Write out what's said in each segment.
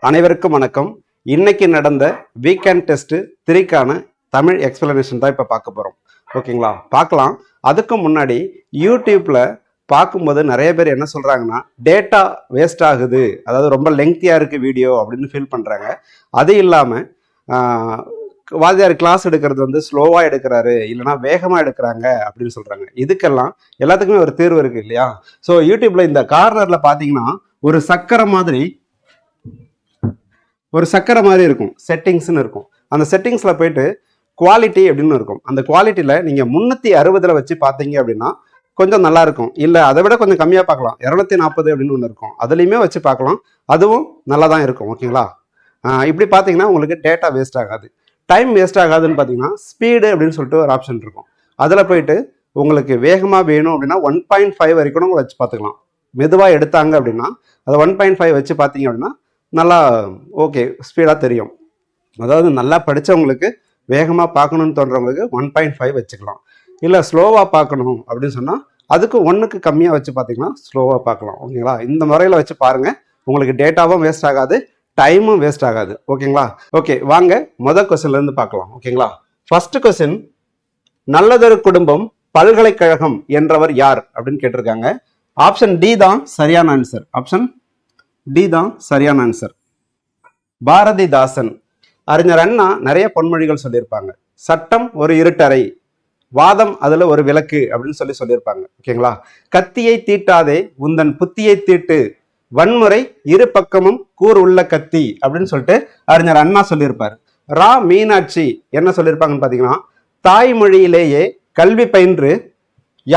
அனைவருக்கும் வணக்கம். இன்னைக்கு நடந்த வீக்கெண்ட் டெஸ்ட் 3க்கான தமிழ் எக்ஸ்பிளனேஷன் தான் இப்போ பார்க்க போகிறோம். ஓகேங்களா, பார்க்கலாம். அதுக்கு முன்னாடி யூடியூப்ல பார்க்கும்போது நிறைய பேர் என்ன சொல்றாங்கன்னா, டேட்டா வேஸ்ட் ஆகுது, அதாவது ரொம்ப லெங்க்தியா இருக்கு வீடியோ அப்படின்னு ஃபீல் பண்றாங்க. அது இல்லாமல் வாத்தியார் கிளாஸ் எடுக்கிறது வந்து ஸ்லோவா எடுக்கிறாரு, இல்லைனா வேகமா எடுக்கிறாங்க அப்படின்னு சொல்றாங்க. இதுக்கெல்லாம் எல்லாத்துக்குமே ஒரு தீர்வு இருக்கு இல்லையா? ஸோ யூடியூப்ல இந்த கார்னர்ல பார்த்தீங்கன்னா ஒரு சக்கரை மாதிரி இருக்கும், செட்டிங்ஸ்னு இருக்கும். அந்த செட்டிங்ஸில் போயிட்டு குவாலிட்டி அப்படின்னு இருக்கும். அந்த குவாலிட்டியில் நீங்கள் 360 வச்சு பார்த்தீங்க அப்படின்னா கொஞ்சம் நல்லா இருக்கும். இல்லை அதை விட கொஞ்சம் கம்மியாக பார்க்கலாம், 240 அப்படின்னு ஒன்று இருக்கும், அதுலேயுமே வச்சு பார்க்கலாம். அதுவும் நல்லா தான் இருக்கும். ஓகேங்களா, இப்படி பார்த்தீங்கன்னா உங்களுக்கு டேட்டா வேஸ்ட் ஆகாது, டைம் வேஸ்ட் ஆகாதுன்னு பார்த்தீங்கன்னா ஸ்பீடு அப்படின்னு சொல்லிட்டு ஒரு ஆப்ஷன் இருக்கும். அதில் போயிட்டு உங்களுக்கு வேகமாக வேணும் அப்படின்னா 1.5 வரைக்கும் கூட வச்சு பார்த்துக்கலாம். மெதுவாக எடுத்தாங்க அப்படின்னா அதை 1.5 வச்சு பார்த்தீங்க அப்படின்னா நல்லா ஓகே ஸ்பீடாக தெரியும். அதாவது நல்லா படித்தவங்களுக்கு வேகமாக பார்க்கணுன்னு தோன்றவங்களுக்கு 1.5 வச்சுக்கலாம். இல்லை ஸ்லோவாக பார்க்கணும் அப்படின்னு சொன்னால் அதுக்கு 1க்கு கம்மியாக வச்சு பார்த்தீங்கன்னா ஸ்லோவாக பார்க்கலாம். ஓகேங்களா, இந்த முறையில் வச்சு பாருங்கள், உங்களுக்கு டேட்டாவும் வேஸ்ட் ஆகாது, டைமும் வேஸ்ட் ஆகாது. ஓகேங்களா, ஓகே வாங்க முதல் கொஸ்டின்லேருந்து பார்க்கலாம். ஓகேங்களா, ஃபர்ஸ்ட் கொஸ்டின், நல்லதொரு குடும்பம் பல்கலைக்கழகம் என்றவர் யார் அப்படின்னு கேட்டிருக்காங்க. ஆப்ஷன் டி தான் சரியான ஆன்சர். ஆப்ஷன் டி தான் சரியான ஆன்சர். பாரதிதாசன். அறிஞர் அண்ணா நிறைய பொன்மொழிகள் சொல்லியிருப்பாங்க. சட்டம் ஒரு இருட்டறை, வாதம் அதுல ஒரு விளக்கு அப்படின்னு சொல்லியிருப்பாங்க. ஓகேங்களா, கத்தியை தீட்டாதே உந்தன் புத்தியை தீட்டு, வன்முறை இரு பக்கமும் கூர் உள்ள கத்தி அப்படின்னு சொல்லிட்டு அறிஞர் அண்ணா சொல்லியிருப்பாரு. ரா மீனாட்சி என்ன சொல்லியிருப்பாங்கன்னு பார்த்தீங்கன்னா, தாய்மொழியிலேயே கல்வி பயின்று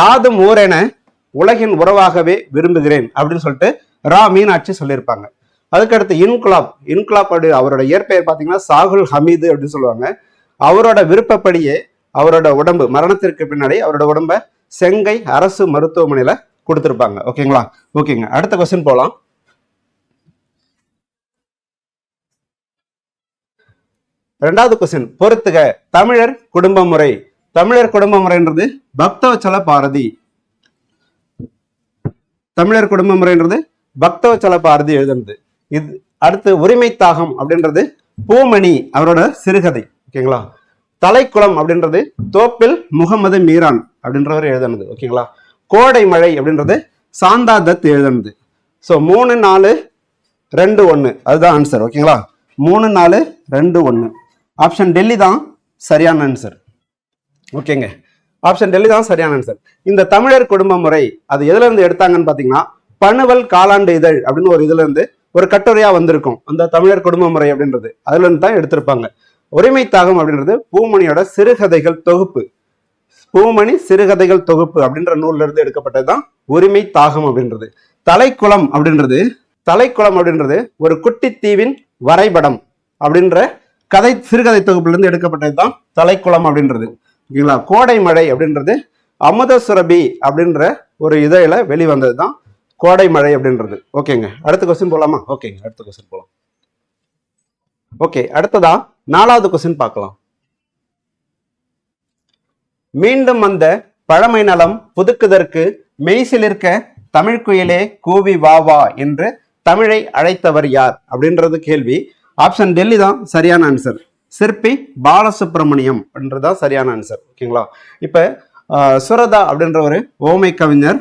யாதும் ஊரென உலகின் உறவாகவே விரும்புகிறேன் அப்படின்னு சொல்லிட்டு ரா மீனாட்சி சொல்லியிருப்பாங்க. அதுக்கடுத்து இன்குலாப் அப்படி அவரோட இயற்பெயர் பார்த்தீங்கன்னா சாகுல் ஹமீது அப்படின்னு சொல்லுவாங்க. அவரோட விருப்பப்படியே அவரோட உடம்பு மரணத்திற்கு பின்னாடி அவரோட உடம்ப செங்கை அரசு மருத்துவமனையில கொடுத்துருப்பாங்க. ஓகேங்களா, ஓகேங்க அடுத்த கொஸ்டின் போலாம். ரெண்டாவது கொஸ்டின் பொறுத்துக, தமிழர் குடும்ப முறை. தமிழர் குடும்ப முறைன்றது பக்தவச்சல பாரதி. தமிழர் குடும்ப முறைன்றது பக்தவச்சல பாரதி எழுதுனது. இது அடுத்து உரிமை தாகம் அப்படின்றது பூமணி அவரோட சிறுகதை. ஓகேங்களா, தலைக்குளம் அப்படின்றது தோப்பில் முகமது மீரான் அப்படின்றவர் எழுதுனது. ஓகேங்களா, கோடை மழை அப்படின்றது சாந்தா தத் எழுதுனது. ஸோ 3, 4, 2, 1 அதுதான் ஆன்சர். ஓகேங்களா, 3, 4, 2, 1 ஆப்ஷன் டெல்லி தான் சரியான ஆன்சர். ஓகேங்க, ஆப்ஷன் டெல்லி தான் சரியான ஆன்சர். இந்த தமிழர் குடும்ப முறை அது எதுல இருந்து எடுத்தாங்கன்னு பாத்தீங்கன்னா, பணுவல் காலாண்டு இதழ் அப்படின்னு ஒரு இதுல இருந்து ஒரு கட்டுரையா வந்திருக்கும். அந்த தமிழர் குடும்ப முறை அப்படின்றது அதுல இருந்து தான் எடுத்திருப்பாங்க. உரிமை தாகம் அப்படின்றது பூமணியோட சிறுகதைகள் தொகுப்பு, பூமணி சிறுகதைகள் தொகுப்பு அப்படின்ற நூல்ல இருந்து எடுக்கப்பட்டதுதான் உரிமை தாகம் அப்படின்றது. தலைக்குளம் அப்படின்றது ஒரு குட்டி தீவின் வரைபடம் அப்படின்ற சிறுகதை தொகுப்புல இருந்து எடுக்கப்பட்டதுதான் தலைக்குளம் அப்படின்றது. ஓகேங்களா, கோடை மழை அப்படின்றது அமுத சுரபி அப்படின்ற ஒரு இதழில வெளிவந்தது தான் கோடை மழை அப்படின்றது. ஓகேங்க, அடுத்த கொஸ்டின் போலாமா? ஓகேங்க, அடுத்த கொஸ்டின் போலாம். ஓகே, அடுத்ததா 4வது கொஸ்டின் பார்க்கலாம். மீண்டும் அந்த பழமை நலம் புதுக்குதற்கு மெய்சிலிருக்க தமிழ் குயிலே கூவி வா வா என்று தமிழை அழைத்தவர் யார் அப்படின்றது கேள்வி. ஆப்ஷன் டெல்லி தான் சரியான ஆன்சர். சிற்பி பாலசுப்ரமணியம் அப்படின்றதான் சரியான ஆன்சர். ஓகேங்களா, இப்ப சுரதா அப்படின்ற ஒரு ஓமை கவிஞர்,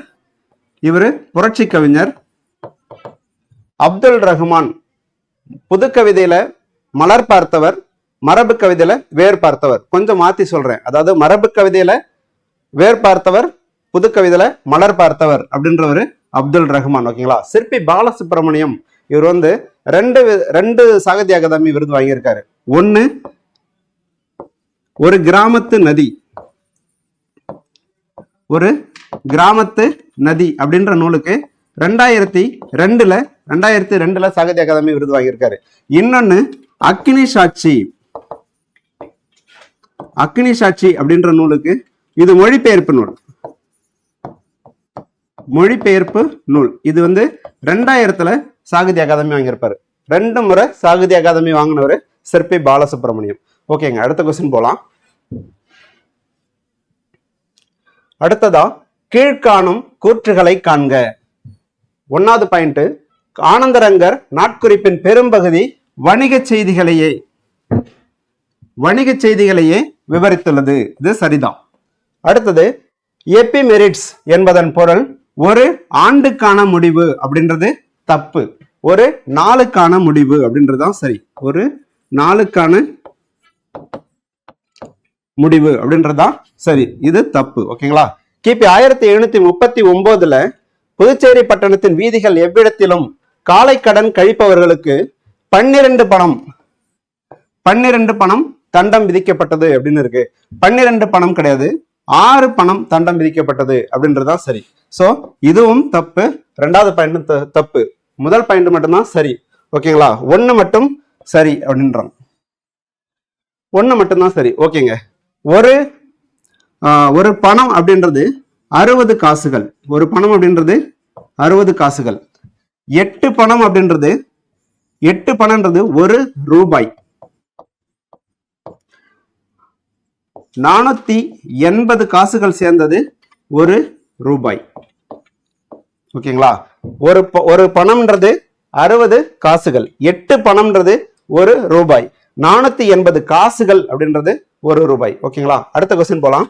இவரு புரட்சி கவிஞர். அப்துல் ரஹ்மான் புது கவிதையில மலர் பார்த்தவர், மரபு கவிதையில வேர் பார்த்தவர். கொஞ்சம் மாத்தி சொல்றேன், அதாவது மரபு கவிதையில வேர் பார்த்தவர், புது கவிதையில மலர் பார்த்தவர் அப்படின்றவர் அப்துல் ரஹ்மான். ஓகேங்களா, சிற்பி பாலசுப்ரமணியம் இவர் வந்து ரெண்டு சாகித்ய அகாதமி விருது வாங்கியிருக்காரு. ஒன்னு ஒரு கிராமத்து நதி அப்படின்ற நூலுக்கு 2002 சாகித்ய அகாதமி விருது வாங்கியிருக்காரு. இன்னொன்னு அக்னி சாட்சி அப்படின்ற நூலுக்கு, இது மொழிபெயர்ப்பு நூல். இது வந்து 2000 சாகித்ய அகாதமி வாங்கியிருப்பாரு. 2 முறை சாகித்ய அகாதமி வாங்கினவர் சிற்பி பாலசுப்ரமணியம். ஓகேங்க, அடுத்த கொஸ்டின் போலாம். அடுத்ததா கீழ்காணும் கூற்றுகளை காண்க. 1வது பாயிண்ட், ஆனந்தரங்கர் நாட்குறிப்பின் பெரும்பகுதி வணிக செய்திகளையே விவரித்துள்ளது. இது சரிதான். அடுத்தது எபிமெரிட்ஸ் என்பதன் பொருள் ஒரு ஆண்டுக்கான முடிவு அப்படின்றது தப்பு. ஒரு நாளுக்கான முடிவு அப்படின்றதுதான் சரி. ஒரு நாளுக்கான முடிவு அப்படின்றதுதான் சரி. இது தப்பு. ஓகேங்களா? கிபி 1739 புதுச்சேரி பட்டணத்தின் வீதிகள் எவ்விடத்திலும் காலை கடன் கழிப்பவர்களுக்கு 12 பணம் தண்டம் விதிக்கப்பட்டது அப்படின்னு இருக்கு. 12 பணம் கிடையாது, 6 பணம் தண்டம் விதிக்கப்பட்டது அப்படின்றதுதான் சரி. சோ இதுவும் தப்பு. ரெண்டாவது பாயிண்ட் தப்பு. முதல் பாயிண்ட் மட்டும்தான் சரி. ஓகேங்களா? 1 மட்டும் சரி அப்படின்றாங்க. 1 மட்டும்தான் சரி. ஓகேங்க. ஒரு பணம் அப்படின்றது 60 காசுகள். ஒரு பணம் அப்படின்றது 60 காசுகள். 8 பணம் அப்படின்றது 8 பணம்ன்றது 1 ரூபாய். 480 காசுகள் சேர்ந்தது 1 ரூபாய். ஓகேங்களா? ஒரு பணம்ன்றது 60 காசுகள். 8 பணம்ன்றது 1 ரூபாய். 480 காசுகள் அப்படின்றது 1 ரூபாய். ஓகேங்களா? அடுத்த கொஸ்டின் போலாம்.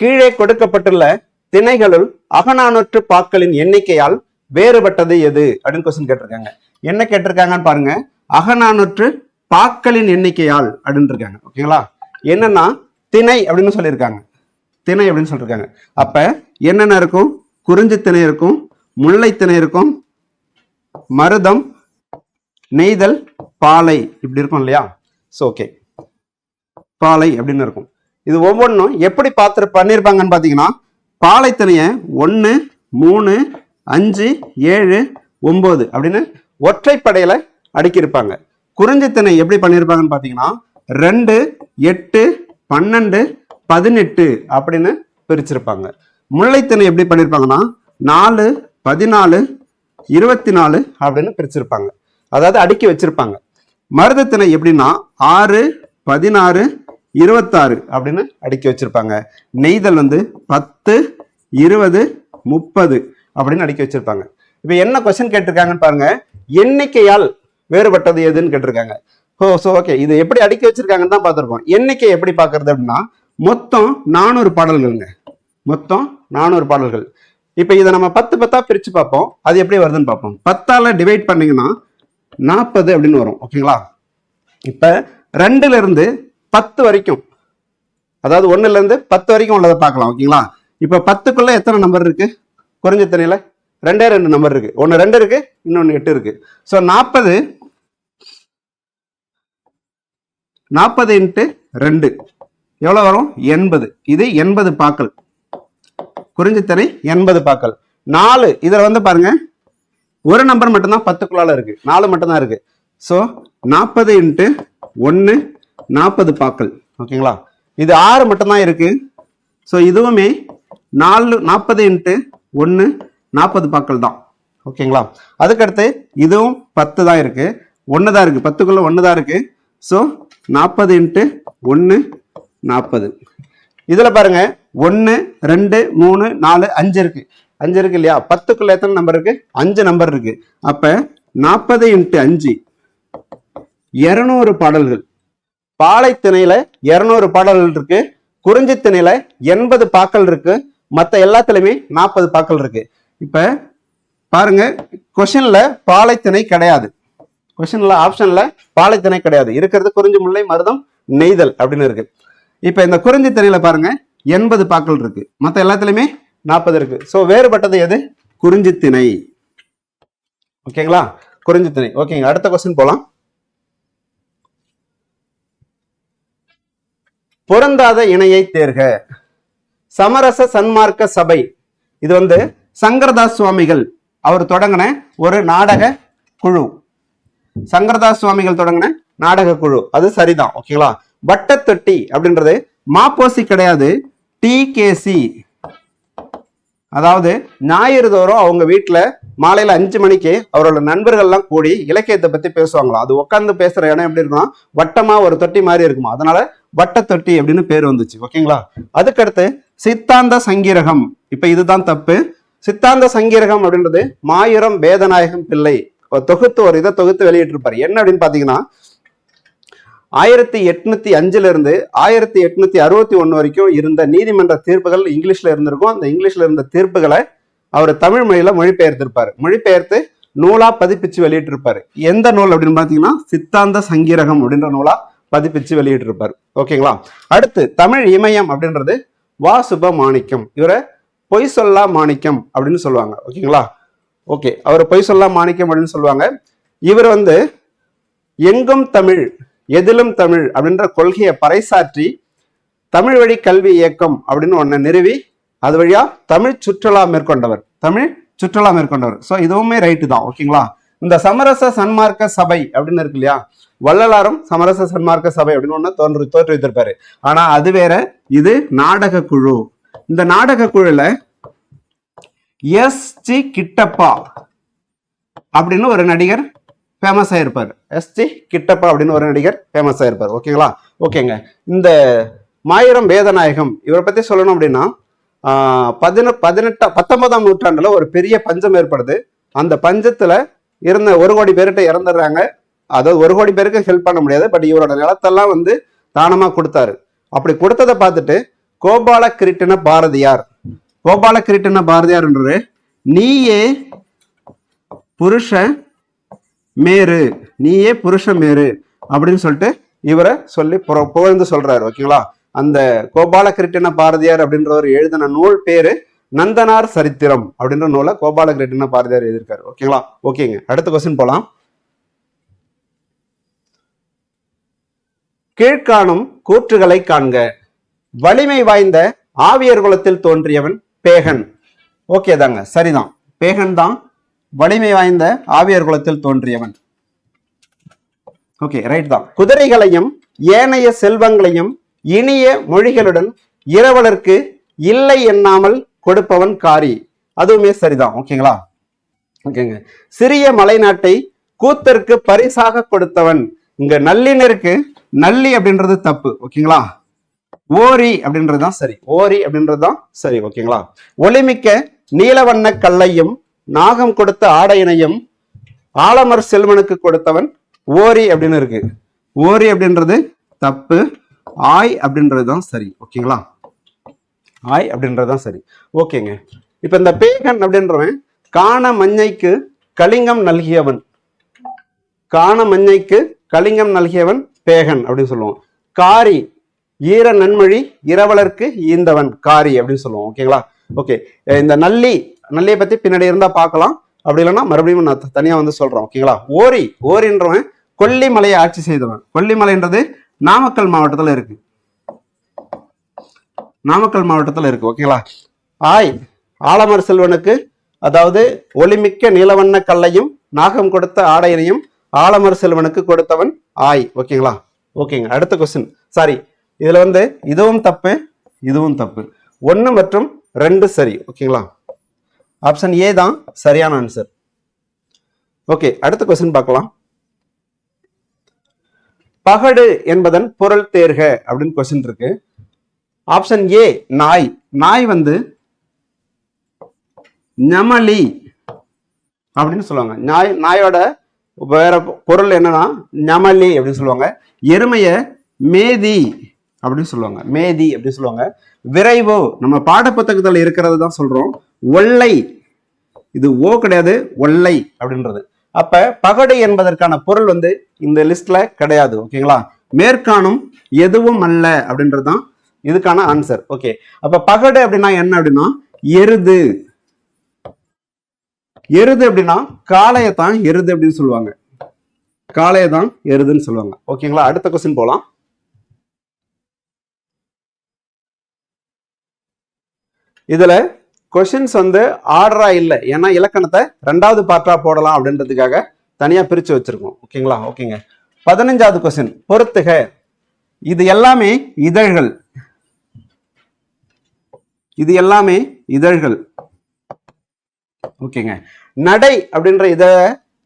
கீழே கொடுக்கப்பட்டுள்ள திணைகளுள் அகநானூற்று பாக்களின் எண்ணிக்கையால் வேறுபட்டது எது அப்படின்னு கொஸ்டின் கேட்டிருக்காங்க. என்ன கேட்டிருக்காங்கன்னு பாருங்க. அகநானூற்று பாக்களின் எண்ணிக்கையால் அப்படின்னு இருக்காங்க. ஓகேங்களா? என்னன்னா திணை அப்படின்னு சொல்லியிருக்காங்க. திணை அப்படின்னு சொல்லியிருக்காங்க. அப்ப என்னென்ன இருக்கும்? குறிஞ்சி திணை இருக்கும், முல்லை திணை இருக்கும், மருதம், நெய்தல், பாலை இப்படி இருக்கும் இல்லையா? சோ ஓகே, பாலை அப்படின்னு இருக்கும். இது ஒவ்வொன்றும் எப்படி பண்ணிருப்பாங்கன்னு பாத்தீங்கன்னா, பாலை திணைய 1, 3, 5, 7, 9 அப்படின்னு ஒற்றைப்படையில அடுக்கியிருப்பாங்க. குறிஞ்சி திணை எப்படி பண்ணிருப்பாங்கன்னு பாத்தீங்கன்னா 2, 8, 12, 18 அப்படின்னு பிரிச்சிருப்பாங்க. முல்லை திணை எப்படி பண்ணிருப்பாங்கன்னா 4, 14, 24 அப்படின்னு பிரிச்சிருப்பாங்க. அதாவது அடுக்கி வச்சிருப்பாங்க. மருத திணை எப்படின்னா 6, 16, 26 அப்படின்னு அடுக்கி வச்சிருப்பாங்க. நெய்தல் 10, 20, 30 அப்படின்னு அடுக்கி வச்சிருப்பாங்க. இப்ப என்ன கொஸ்டின் கேட்டிருக்காங்கன்னு பாருங்க. எண்ணிக்கையால் வேறுபட்டது எதுன்னு கேட்டிருக்காங்க. ஓகே, இது எப்படி அடுக்கி வச்சிருக்காங்கன்னு தான் பார்த்திருக்கோம். எண்ணிக்கை எப்படி பாக்குறது அப்படின்னா மொத்தம் 400 பாடல்கள்ங்க. மொத்தம் 400 பாடல்கள். இப்ப இதை நம்ம 10 பிரிச்சு பார்ப்போம். அது எப்படி வருதுன்னு பார்ப்போம். 10ஆல டிவைட் பண்ணீங்கன்னா 40 அப்படின்னு வரும். ஓகேங்களா? இப்ப 2ல இருந்து 10 வரைக்கும், அதாவது 1ல இருந்து 10 வரைக்கும் உள்ளதை பார்க்கலாம். ஓகேங்களா? இப்ப 10க்குள்ள எத்தனை நம்பர் இருக்கு? குறிஞ்சி திணையில 2 நம்பர் இருக்கு. 1 2 இருக்கு, இன்னொன்னு 8 இருக்கு. சோ 40 × 2 எவ்வளவு வரும்? 80. இது 80 பாக்கள். குறிஞ்சி திணை 80 பாக்கள். 4 இதுல பாருங்க, ஒரு நம்பர் மட்டும்தான் 10க்குள்ளால இருக்கு. 4 மட்டும்தான் இருக்கு. சோ 40 × 1 40 பாக்கள். ஓகேங்களா? இது 6 மட்டும்தான் இருக்கு. சோ இதுவுமே 40 × 1 40 பாக்கள் தான். ஓகேங்களா? அதுக்கடுத்து இதுவும் 10 தான் இருக்கு. 1 தான் இருக்கு. 10க்குள்ள 1 தான் இருக்கு. சோ 40 × 1 40. இதுல பாருங்க 1 2 3 4 5 இருக்கு. 5 இருக்கு இல்லையா? 10க்குள்ள எத்தனை நம்பர் இருக்கு? 5 நம்பர் இருக்கு. அப்ப 40 × 5 200 பாடல்கள். பாலை திணையில 200 பாடல்கள் இருக்கு. குறிஞ்சி திணையில 80 பாக்கள் இருக்கு. மத்த எல்லாத்துலயுமே 40 பாக்கள் இருக்கு. இப்ப பாருங்க, கொஸ்டின்ல பாலை திணை கிடையாது. கொஸ்டின்ல ஆப்ஷன்ல பாலை திணை கிடையாது. இருக்கிறது குறிஞ்சி, முல்லை, மருதம், நெய்தல் அப்படின்னு இருக்கு. இப்ப இந்த குறிஞ்சி திணையில பாருங்க 80 பாக்கள் இருக்கு. மத்த எல்லாத்துலயுமே 40 இருக்கு. சோ வேறுபட்டது எது? குறிஞ்சி திணை. ஓகேங்களா? குறிஞ்சி திணை. ஓகேங்க, அடுத்த கொஸ்டின் போலாம். பொருந்தாத இணையை தேர்க. சமரச சன்மார்க்க சபை. இது சங்கரதாஸ் சுவாமிகள் அவர் தொடங்கின ஒரு நாடக குழு. சங்கரதாஸ் சுவாமிகள் தொடங்கின நாடக குழு. அது சரிதான். ஓகேங்களா? வட்டத்தொட்டி அப்படின்றது மாப்போசி கிடையாது, டிகேசி. அதாவது ஞாயிறு தோறும் அவங்க வீட்டுல மாலையில 5 மணிக்கு அவரோட நண்பர்கள் எல்லாம் கூடி இலக்கியத்தை பத்தி பேசுவாங்களாம். அது உட்கார்ந்து பேசுற இடம் எப்படி இருக்கும்னா வட்டமா ஒரு தொட்டி மாதிரி இருக்குமா. அதனால வட்டத்தொட்டி அப்படின்னு பேர் வந்துச்சு. ஓகேங்களா? அதுக்கடுத்து சித்தாந்த சங்கீரகம். இப்ப இதுதான் தப்பு. சித்தாந்த சங்கீரகம் அப்படின்றது மாயூரம் வேதநாயகம் பிள்ளை ஒரு இதை தொகுத்து வெளியிட்டு இருப்பாரு. என்ன அப்படின்னு பாத்தீங்கன்னா 1805 இருந்து 1861 வரைக்கும் இருந்த நீதிமன்ற தீர்ப்புகள் இங்கிலீஷ்ல இருந்திருக்கும். அந்த இங்கிலீஷ்ல இருந்த தீர்ப்புகளை அவர் தமிழ் மொழியில மொழிபெயர்த்திருப்பாரு. மொழிபெயர்த்து நூலா பதிப்பிச்சு வெளியிட்டு இருப்பாரு. எந்த நூல் அப்படின்னு பாத்தீங்கன்னா சித்தாந்த சங்கீரகம் அப்படின்ற நூலா பதிப்பிச்சு வெளியிட்டு இருப்பாரு. ஓகேங்களா. அடுத்து தமிழ் இமயம் அப்படின்றது வா சுபமாணிக்கம். இவரை பொய் சொல்லா மாணிக்கம் அப்படின்னு சொல்லுவாங்க. ஓகேங்களா. ஓகே, அவர் பொய் சொல்லா மாணிக்கம் அப்படின்னு சொல்லுவாங்க. இவர் எங்கும் தமிழ் எதிலும் தமிழ் அப்படின்ற கொள்கையை பறைசாற்றி தமிழ் வழி கல்வி இயக்கம் அப்படின்னு ஒன்ன நிறுவி அது வழியா தமிழ் சுற்றுலா மேற்கொண்டவர். ஸோ இதுவுமே ரைட்டு தான். ஓகேங்களா. இந்த சமரச சன்மார்க்க சபை அப்படின்னு இருக்கு இல்லையா, வள்ளலாரும் சமரச சன்மார்க்க சபை அப்படின்னு ஒண்ணு தோற்றுவித்திருப்பாரு. ஆனா அது வேற, இது நாடக குழு. இந்த நாடக குழுல எஸ்.ஜி. கிட்டப்பா அப்படின்னு ஒரு நடிகர் ஃபேமஸ் ஆயிருப்பார். எஸ்.ஜி. கிட்டப்பா அப்படின்னு ஒரு நடிகர் ஃபேமஸ் ஆயிருப்பார். ஓகேங்களா. ஓகேங்க. இந்த மாயூரம் வேதநாயகம் இவரை பத்தி சொல்லணும் அப்படின்னா 19ஆம் நூற்றாண்டுல ஒரு பெரிய பஞ்சம் ஏற்படுது. அந்த பஞ்சத்துல இருந்த 1 கோடி பேர்கிட்ட இறந்துடுறாங்க. அதாவது 1 கோடி பேருக்கு ஹெல்ப் பண்ண முடியாது. பட் இவரோட நிலத்தெல்லாம் தானமா கொடுத்தாரு. அப்படி கொடுத்ததை பார்த்துட்டு கோபால கிருட்டின பாரதியார்ன்றது நீயே புருஷ மேரு அப்படின்னு சொல்லிட்டு இவரை சொல்லி புகழ்ந்து சொல்றாரு. ஓகேங்களா. அந்த கோபால கிருட்டின பாரதியார் அப்படின்றவர் எழுதின நூல் பேரு நந்தனார் சரித்திரம் அப்படின்ற நூலை கோபால கிருட்டின பாரதியார் எழுதியிருக்காரு. ஓகேங்களா. ஓகேங்க. அடுத்த கொஸ்டின் போலாம். கீழ்காணும் கூற்றுகளை காண்க. வலிமை வாய்ந்த ஆவியர் குலத்தில் தோன்றியவன் பேகன். ஓகே தாங்க, சரிதான். பேகன் தான் வலிமை வாய்ந்த ஆவியர் குலத்தில் தோன்றியவன். ஓகே, ரைட் தான். குதிரைகளையும் ஏனைய செல்வங்களையும் இனிய மொழிகளுடன் இரவலருக்கு இல்லை எண்ணாமல் கொடுப்பவன் காரி. அதுவுமே சரிதான். ஓகேங்களா. ஓகேங்க. சிறிய மலைநாட்டை கூத்தருக்கு பரிசாக கொடுத்தவன். இங்க நல்லினருக்கு நல்லி அப்படின்றது தப்பு. ஓகேங்களா. ஓரி அப்படின்றதுதான் சரி. ஓகேங்களா. ஒளிமிக்க நீலவண்ண கல்லையும் நாகம் கொடுத்த ஆடையினையும் ஆலமர் செல்வனுக்கு கொடுத்தவன் ஓரி அப்படின்னு இருக்கு. ஓரி அப்படின்றது தப்பு. ஆய் அப்படின்றதுதான் சரி. ஓகேங்களா. ஆய் அப்படின்றதுதான் சரி. ஓகேங்க. இப்ப இந்த பேகன் அப்படின்றவன் காண மஞ்சைக்கு கலிங்கம் நல்கியவன் பேகன் அப்படின்னு சொல்லுவோம். காரி ஈர நன்மொழி இரவலருக்கு ஈந்தவன் காரி அப்படின்னு சொல்லுவோம். ஓகேங்களா. ஓகே, இந்த நல்லியை பத்தி பின்னாடி இருந்தா பார்க்கலாம். அப்படி இல்லைன்னா மறுபடியும் நான் தனியா சொல்றேன். ஓகேங்களா. ஓரின்றவன் கொல்லிமலையை ஆட்சி செய்தவன். கொல்லிமலைன்றது நாமக்கல் மாவட்டத்துல இருக்கு. ஓகேங்களா. ஆய் ஆலமர் செல்வனுக்கு, அதாவது ஒளிமிக்க நீலவண்ண கல்லையும் நாகம் கொடுத்த ஆடையினையும் ஆலமர் செல்வனுக்கு கொடுத்தவன் ஆய். ஓகேங்களா. ஓகேங்க. அடுத்த கொஸ்டின். சாரி, இதுல இதுவும் தப்பு, இதுவும் தப்பு. 1 மற்றும் 2 சரி. ஓகேங்களா. ஆப்ஷன் ஏ தான் சரியான ஆன்சர். ஓகே, அடுத்த கொஸ்டின் பார்க்கலாம். பகடு என்பதன் பொருள் தேர்க அப்படின்னு கொஸ்டின் இருக்கு. ஆப்ஷன் ஏ நாய். நாய் ஞமலி அப்படின்னு சொல்லுவாங்க. நாயோட வேற பொருள் என்னன்னா ஞமலி அப்படின்னு சொல்லுவாங்க. எருமைய மேதி அப்படின்னு சொல்லுவாங்க. விரைவு நம்ம பாட புத்தகத்துல இருக்கிறது தான் சொல்றோம். ஒல்லை, இது ஓ கிடையாது, ஒல்லை அப்படின்றது. அப்ப பகடு என்பதற்கான பொருள் இந்த லிஸ்ட்ல கிடையாது. ஓகேங்களா. மேற்காணும் எதுவும் அல்ல அப்படின்றதுதான் இதுக்கான ஆன்சர். ஓகே, அப்ப பகடு அப்படின்னா என்ன அப்படின்னா எருது. அப்படின்னா காளையத்தான் எருது அப்படின்னு சொல்லுவாங்க. காளையதான் எருதுன்னு சொல்லுவாங்க. ஓகேங்களா. அடுத்த கொஸ்டின் போலாம். இதுல கொஸ்டின்ஸ் ஆர்டரா இல்லை, ஏன்னா இலக்கணத்தை 2வது பார்ட்டா போடலாம் அப்படின்றதுக்காக தனியா பிரிச்சு வச்சிருக்கோம். ஓகேங்களா. ஓகேங்க. 15வது கொஸ்டின் பொறுத்துக. இது எல்லாமே இதழ்கள். ஓகேங்க. நடை அப்படின்ற இதை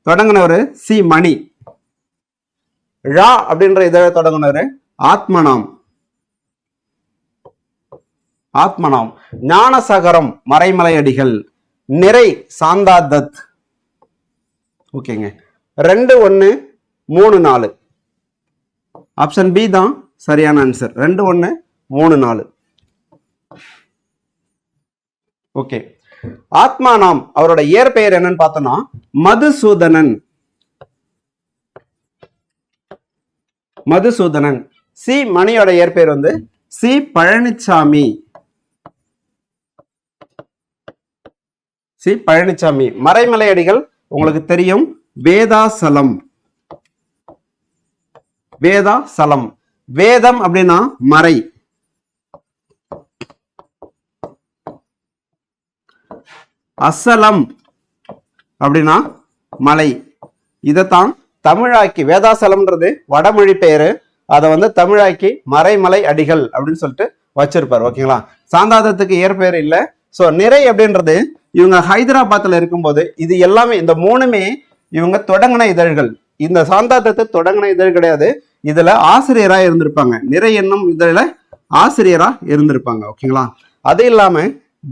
தொடங்கினவர் சி மணி. அப்படின்ற இதழை தொடங்கினவர் ஆத்மநாம். ஆத்மனாம். ஞானசகரம் மறைமலை அடிகள். நிறை சாந்தாதத். ஓகேங்க, 2 1 3 4. ஆப்ஷன் பி தான் சரியான ஆன்சர். 2 1 3 4. ஓகே, ஆத்மானாம் அவரோட இயற்பெயர் என்னன்னு பார்த்தோம்னா மதுசூதனன். மதுசூதனன். சி மணியோட இயற்பெயர் வந்து சி பழனிசாமி. சி பழனிசாமி. மறைமலை அடிகள் உங்களுக்கு தெரியும், வேதாசலம். வேதாசலம். வேதம் அப்படின்னா மறை. அசலம் அப்படின்னா மலை. இதைத்தான் தமிழாக்கி, வேதாசலம்ன்றது வடமொழி பெயரு, அதை வந்து தமிழாக்கி மறைமலை அடிகள் அப்படின்னு சொல்லிட்டு வச்சிருப்பார். ஓகேங்களா, சாந்தாதத்துக்கு இயற்பெயர் இல்லை. ஸோ நிறை அப்படின்றது இவங்க ஹைதராபாத்ல இருக்கும்போது இது எல்லாமே, இந்த 3மே இவங்க தொடங்கின இதழ்கள். இந்த சாந்தாதத்தை தொடங்கின இதழ் கிடையாது, இதுல ஆசிரியரா இருந்திருப்பாங்க. நிறை என்னும் இதழில ஆசிரியரா இருந்திருப்பாங்க. ஓகேங்களா, அது இல்லாம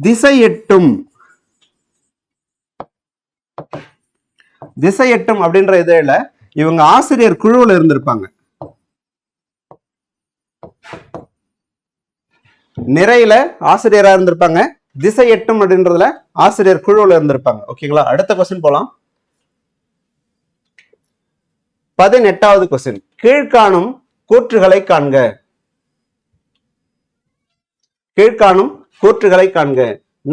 திசையெட்டும். திசையெட்டும் அப்படின்ற இதழில இவங்க ஆசிரியர் குழுவில் இருந்திருப்பாங்க. நிறையில ஆசிரியரா இருந்திருப்பாங்க, திசையெட்டும் அப்படின்றதுல ஆசிரியர் குழுவில் இருந்திருப்பாங்க. ஓகேங்களா, அடுத்த கொஸ்டின் போலாம். 18வது கொஸ்டின். கீழ்காணும் கூற்றுகளை காண்க. கீழ்காணும் கூற்றுகளை காண்க.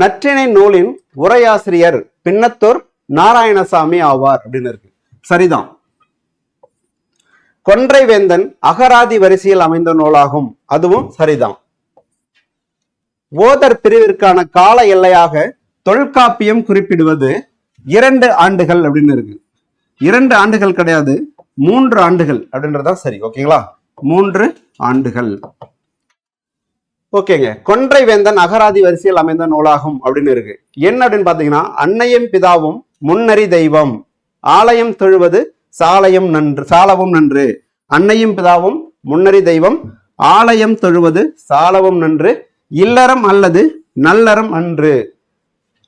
நற்றிணை நூலின் உரையாசிரியர் பின்னத்தூர் நாராயணசாமி ஆவார் அப்படின்னு இருக்கு. சரிதான். கொன்றை வேந்தன் அகராதி வரிசையில் அமைந்த நூலாகும், அதுவும் சரிதான். ஓதர் பிரிவிற்கான கால எல்லையாக தொல்காப்பியம் குறிப்பிடுவது 2 ஆண்டுகள் அப்படின்னு இருக்கு. 2 ஆண்டுகள் கிடையாது, 3 ஆண்டுகள் அப்படின்றதா சரி. ஓகேங்களா, 3 ஆண்டுகள். ஓகேங்க, கொன்றை வேந்தன் அகராதி வரிசையில் அமைந்த நூலாகும் அப்படின்னு இருக்கு. என்ன அப்படின்னு பாத்தீங்கன்னா, அன்னையும் பிதாவும் முன்னறி தெய்வம், ஆலயம் தொழுவது சாலயம் நன்று, சாலவும் நன்று. அன்னையும் பிதாவும் முன்னறி தெய்வம், ஆலயம் தொழுவது சாலவும் நன்று, இல்லறம் அல்லது நல்லறம் அன்று.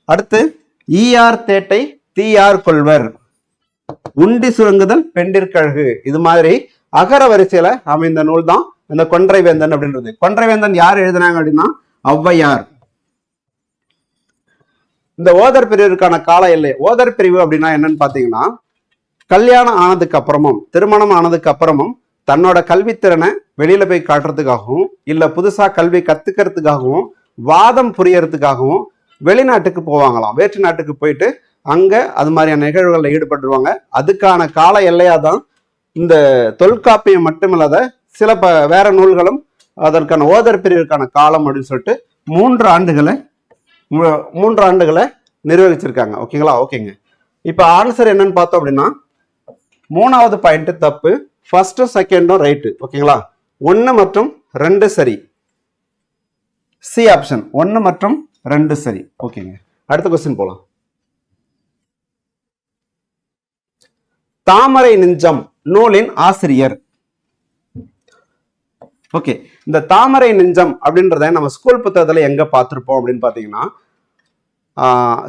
அடுத்து ஈயார் தேட்டை தீயார் கொள்வர், உண்டி சுருங்குதல் பெண்டிற்கழகு. இது மாதிரி அகர வரிசையில அமைந்த நூல் தான் இந்த கொன்றை வேந்தன் அப்படின்றது. கொன்றை வேந்தன் யார் எழுதினாங்க அப்படின்னா ஔவையார். இந்த ஓதர் பிரிவிற்கான கால எல்லை. ஓதர் பிரிவு அப்படின்னா என்னன்னு பாத்தீங்கன்னா, கல்யாணம் ஆனதுக்கு அப்புறமும், திருமணம் ஆனதுக்கு அப்புறமும் தன்னோட கல்வித்திறனை வெளியில போய் காட்டுறதுக்காகவும், இல்ல புதுசா கல்வி கத்துக்கிறதுக்காகவும், வாதம் புரியறதுக்காகவும் வெளிநாட்டுக்கு போவாங்களாம். வேற்று நாட்டுக்கு போயிட்டு அங்க அது மாதிரியான நிகழ்வுகளில் ஈடுபட்டுருவாங்க. அதுக்கான கால எல்லையா தான் இந்த தொல்காப்பியம் மட்டுமில்லாத சில வேற நூல்களும் அதற்கான ஓதர் பிரிவிற்கான காலம் அப்படின்னு சொல்லிட்டு 3 ஆண்டுகளை நிர்வகிச்சிருக்காங்க. ஓகேங்களா, ஓகேங்க. இப்ப ஆன்சர் என்னன்னு பார்த்தோம் அப்படின்னா, 3வது பாயிண்ட் தப்பு, ஃபர்ஸ்டும் செகண்டும் ரைட்டு. ஓகேங்களா, 1 மற்றும் 2 சரி. சி ஆப்ஷன் 1 மற்றும் 2 சரி. ஓகேங்க, அடுத்த கொஸ்டின் போலாம். தாமரை நெஞ்சம் நூலின் ஆசிரியர். ஓகே, இந்த தாமரை நெஞ்சம் அப்படின்றத நம்ம ஸ்கூல் புத்தகத்துல எங்க பார்த்திருப்போம் அப்படின்னு பாத்தீங்கன்னா,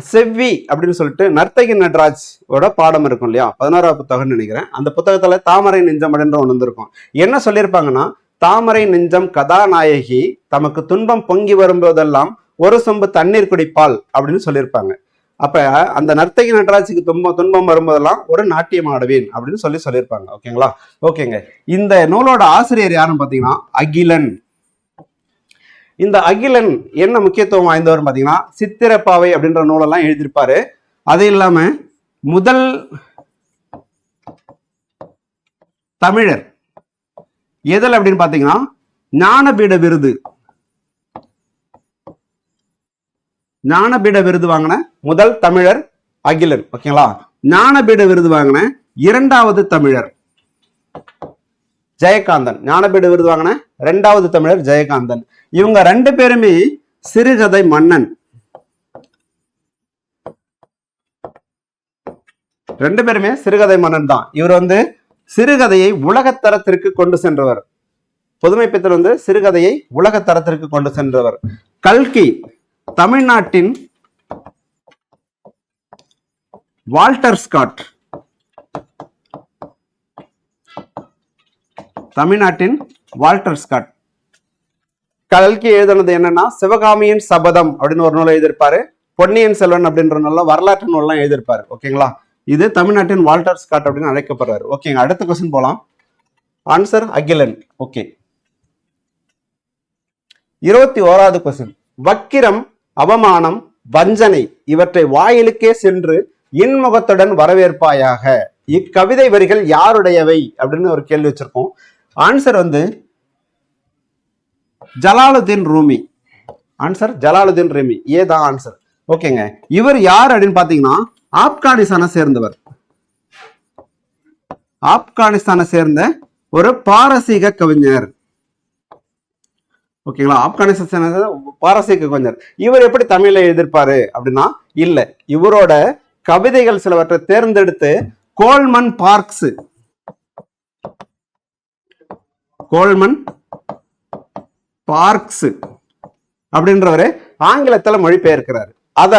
செவ்வி அப்படின்னு சொல்லிட்டு நர்த்தகி நடராஜோட பாடம் இருக்கும் இல்லையா, 16வது புத்தகம்னு நினைக்கிறேன். அந்த புத்தகத்துல தாமரை நெஞ்சம் அப்படின்ற ஒன்று வந்திருக்கும். என்ன சொல்லியிருப்பாங்கன்னா, தாமரை நெஞ்சம் கதாநாயகி தமக்கு துன்பம் பொங்கி வரும்போதெல்லாம் ஒரு சொம்பு தண்ணீர் குடிப்பாள் அப்படின்னு சொல்லியிருப்பாங்க. அப்ப அந்த நர்த்தகி நடராஜுக்கு துன்பம் வரும்போதெல்லாம் ஒரு நாட்டியம் ஆடுவேன் அப்படின்னு சொல்லியிருப்பாங்க. ஓகேங்களா, ஓகேங்க. இந்த நூலோட ஆசிரியர் யாருன்னு பாத்தீங்கன்னா அகிலன். இந்த அகிலன் என்ன முக்கியத்துவம் வாய்ந்தவர் பாத்தீங்கன்னா, சித்திரப்பாவை அப்படின்ற நூலெல்லாம் எழுதியிருப்பாரு. அது இல்லாம முதல் தமிழர் எதில் அப்படின்னு பாத்தீங்கன்னா ஞானபீட விருது. ஞானபீட விருது வாங்கின முதல் தமிழர் அகிலன். ஓகேங்களா, ஞானபீட விருது வாங்கின 2வது தமிழர் ஜெயகாந்தன். ஞானபீட விருது வாங்கின 2வது தமிழர் ஜெயகாந்தன். இவங்க 2 பேருமே சிறுகதை மன்னன். 2 பேருமே சிறுகதை மன்னன் தான். இவர் வந்து சிறுகதையை உலகத்தரத்திற்கு கொண்டு சென்றவர். புதுமை பித்தன் வந்து சிறுகதையை உலகத்தரத்திற்கு கொண்டு சென்றவர். கல்கி தமிழ்நாட்டின் வால்டர் ஸ்காட். தமிழ்நாட்டின் வால்டர் ஸ்காட். கல்கி எழுதுனது என்னன்னா சிவகாமியின் சபதம் அப்படின்னு ஒரு நூல் எழுதியிருப்பாரு. பொன்னியின் செல்வன் அப்படின்ற நூல்ல வரலாற்று நூல்லாம் எழுதியிருப்பாரு. ஓகேங்களா, இது தமிழ்நாட்டின் வால்டர் ஸ்காட் அப்படின்னு அழைக்கப்படுறாரு. ஓகேங்க, அடுத்த கொஸ்டின் போலாம். ஆன்சர் அகிலன். ஓகே, 21வது கொஸ்டின். வக்கிரம், அவமானம், வஞ்சனை இவற்றை வாயிலுக்கே சென்று இன்முகத்துடன் வரவேற்பாயாக. இக்கவிதை வரிகள் யாருடையவை அப்படின்னு ஒரு கேள்வி வச்சிருக்கோம். ஆன்சர் வந்து Jalaluddin Rumi. Answer Jalaluddin Rumi, ஏதான் ஆன்சர். ஓகேங்க, இவர் யார் அப்படின்னு பாத்தீங்கன்னா ஆப்கானிஸ்தானை சேர்ந்தவர். ஆப்கானிஸ்தானை சேர்ந்த ஒரு பாரசீக கவிஞர். ஓகேங்களா, ஆப்கானிஸ்தான் பாரசீக கவிஞர். இவர் எப்படி தமிழ்ல எழுதியிருப்பாரு அப்படின்னா, இல்ல, இவரோட கவிதைகள் சிலவற்றை தேர்ந்தெடுத்து கோல்மன் பார்க்ஸ் அப்படின்றவரு ஆங்கிலத்துல மொழிபெயர்க்கிறாரு. அத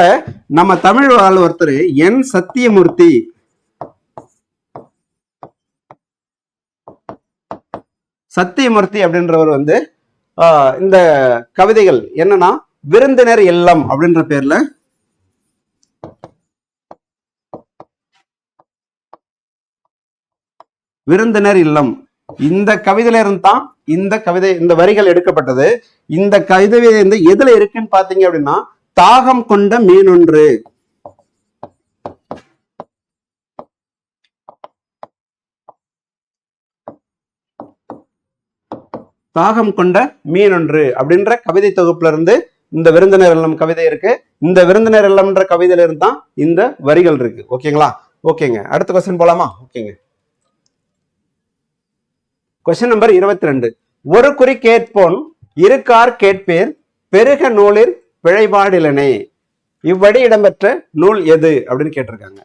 நம்ம தமிழ் வாழ் ஒருத்தர் என் சத்தியமூர்த்தி அப்படின்றவர் வந்து இந்த கவிதைகள் என்னன்னா விருந்தினர் இல்லம் அப்படின்ற பேர்ல விருந்தினர் இல்லம் இந்த கவிதையில இருந்து தான் இந்த வரிகள் எடுக்கப்பட்டது. இந்த கவிதை வந்து எதுல இருக்குன்னு பாத்தீங்க அப்படின்னா தாகம் கொண்ட மீனொன்று. தாகம் கொண்ட மீனொன்று அப்படின்ற கவிதை தொகுப்புல இருந்து இந்த விருந்தினர் இல்லம் கவிதை இருக்கு. இந்த விருந்தினர் இல்லம்ன்ற கவிதையில இருந்து தான் இந்த வரிகள் இருக்கு. ஓகேங்களா, ஓகேங்க, அடுத்த கொஸ்டின் போலாமா. ஓகேங்க, கொஸ்டின் நம்பர் 22. ஒரு குறி கேட்போன் இருக்கார் கேட்பேர் பெருக நூலில் பிழைபாடிலனே. இவ்வடி இடம்பெற்ற நூல் எது அப்படின்னு கேட்டிருக்காங்க.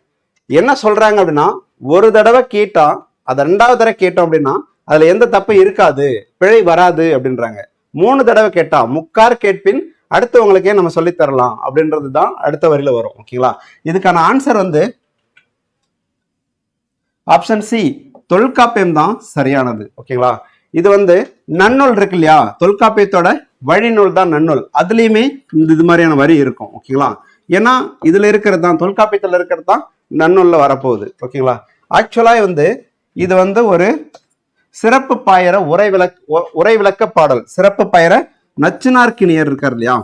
என்ன சொல்றாங்க அப்படின்னா, ஒரு தடவை கேட்டா அதை 2வது தடவை கேட்டோம் அப்படின்னா அதுல எந்த தப்பு இருக்காது, பிழை வராது அப்படின்றாங்க. 3 தடவை கேட்டா முக்கார் கேட்பின் அடுத்தவங்களுக்கே நம்ம சொல்லி தரலாம் அப்படின்றது தான் அடுத்த வரியில வரும். ஓகேங்களா, இதுக்கான ஆன்சர் வந்து ஆப்ஷன் சி, தொல்காப்பியம் தான் சரியானது. ஓகேங்களா, இது வந்து நன்னூல் இருக்கு இல்லையா, தொல்காப்பியத்தோட வழிநூல் தான் நன்னூல். அதுலயுமே இது மாதிரியான வரி இருக்கும். ஓகேங்களா, ஏன்னா இதுல இருக்கிறது தான் தொல்காப்பியத்துல இருக்கிறது தான் நன்னூல்ல வரப்போகுது. ஓகேங்களா, ஆக்சுவலா வந்து இது வந்து ஒரு சிறப்பு பாயிர உரை விளக்க பாடல். சிறப்பு பாயிர நச்சினார்க்கினியர் இருக்கார் இல்லையா,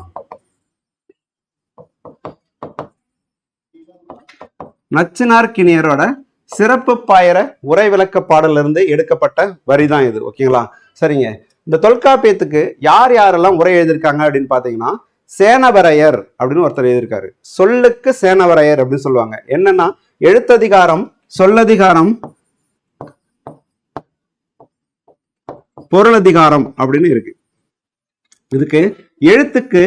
நச்சினார்க்கினியரோட சிறப்பு பாயிர உரை விளக்க பாடல்ல இருந்து எடுக்கப்பட்ட வரிதான் இது. ஓகேங்களா, சரிங்க. இந்த தொல்காப்பியத்துக்கு யார் யாரெல்லாம் உரை எழுதியிருக்காங்க அப்படின்னு பாத்தீங்கன்னா சேனவரையர் அப்படின்னு ஒருத்தர் எழுதியிருக்காரு. சொல்லுக்கு சேனவரையர் அப்படின்னு சொல்லுவாங்க. என்னன்னா எழுத்ததிகாரம், சொல்லதிகாரம், பொருளதிகாரம் அப்படின்னு இருக்கு. இதுக்கு எழுத்துக்கு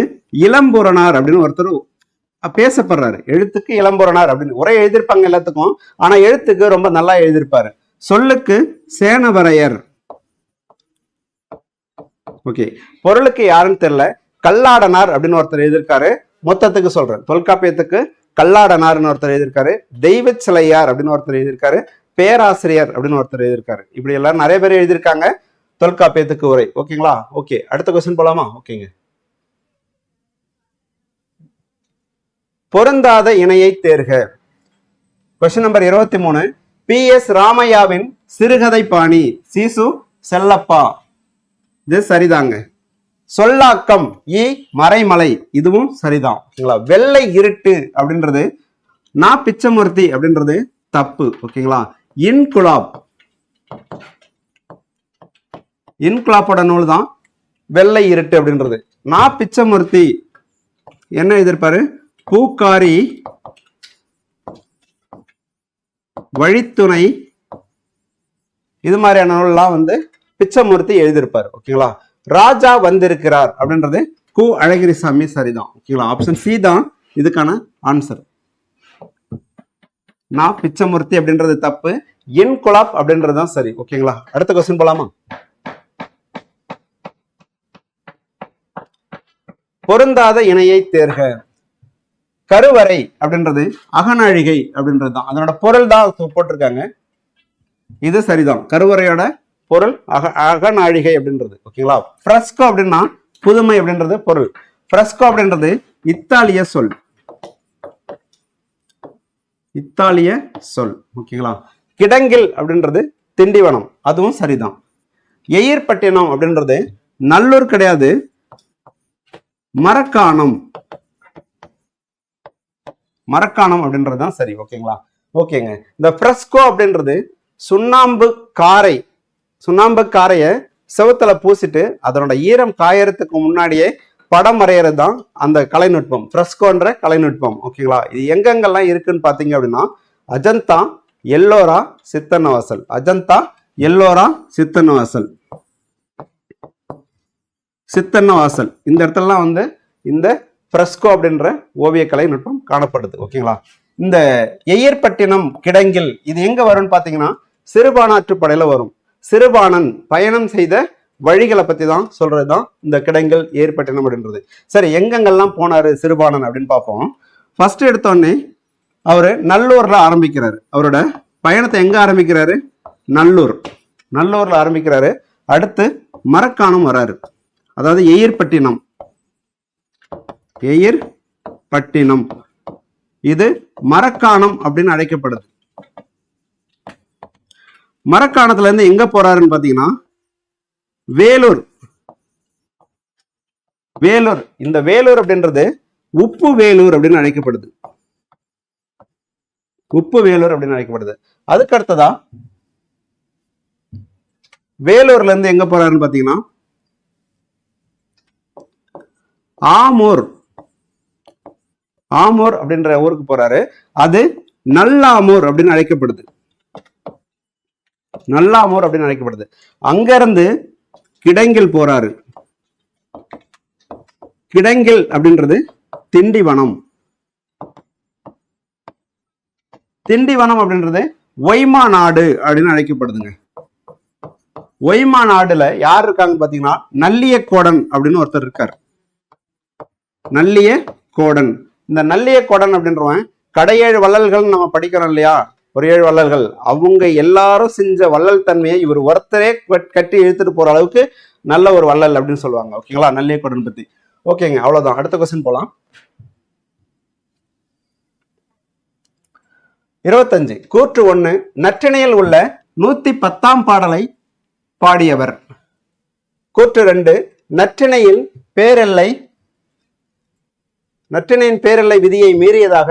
இளம்புறனார் அப்படின்னு ஒருத்தர் பேசப்படுறாரு. எழுத்துக்கு இளம்புறனார் அப்படின்னு உரை எழுதியிருப்பாங்க எல்லாத்துக்கும், ஆனா எழுத்துக்கு ரொம்ப நல்லா எழுதியிருப்பாரு. சொல்லுக்கு சேனவரையர். ஓகே, பொருளுக்கு யாருன்னு தெரியல, கல்லாடனார் அப்படின்னு ஒருத்தர் எழுதியிருக்காரு. மொத்தத்துக்கு சொல்றேன், தொல்காப்பியத்துக்கு கல்லாடனார்னு ஒருத்தர் எழுதியிருக்காரு, தெய்வ சிலையார் அப்படின்னு ஒருத்தர் எழுதியிருக்காரு, பேராசிரியர் அப்படின்னு ஒருத்தர் எழுதியிருக்காரு. இப்படி எல்லாரும் நிறைய பேர் எழுதியிருக்காங்க தொல்காப்பியத்துக்கு உரை. ஓகேங்களா, ஓகே, அடுத்த கொஸ்டின் போலாமா. ஓகேங்க, பொருந்தாத இணையை தேர்க. Question number 23. PS ராமையாவின் சிறுகதை பாணி சீசு செல்லப்பா. இது சரிதாங்க. சொல்லாக்கம் இ மறைமலை, இதுவும் சரிதான். ஓகேங்களா, வெள்ளை இருட்டு அப்படின்றது நா பிச்சமூர்த்தி அப்படின்றது தப்பு. ஓகேங்களா, இன்குலாப்போட நூல் தான் வெள்ளை இருட்டு அப்படின்றது. நா பிச்சமூர்த்தி என்ன எழுதியிருப்பாரு, பூக்காரி, வழித்துணை, இது மாதிரியான நூல்லாம் வந்து பிச்சமூர்த்தி எழுதியிருப்பாரு. ஓகேங்களா, ராஜா வந்திருக்கிறார் அப்படின்றது கு அழகிரிசாமி சரிதான். ஓகேங்களா, ஆப்ஷன் சி தான் இதுக்கான ஆன்சர். நான் பிச்சமூர்த்தி அப்படின்றது தப்பு, இன்குலாப் அப்படின்றது தான் சரி. ஓகேங்களா, அடுத்த கொஸ்டின் போலாமா. பொருந்தாத இணையை தேர்க. கருவறை அப்படின்றது அகநாழிகை அப்படின்றது தான், அதனோட பொருள் தான் போட்டிருக்காங்க. இது சரிதான், கருவறையோட பொருள் அகநாழிகை அப்படின்றது. ஓகேங்களா. ஃப்ரெஸ்கோ அப்படின்னா புதுமை அப்படின்றது பொருள். ஃப்ரெஸ்கோ அப்படின்றது இத்தாலிய சொல், இத்தாலிய சொல். ஓகேங்களா. கிடங்கில் அப்படின்றது திண்டிவனம், அதுவும் சரிதான். எயிர்பட்டினம் அப்படின்றது நல்லூர் கிடையாது, மரக்காணம், மரக்காணம் அப்படின்றது தான் சரி. ஓகேங்களா. ஓகேங்க. இந்த ஃப்ரெஸ்கோ அப்படின்றது சுண்ணாம்பு காரை, சுண்ணாம்பு காரைய செவுத்துல பூசிட்டு அதனோட ஈரம் காயறதுக்கு முன்னாடியே படம் வரைகிறது தான் அந்த கலைநுட்பம், ஃப்ரெஸ்கோன்ற கலைநுட்பம். ஓகேங்களா. இது எங்கெங்கெல்லாம் இருக்குன்னு பாத்தீங்க அப்படின்னா அஜந்தா, எல்லோரா, சித்தன்னவாசல். அஜந்தா, எல்லோரா, சித்தன்னவாசல், சித்தன்னவாசல் இந்த இடத்துலலாம் வந்து இந்த ஃப்ரெஸ்கோ அப்படின்ற ஓவிய கலை நுட்பம் காணப்படுது. ஓகேங்களா. இந்த எயிர்பட்டினம் கிடங்கில் இது எங்க வரும்னு பாத்தீங்கன்னா சிறுபானாற்றுப்படையில வரும். சிறுபானன் பயணம் செய்த வழிகளை பத்தி தான் சொல்றதுதான் இந்த கிடங்கில் ஏற்பட்டினம் அப்படின்றது. சரி, எங்கெங்கெல்லாம் போனாரு சிறுபானன் அப்படின்னு பார்ப்போம். ஃபர்ஸ்ட் எடுத்தோடனே அவரு நல்லூர்ல ஆரம்பிக்கிறாரு. அவரோட பயணத்தை எங்க ஆரம்பிக்கிறாரு? நல்லூர், நல்லூர்ல ஆரம்பிக்கிறாரு. அடுத்து மரக்காணம் வராரு, அதாவது எயிர்பட்டினம், எயிர்பட்டினம் இது மரக்காணம் அப்படின்னு அழைக்கப்படுது. மரக்காணத்துல இருந்து எங்க போறாருன்னு பாத்தீங்கன்னா வேலூர். வேலூர், இந்த வேலூர் அப்படின்றது உப்பு வேலூர் அப்படின்னு அழைக்கப்படுது, உப்பு வேலூர் அப்படின்னு அழைக்கப்படுது. அதுக்கு அடுத்ததா வேலூர்ல இருந்து எங்க போறாருன்னு பாத்தீங்கன்னா ஆமூர், ஆமூர் அப்படின்ற ஊருக்கு போறாரு. அது நல்லாமூர் அப்படின்னு அழைக்கப்படுது, நல்லாமூர் அப்படின்னு அழைக்கப்படுது. அங்க இருந்து கிடங்கில் போறாரு. கிடங்கில் அப்படின்றது திண்டிவனம், திண்டிவனம் அப்படின்றது ஒய்மா நாடு அப்படின்னு அழைக்கப்படுதுங்க. ஒய்மா நாடுல யார் இருக்காங்க பாத்தீங்கன்னா நல்லிய கோடன் அப்படின்னு ஒருத்தர் இருக்காரு. நல்லிய கோடன், இந்த நல்லிய கோடன் அப்படின்றவன் கடையேழு வள்ளல்கள் நம்ம படிக்கிறோம் இல்லையா, ஒரு 7 வள்ளல்கள், அவங்க எல்லாரும் செஞ்ச வள்ளல் தன்மையை இவர் ஒருத்தரே கட்டி இழுத்துட்டு போற அளவுக்கு நல்ல ஒரு வள்ளல் அப்படின்னு சொல்லுவாங்க. ஓகேங்களா, நல்லிய கோடன் பத்தி. ஓகேங்க, அவ்வளவுதான். அடுத்த கொஸ்டின் போலாம். 25 கூற்று 1 நற்றிணையில் உள்ள 110ஆம் பாடலை பாடியவர். கூற்று 2 நற்றிணையில் பேரெல்லை, நற்றிணையின் பேரெல்லை விதியை மீறியதாக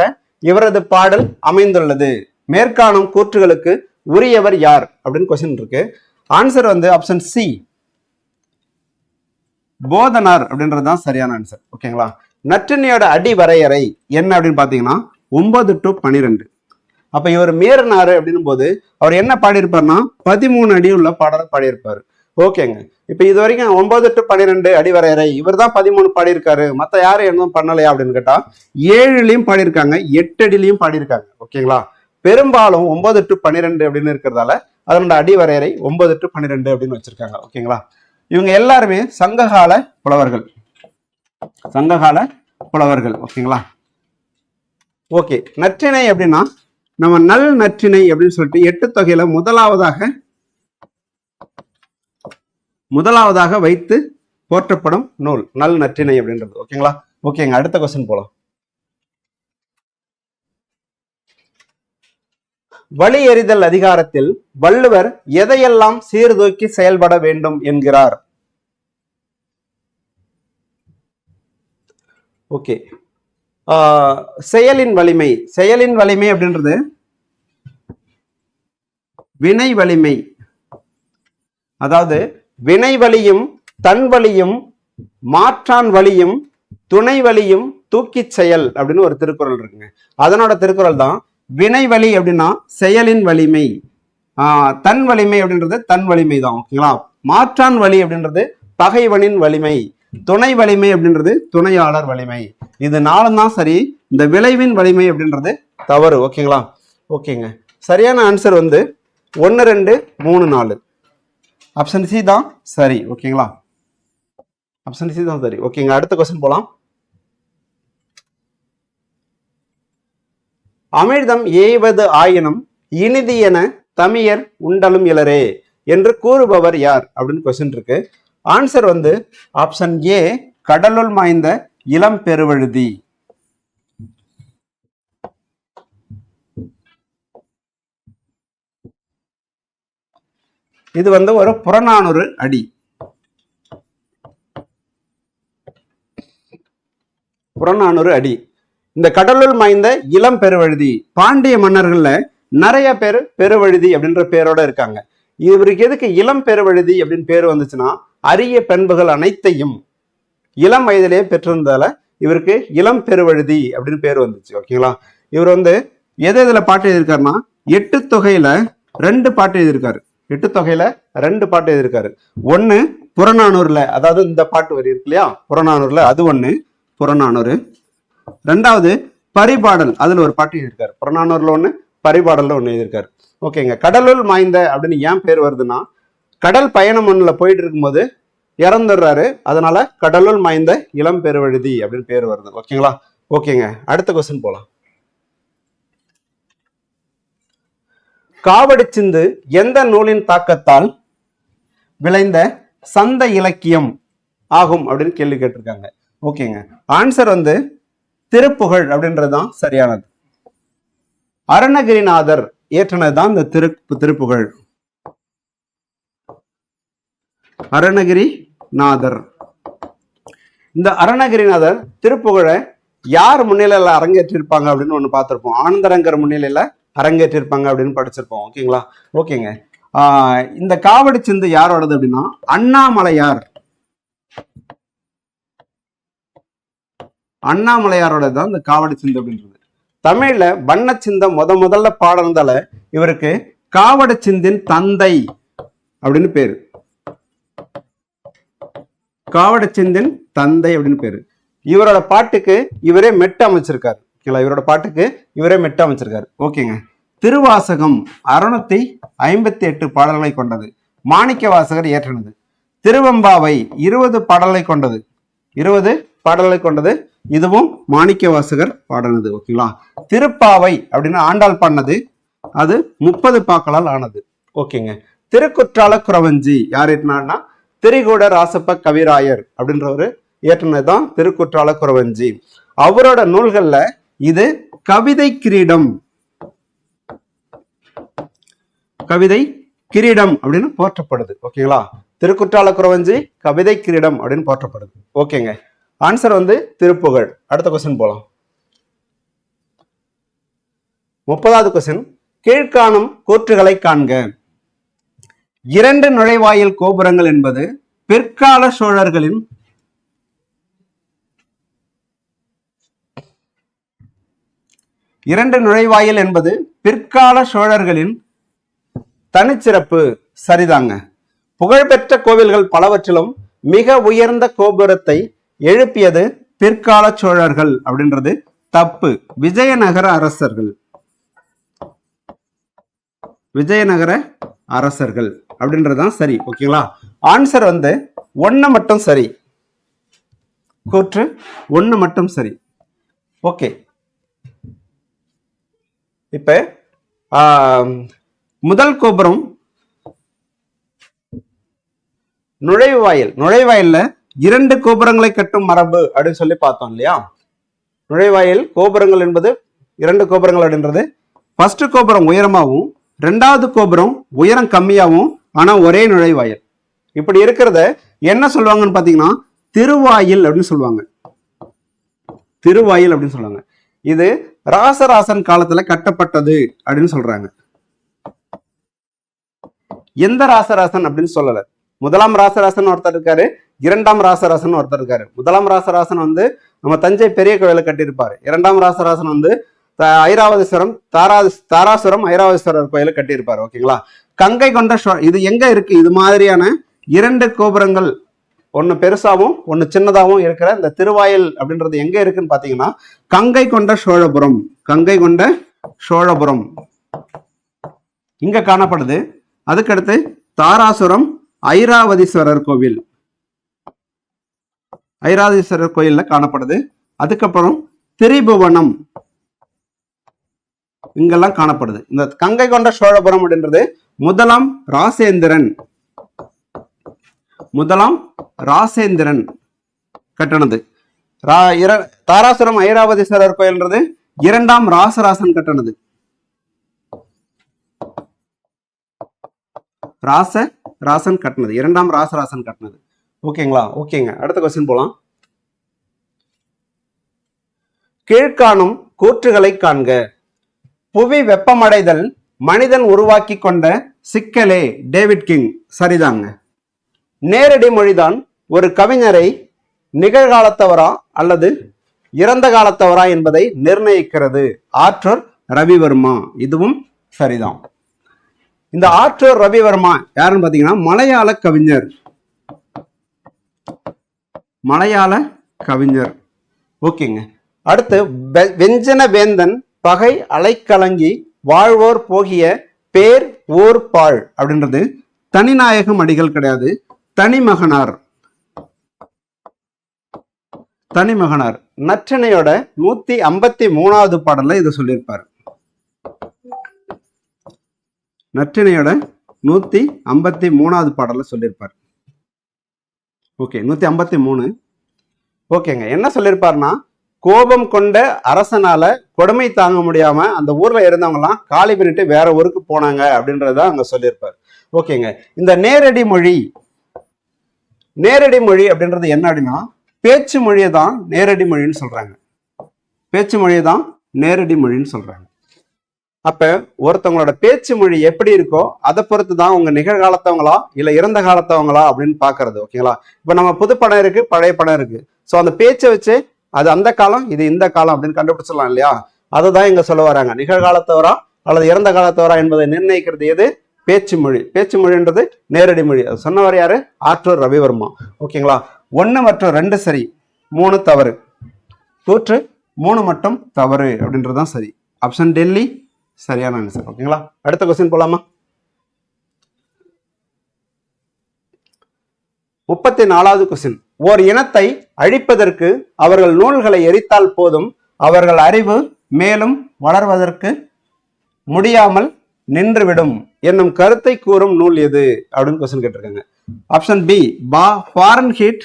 இவரது பாடல் அமைந்துள்ளது. மேற்காணும் கூற்றுகளுக்கு உரியவர் யார் அப்படின்னு கொஸ்டின் இருக்கு. ஆன்சர் வந்து ஆப்ஷன் சி, போதனார் அப்படின்றதுதான் சரியான ஆன்சர். ஓகேங்களா. நற்றிணையோட அடி வரையறை என்ன அப்படின்னு பாத்தீங்கன்னா 9 to 12. அப்ப இவர் மீறினாரு அப்படின்னும் போது அவர் என்ன பாடியிருப்பார்னா 13 அடி உள்ள பாடலை பாடியிருப்பாரு. ஓகேங்க. இப்ப இது வரைக்கும் 9 to 12 அடி வரையறை இவர் தான் 13 பாடியிருக்காரு, மத்த யாரும் எதுவும் பண்ணலையா அப்படின்னு கேட்டா 7லயும் பாடியிருக்காங்க, 8 அடியிலையும் பாடியிருக்காங்க. ஓகேங்களா. பெரும்பாலும் 9 to 12 அப்படின்னு இருக்கிறதால அதனோட அடி வரையறை 9 to 12 அப்படின்னு வச்சிருக்காங்க. ஓகேங்களா. இவங்க எல்லாருமே சங்ககால புலவர்கள், சங்ககால புலவர்கள். ஓகேங்களா. ஓகே, நற்றிணை அப்படின்னா நம்ம நல் நற்றிணை அப்படின்னு சொல்லிட்டு 8 தொகையில முதலாவதாக வைத்து போற்றப்படும் நூல் நல் நற்றிணை அப்படின்றது. ஓகேங்களா. ஓகேங்க, அடுத்த கொஸ்டின் போலாம். வழி எறிதல் அதிகாரத்தில் வள்ளுவர் எதையெல்லாம் சீர்தூக்கி செயல்பட வேண்டும் என்கிறார்? ஓகே, செயலின் வலிமை, செயலின் வலிமை அப்படின்றது வினை வலிமை, அதாவது வினை வலியும் தன் வலியும் மாற்றான் வலியும் துணை வலியும் தூக்கி செயல் அப்படின்னு ஒரு திருக்குறள் இருக்குங்க. அதனோட திருக்குறள் தான் வினை வலி அப்படின்னா செயலின் வலிமை, தன் வலிமை அப்படின்றது தன் வலிமை தான். ஓகேங்களா. மாற்றான் வலி அப்படின்றது பகைவனின் வலிமை, துணை வலிமை அப்படின்றது துணையாளர் வலிமை. இது 4 தான் சரி, இந்த விளைவின் வலிமை அப்படின்றது தவறு. ஓகேங்களா. ஓகேங்க, சரியான ஆன்சர் வந்து 1 2 3 4 ஆப்ஷன் சி தான் சரி. ஓகேங்களா, ஆப்ஷன் சி தான் சரி. ஓகேங்க, அடுத்த கொஸ்டின் போலாம். அமிழ்தம் ஏய்வது ஆயினும் இனிதி என தமியர் உண்டலும் இலரே என்று கூறுபவர் யார் அப்படின்னு கொஸ்டின் இருக்கு. ஆன்சர் வந்து ஆப்ஷன் ஏ, கடலுள் மாய்ந்த இளம் பெருவழுதி. இது வந்து ஒரு புறநானூறு அடி. புறநானூறு அடி. இந்த கடலுள் மாய்ந்த இளம் பெருவழுதி, பாண்டிய மன்னர்கள்ல நிறைய பேர் பெருவழுதி அப்படின்ற பேரோட இருக்காங்க. இவருக்கு எதுக்கு இளம் பெருவழுதி அப்படின்னு பேர் வந்துச்சுன்னா, அரிய பண்புகள் அனைத்தையும் இளம் வயதிலேயே பெற்றிருந்தால இவருக்கு இளம் பெருவழுதி அப்படின்னு பேர் வந்துச்சு. ஓகேங்களா. இவர் வந்து எது எதுல பாட்டு எழுதியிருக்காருன்னா, 8 தொகையில 2 பாட்டு எழுதியிருக்காரு. 8 தொகையில 2 பாட்டு எழுதியிருக்காரு. ஒன்னு புறநானூறுல, அதாவது இந்த பாட்டு வரி இருக்கு இல்லையா, புறநானூறுல, அது ஒண்ணு புறநானூறு. ரெண்டாவது பரிபாடல், அதுல ஒரு பாட்டு எழுதியிருக்காரு. புறநானூறுல ஒண்ணு, பரிபாடல்ல ஒண்ணு எழுதியிருக்காரு. ஓகேங்க. கடலுள் மாய்ந்த அப்படின்னு ஏன் பேர் வருதுன்னா, கடல் பயணம் ஒண்ணுல போயிட்டு இருக்கும்போது இறந்துடுறாரு, அதனால கடலுள் மாய்ந்த இளம் பெருவழுதி அப்படின்னு பேர் வருது. ஓகேங்களா. ஓகேங்க. அடுத்த கொஸ்டின் போலாம். காவடி சிந்து எந்த நூலின் தாக்கத்தால் விளைந்த சந்த இலக்கியம் ஆகும் அப்படின்னு கேள்வி கேட்டிருக்காங்க. ஓகேங்க. ஆன்சர் வந்து திருப்புகழ் அப்படின்றதுதான் சரியானது. அருணகிரிநாதர் இயற்றினதுதான் இந்த திருப்புகழ். அருணகிரிநாதர். இந்த அருணகிரிநாதர் திருப்புகழை யார் முன்னிலையில அரங்கேற்றிருப்பாங்க அப்படின்னு ஒண்ணு பார்த்திருப்போம். ஆனந்தரங்கர் முன்னிலையில அரங்கேற்றிருப்பாங்க அப்படின்னு படிச்சிருப்போம். ஓகேங்களா. ஓகேங்க. இந்த காவடி சிந்து யாரோடது அப்படின்னா, அண்ணாமலையார். அண்ணாமலையாரோட தான் இந்த காவடி சிந்து அப்படின்றது. தமிழ்ல வண்ண சிந்த முதல்ல பாடுறதால இவருக்கு காவடி சிந்தின் தந்தை அப்படின்னு பேரு. காவடி சிந்தின் தந்தை அப்படின்னு பேரு. இவரோட பாட்டுக்கு இவரே மெட்டு அமைச்சிருக்காரு. இவரோட பாட்டுக்கு இவரே மெட்டு அமைச்சிருக்காரு. ஓகேங்க. திருவாசகம் 658 பாடல்களை கொண்டது. மாணிக்க வாசகர் இயற்றினது. திருவெம்பாவை 20 பாடல்களை கொண்டது. 20 பாடல்களை கொண்டது. இதுவும் மாணிக்க வாசகர் பாடினது. ஓகேங்களா. திருப்பாவை அப்படின்னு ஆண்டாள் பாடினது, அது 30 பாக்களால் ஆனது. ஓகேங்க. திருக்குற்றால குறவஞ்சி யார் இயற்றினார்னா, திரிகூட ராசப்ப கவிராயர் அப்படின்றவரு இயற்றினதுதான் திருக்குற்றால குறவஞ்சி. அவரோட நூல்கள்ல இது கவிதை கிரீடம், கவிதை கிரீடம் அப்படின்னு போற்றப்படுது. ஓகேங்களா. திருக்குற்றால குறவஞ்சி கவிதை கிரீடம் அப்படின்னு போற்றப்படுது. ஓகேங்க. ஆன்சர் வந்து திருப்புகழ். அடுத்த கொஸ்டின் போலாம். 30வது கொஸ்டின். கீழ்காணும் கூற்றுகளை காண்க. 2 நுழைவாயில் கோபுரங்கள் என்பது பிற்கால சோழர்களின் நுழைவாயில் என்பது பிற்கால சோழர்களின் தனிச்சிறப்பு. சரிதாங்க. புகழ்பெற்ற கோவில்கள் பலவற்றிலும் மிக உயர்ந்த கோபுரத்தை எழுப்பியது பிற்கால சோழர்கள் அப்படின்றது தப்பு. விஜயநகர அரசர்கள், விஜயநகர அரசர்கள் அப்படின்றதுதான் சரி. ஓகேங்களா. ஆன்சர் வந்து 1 மட்டும் சரி. கூற்று 1 மட்டும் சரி. ஓகே. இப்ப முதல் கோபுரம் நுழைவாயில்ல 2 கோபுரங்களை கட்டும் மரபு அப்படின்னு சொல்லி பார்த்தோம் இல்லையா. நுழைவாயில் கோபுரங்கள் என்பது 2 கோபுரங்கள் அப்படின்றது, ஃபர்ஸ்ட் கோபுரம் உயரமாகவும் 2வது கோபுரம் உயரம் கம்மியாகவும் ஆனா ஒரே நுழைவாயில். இப்படி இருக்கிறத என்ன சொல்லுவாங்கன்னு பாத்தீங்கன்னா, திருவாயில் அப்படின்னு சொல்லுவாங்க. திருவாயில் அப்படின்னு சொல்லுவாங்க. இது ராசராசன் காலத்துல கட்டப்பட்டது அப்படின்னு சொல்றாங்க. எந்த ராசராசன் அப்படின்னு சொல்லல. முதலாம் ராசராசன் ஒருத்தர் இருக்காரு, 2ஆம் ராசராசன் ஒருத்தர் இருக்காரு. முதலாம் ராசராசன் வந்து நம்ம தஞ்சை பெரிய கோயிலை கட்டியிருப்பாரு. 2ஆம் ராசராசன் வந்து ஐராவதீஸ்வரம் தாராசுரம் ஐராவதீஸ்வரர் கோயிலை கட்டியிருப்பாரு. ஓகேங்களா. கங்கை கொண்ட இது எங்க இருக்கு? இது மாதிரியான 2 கோபுரங்கள், ஒன்னு பெருசாவும் ஒன்னு சின்னதாகவும் இருக்கிற இந்த திருவாயில் அப்படின்றது எங்க இருக்குன்னு பாத்தீங்கன்னா, கங்கை கொண்ட சோழபுரம், கங்கை கொண்ட சோழபுரம் இங்க காணப்படுது. அதுக்கடுத்து தாராசுரம் ஐராவதீஸ்வரர் கோவில், ஐராவதீஸ்வரர் கோயில்ல காணப்படுது. அதுக்கப்புறம் திரிபுவனம், இங்கெல்லாம் காணப்படுது. இந்த கங்கை கொண்ட சோழபுரம் அப்படின்றது முதலாம் ராசேந்திரன் கட்டணது. தாராசுரம் ஐராவதீஸ்வரர் கோயில்ன்றது இரண்டாம் ராசராசன் கட்டணது. ராசராசன் கட்டினது, இரண்டாம் ராசராசன் கட்டினது. ஓகேங்களா? ஓகேங்க, அடுத்த கொஸ்டின் போலாம். கீழ்காணும் கூற்றுகளை காண்க. புவி வெப்பமடைதல் மனிதன் உருவாக்கி கொண்ட சிக்கலே. David king. சரிதாங்க. நேரடி மொழிதான் ஒரு கவிஞரை நிகழ்காலத்தவரா அல்லது இறந்த காலத்தவரா என்பதை நிர்ணயிக்கிறது. ஆற்றூர் ரவிவர்மா. இதுவும் சரிதான். இந்த ஆற்றூர் ரவிவர்மா யாருன்னு பாத்தீங்கன்னா மலையாள கவிஞர். ஓகேங்க. அடுத்து வெஞ்சன வேந்தன் பகை அலைக்கலங்கி வாழ்வோர் போகிய பேர் ஓர் பாழ் அப்படின்றது தனிநாயகம் அடிகள் கிடையாது, தனிமகனார். நற்றிணையோட 153வது பாடல்ல இதை சொல்லியிருப்பார். நற்றிணையோட 153வது பாடல்ல சொல்லியிருப்பார். ஓகே, 153. ஓகேங்க. என்ன சொல்லியிருப்பார்னா, கோபம் கொண்ட அரசனால கொடுமை தாங்க முடியாம அந்த ஊர்ல இருந்தவங்க எல்லாம் காலி பண்ணிட்டு வேற ஊருக்கு போனாங்க அப்படின்றத அங்க சொல்லியிருப்பார். ஓகேங்க. இந்த நேரடி மொழி அப்படின்றது என்ன அப்படின்னா, பேச்சு மொழியை தான் நேரடி மொழின்னு சொல்றாங்க. அப்ப ஒருத்தவங்களோட பேச்சு மொழி எப்படி இருக்கோ அதை பொறுத்து தான் உங்க நிகழ்காலத்தவங்களா இல்ல இறந்த காலத்தவங்களா அப்படின்னு பாக்குறது. ஓகேங்களா? இப்ப நம்ம புது படம் இருக்கு, பழைய படம் இருக்கு. சோ அந்த பேச்சை வச்சு அது அந்த காலம், இது இந்த காலம் அப்படின்னு கண்டுபிடிச்சிடலாம் இல்லையா? அதுதான் இங்க சொல்ல வராங்க. நிகழ்காலத்தவரா அல்லது இறந்த காலத்தவரா என்பதை நிர்ணயிக்கிறது எது? பேச்சு மொழின்றது நேரடி மொழி. அது சொன்னவர் யாரு? ஆற்றூர் ரவிவர்மா. ஓகேங்களா? 1 மற்றும் 2 சரி, 3 தவறு. கூற்று 3 மட்டும் தவறு அப்படின்றதுதான் சரி. ஆப்ஷன் டெல்லி சரியான ஆன்சர். ஓகேங்களா? அடுத்த கொஸ்டின் போலாமா? 34வது கொஸ்டின். ஓர் இனத்தை அழிப்பதற்கு அவர்கள் நூல்களை எரித்தால் போதும், அவர்கள் அறிவு மேலும் வளர்வதற்கு முடியாமல் நின்றுவிடும் என்னும் கருத்தை கூறும் நூல் எது அப்படின்னு கொஸ்டின் கேட்டிருக்காங்க. ஆப்ஷன் பி ஃபாரன்ஹீட்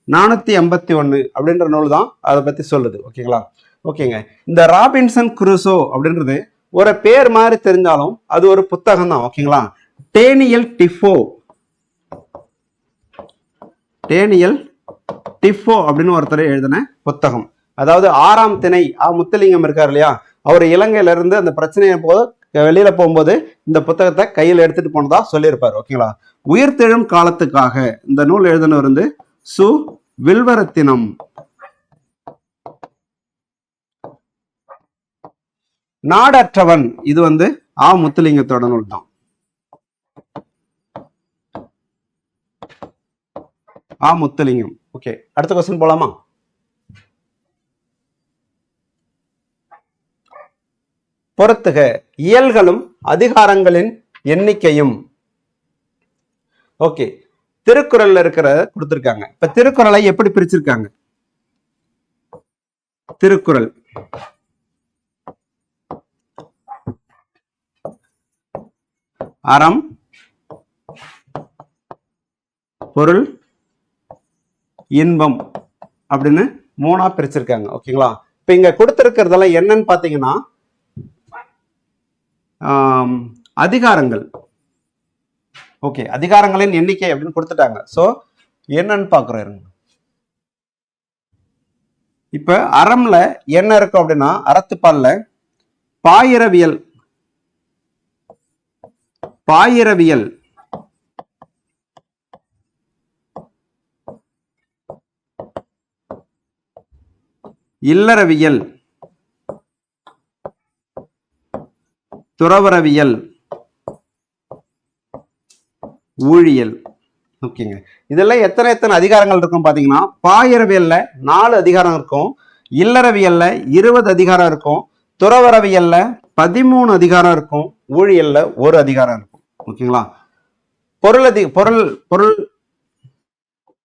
451 அப்படின்ற நூல் தான் அதை பத்தி சொல்லுது. ஓகேங்களா? ஓகேங்க. இந்த ராபின்சன் குரூசோ அப்படின்றது ஒரு பேர் மாதிரி தெரிஞ்சாலும் அது ஒரு புத்தகம் தான். ஓகேங்களா? டேனியல் டிஃபோ அப்படின்னு ஒருத்தர் எழுதின புத்தகம். அதாவது 6ஆம் திணை முத்துலிங்கம் இருக்கார் இல்லையா, அவர் இலங்கையில இருந்து அந்த பிரச்சனையை போது வெளியில போகும்போது இந்த புத்தகத்தை கையில் எடுத்துட்டு போனதா சொல்லியிருப்பார். ஓகேங்களா? உயிர்த்தெழும் காலத்துக்காக இந்த நூல் எழுதினவர் வந்து சு வில்வரத்தினம். நாடற்றவன் இது வந்து முத்துலிங்கத்தோட நூல் தான். முத்துலிங்கம். ஓகே, அடுத்த கொஸ்டின் போலாமா? பொறுத்துக இயல்களும் அதிகாரங்களின் எண்ணிக்கையும். ஓகே, திருக்குறள்ல இருக்கிற கொடுத்திருக்காங்க. இப்ப திருக்குறளை எப்படி பிரிச்சிருக்காங்க? திருக்குறள் அறம், பொருள், இன்பம் அப்படின்னு 3ஆ பிரிச்சிருக்காங்க. ஓகேங்களா? இப்ப இங்க கொடுத்திருக்கிறதெல்லாம் என்னன்னு பாத்தீங்கன்னா அதிகாரங்கள். ஓகே, அதிகாரங்களின் எண்ணிக்கை அப்படின்னு கொடுத்துட்டாங்க. சோ என்னன்னு பாக்குறோம். இப்ப அறம்ல என்ன இருக்கும் அப்படின்னா, அறத்துப்பால்ல பாயிரவியல் இல்லறவியல், துறவரவியல், ஊழியல். ஓகேங்க. இதெல்லாம் எத்தனை அதிகாரங்கள் இருக்கும் பாத்தீங்கன்னா, பாயிரவியல்ல 4 அதிகாரம் இருக்கும், இல்லறவியல்ல 20 அதிகாரம் இருக்கும், துறவரவியல்ல 13 அதிகாரம் இருக்கும், ஊழியல்ல 1 அதிகாரம் இருக்கும். ஓகேங்களா?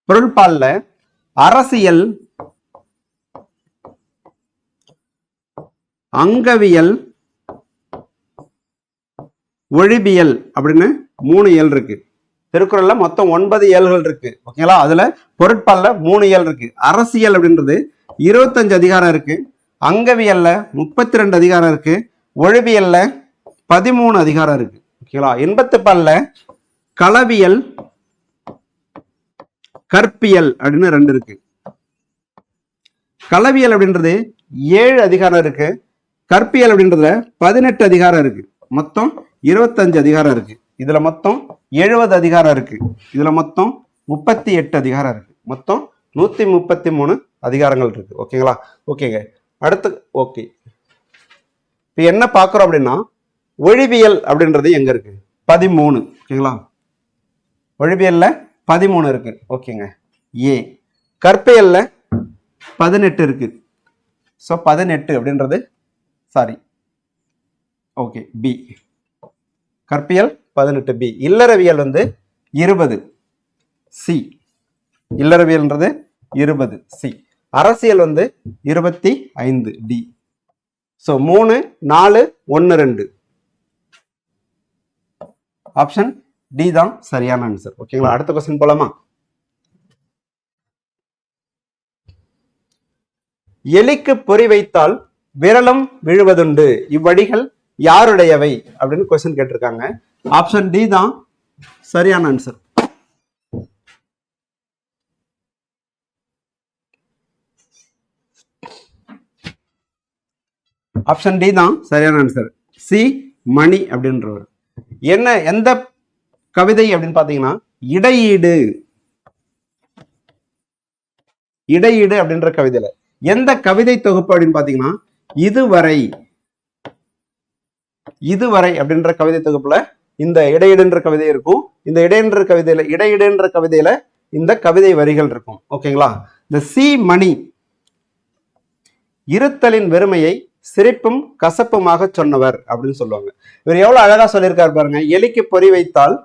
பொருள்பால்ல அரசியல், அங்கவியல், ஒழிபியல் அப்படின்னு 3 இயல் இருக்கு. திருக்குறள்ல மொத்தம் 9 இயல்கள் இருக்கு. ஓகேங்களா? அதுல பொருட்பால்ல 3 இயல் இருக்கு. அரசியல் அப்படின்றது 25 அதிகாரம் இருக்கு. அங்கவியல்ல 32 அதிகாரம் இருக்கு. ஒழிபியல்ல 13 அதிகாரம் இருக்கு. ஓகேங்களா? 80 களவியல், கற்பியல் அப்படின்னு 2 இருக்கு. களவியல் அப்படின்றது 7 அதிகாரம் இருக்கு. கற்பியல் அப்படின்றதுல 18 அதிகாரம் இருக்கு. மொத்தம் 25 அதிகாரம் இருக்கு. இதுல மொத்தம் 70 அதிகாரம் இருக்கு. இதுல மொத்தம் 38 அதிகாரம் இருக்கு. மொத்தம் 133 அதிகாரங்கள் இருக்கு. ஓகேங்களா? ஓகேங்க. அடுத்து ஓகே, இப்ப என்ன பாக்குறோம் அப்படின்னா ஒழிபியல் அப்படின்றது எங்க இருக்கு? 13. ஓகேங்களா? ஒழிபியல்ல 13 இருக்கு. ஓகேங்க. ஏ. கற்பியல்ல 18 இருக்கு. ஸோ 18 அப்படின்றது சாரி, ஓகே, பி. கற்பியல் 18 பி. இல்லறவியல் 20 சி. இல்லறவியல்ன்றது 20 சி. அரசியல் 25 டி. ஸோ 3, 4, 1, 2 ஆப்ஷன் டி தான் சரியான ஆன்சர். ஓகேங்களா? அடுத்த கொஸ்டின் போலாமா? எலிக்கு பொறி வைத்தால் விரலும் விழுவதுண்டு, இவ்வடிகள் யாருடையவை அப்படின்னு கொஸ்டின் கேட்டிருக்காங்க. ஆப்ஷன் டி தான் சரியான ஆன்சர். ஆப்ஷன் டி தான் சரியான ஆன்சர். சி மணி அப்படின்றவர். என்ன எந்த கவிதை அப்படின்னு பாத்தீங்கன்னா இடையீடு. இடையீடு அப்படின்ற கவிதையில எந்த கவிதை தொகுப்பு அப்படின்னு பாத்தீங்கன்னா இதுவரை. இதுவரை அப்படின்ற கவிதை தொகுப்புல இந்த இடையீடுன்ற கவிதை இருக்கும். இந்த இடையீடுன்ற கவிதையில இந்த கவிதை வரிகள் இருக்கும். ஓகேங்களா? இந்த சி மணி இருத்தலின் வெறுமையை சிரிப்பும் கசப்புமாக சொன்னவர் அப்படின்னு சொல்லுவாங்க. இவர் எவ்வளவு அழகா சொல்லியிருக்காரு பாருங்க. எலிக்கு பொறி வைத்தால்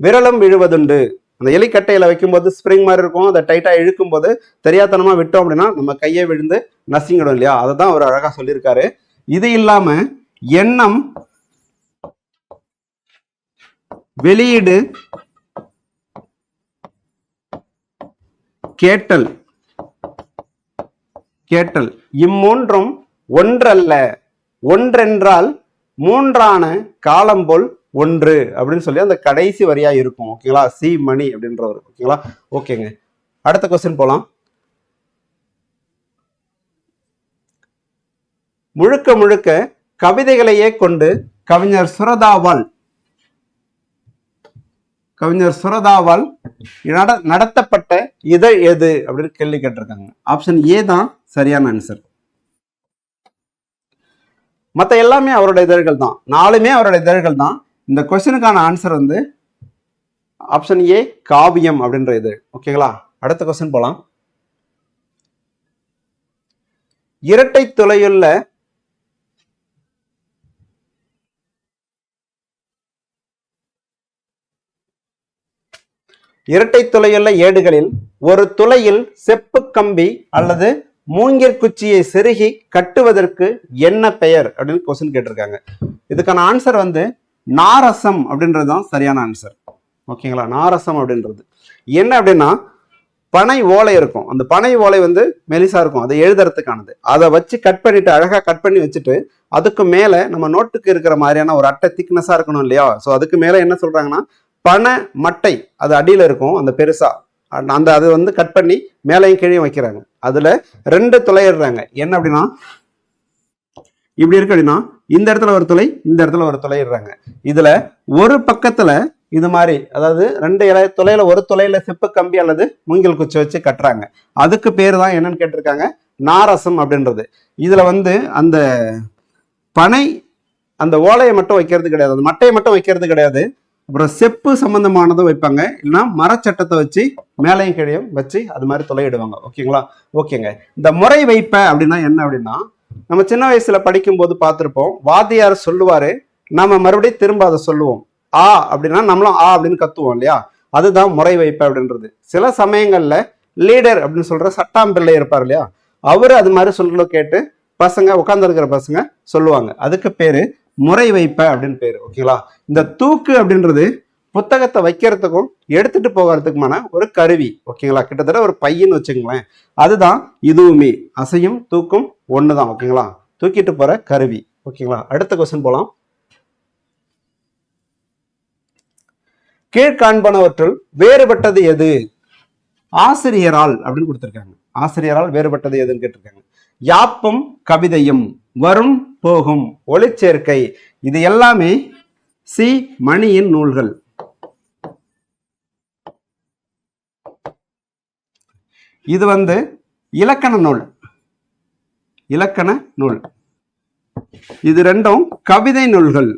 விரலும் விழுவதுண்டு. அந்த எலி கட்டையில வைக்கும்போது ஸ்ப்ரிங் மாதிரி இருக்கும். அதை டைட்டா இழுக்கும் போது தெரியாதனமா விட்டோம் அப்படின்னா நம்ம கையை விழுந்து நசிங்கிடும் இல்லையா? அதை தான் அவர் அழகா சொல்லியிருக்காரு. இது இல்லாம எண்ணம், வெளியீடு, கேட்டல் இம்மூன்றும் ஒன்றல்ல, ஒன்றென்றால் மூன்றான காலம் போல் ஒன்று அப்படின்னு சொல்லி அந்த கடைசி வரியா இருக்கும். ஓகேங்களா? சி மணி அப்படின்றவர். ஓகேங்களா? ஓகேங்க. அடுத்த கொஸ்டின் போலாம். முழுக்க முழுக்க கவிதைகளையே கொண்டு கவிஞர் சுரதாவால் நடத்தப்பட்ட இதழ் எது அப்படின்னு கேள்வி கேட்டிருக்காங்க. ஆப்ஷன் ஏ தான் சரியான ஆன்சர். மற்ற எல்லாமே அவரோட இதழ்கள் தான். 4மே அவரோட இதழ்கள் தான். இந்த கொஸ்டினுக்கான ஆன்சர் ஆப்ஷன் ஏ காவியம் அப்படின்ற இது. ஓகேங்களா? அடுத்த கொஸ்டின் போலாம். இரட்டை துளையுள்ள ஏடுகளில் ஒரு துளையில் செப்பு கம்பி அல்லது மூங்கில் குச்சியை செருகி கட்டுவதற்கு என்ன பெயர் அப்படின்னு கொஸ்டின் கேட்டிருக்காங்க. இதுக்கான ஆன்சர் நாரசம் அப்படின்றது தான் சரியான ஆன்சர். ஓகேங்களா? நாரசம் அப்படின்றது என்ன அப்படின்னா பனை ஓலை இருக்கும். அந்த பனை ஓலை மெலிசா இருக்கும். அதை எழுதுறதுக்கானது. அதை வச்சு கட் பண்ணிட்டு அழகா கட் பண்ணி வச்சுட்டு அதுக்கு மேல நம்ம நோட்டுக்கு இருக்கிற மாதிரியான ஒரு அட்டை திக்னஸா இருக்கணும் இல்லையா? ஸோ அதுக்கு மேல என்ன சொல்றாங்கன்னா பனை மட்டை அது அடியில இருக்கும். அந்த பெருசா அந்த அது கட் பண்ணி மேலையும் கீழே வைக்கிறாங்க. அதுல 2 துளையிடுறாங்க. என்ன அப்படின்னா இப்படி இருக்கு அப்படின்னா இந்த இடத்துல ஒரு துளை, இந்த இடத்துல ஒரு துளையிடுறாங்க. இதுல ஒரு பக்கத்துல இது மாதிரி, அதாவது 2 துளையில ஒரு துளையில செப்பு கம்பி அல்லது மூங்கில் குச்சி வச்சு கட்டுறாங்க. அதுக்கு பேரு தான் என்னன்னு கேட்டிருக்காங்க, நாரசம் அப்படின்றது. இதுல அந்த பனை அந்த ஓலையை மட்டும் வைக்கிறது கிடையாது, அந்த மட்டையை மட்டும் வைக்கிறது கிடையாது. அப்புறம் செப்பு சம்பந்தமானதும் வைப்பாங்க. இல்லைன்னா மரச்சட்டத்தை வச்சு மேலையும் கீழையும் வச்சு அது மாதிரி துளையிடுவாங்க. ஓகேங்களா? ஓகேங்க. இந்த முறை வைப்ப அப்படின்னா என்ன அப்படின்னா நம்ம சின்ன வயசுல படிக்கும் போது பார்த்திருப்போம். வாத்தியார் சொல்லுவாரு, நம்ம மறுபடியும் திரும்ப அதை சொல்லுவோம். ஆ அப்படின்னா நம்மளும் ஆ அப்படின்னு கத்துவோம் இல்லையா? அதுதான் முறை வைப்ப அப்படின்றது. சில சமயங்கள்ல லீடர் அப்படின்னு சொல்ற சட்டாம்பிள்ளை இருப்பார் இல்லையா? அவரு அது மாதிரி சொல்றத கேட்டு பசங்க உட்கார்ந்து இருக்கிற பசங்க சொல்லுவாங்க. அதுக்கு பேரு முறை வைப்ப அப்படின்னு பேரு. ஓகேங்களா? இந்த தூக்கு அப்படின்றது புத்தகத்தை வைக்கிறதுக்கும் எடுத்துட்டு போகிறதுக்குமான ஒரு கருவி. ஓகேங்களா? கிட்டத்தட்ட ஒரு பையன்னு வச்சுக்கோங்களேன். அதுதான் இதுவுமே. அசையும் தூக்கும் ஒண்ணுதான். ஓகேங்களா? தூக்கிட்டு போற கருவி. ஓகேங்களா? அடுத்த கொஸ்டின் போலாம். கீழ்காண்பனவற்றுள் வேறுபட்டது எது? ஆசிரியரால் அப்படின்னு கொடுத்திருக்காங்க. ஆசிரியரால் வேறுபட்டது எதுன்னு கேட்டிருக்காங்க. யாப்பும் கவிதையும், வரும் போகும், ஒளிச்சேர்க்கை, இது எல்லாமே சி மணியின் நூல்கள். இது இலக்கண நூல். இலக்கண நூல். இது ரெண்டும் கவிதை நூல்கள்.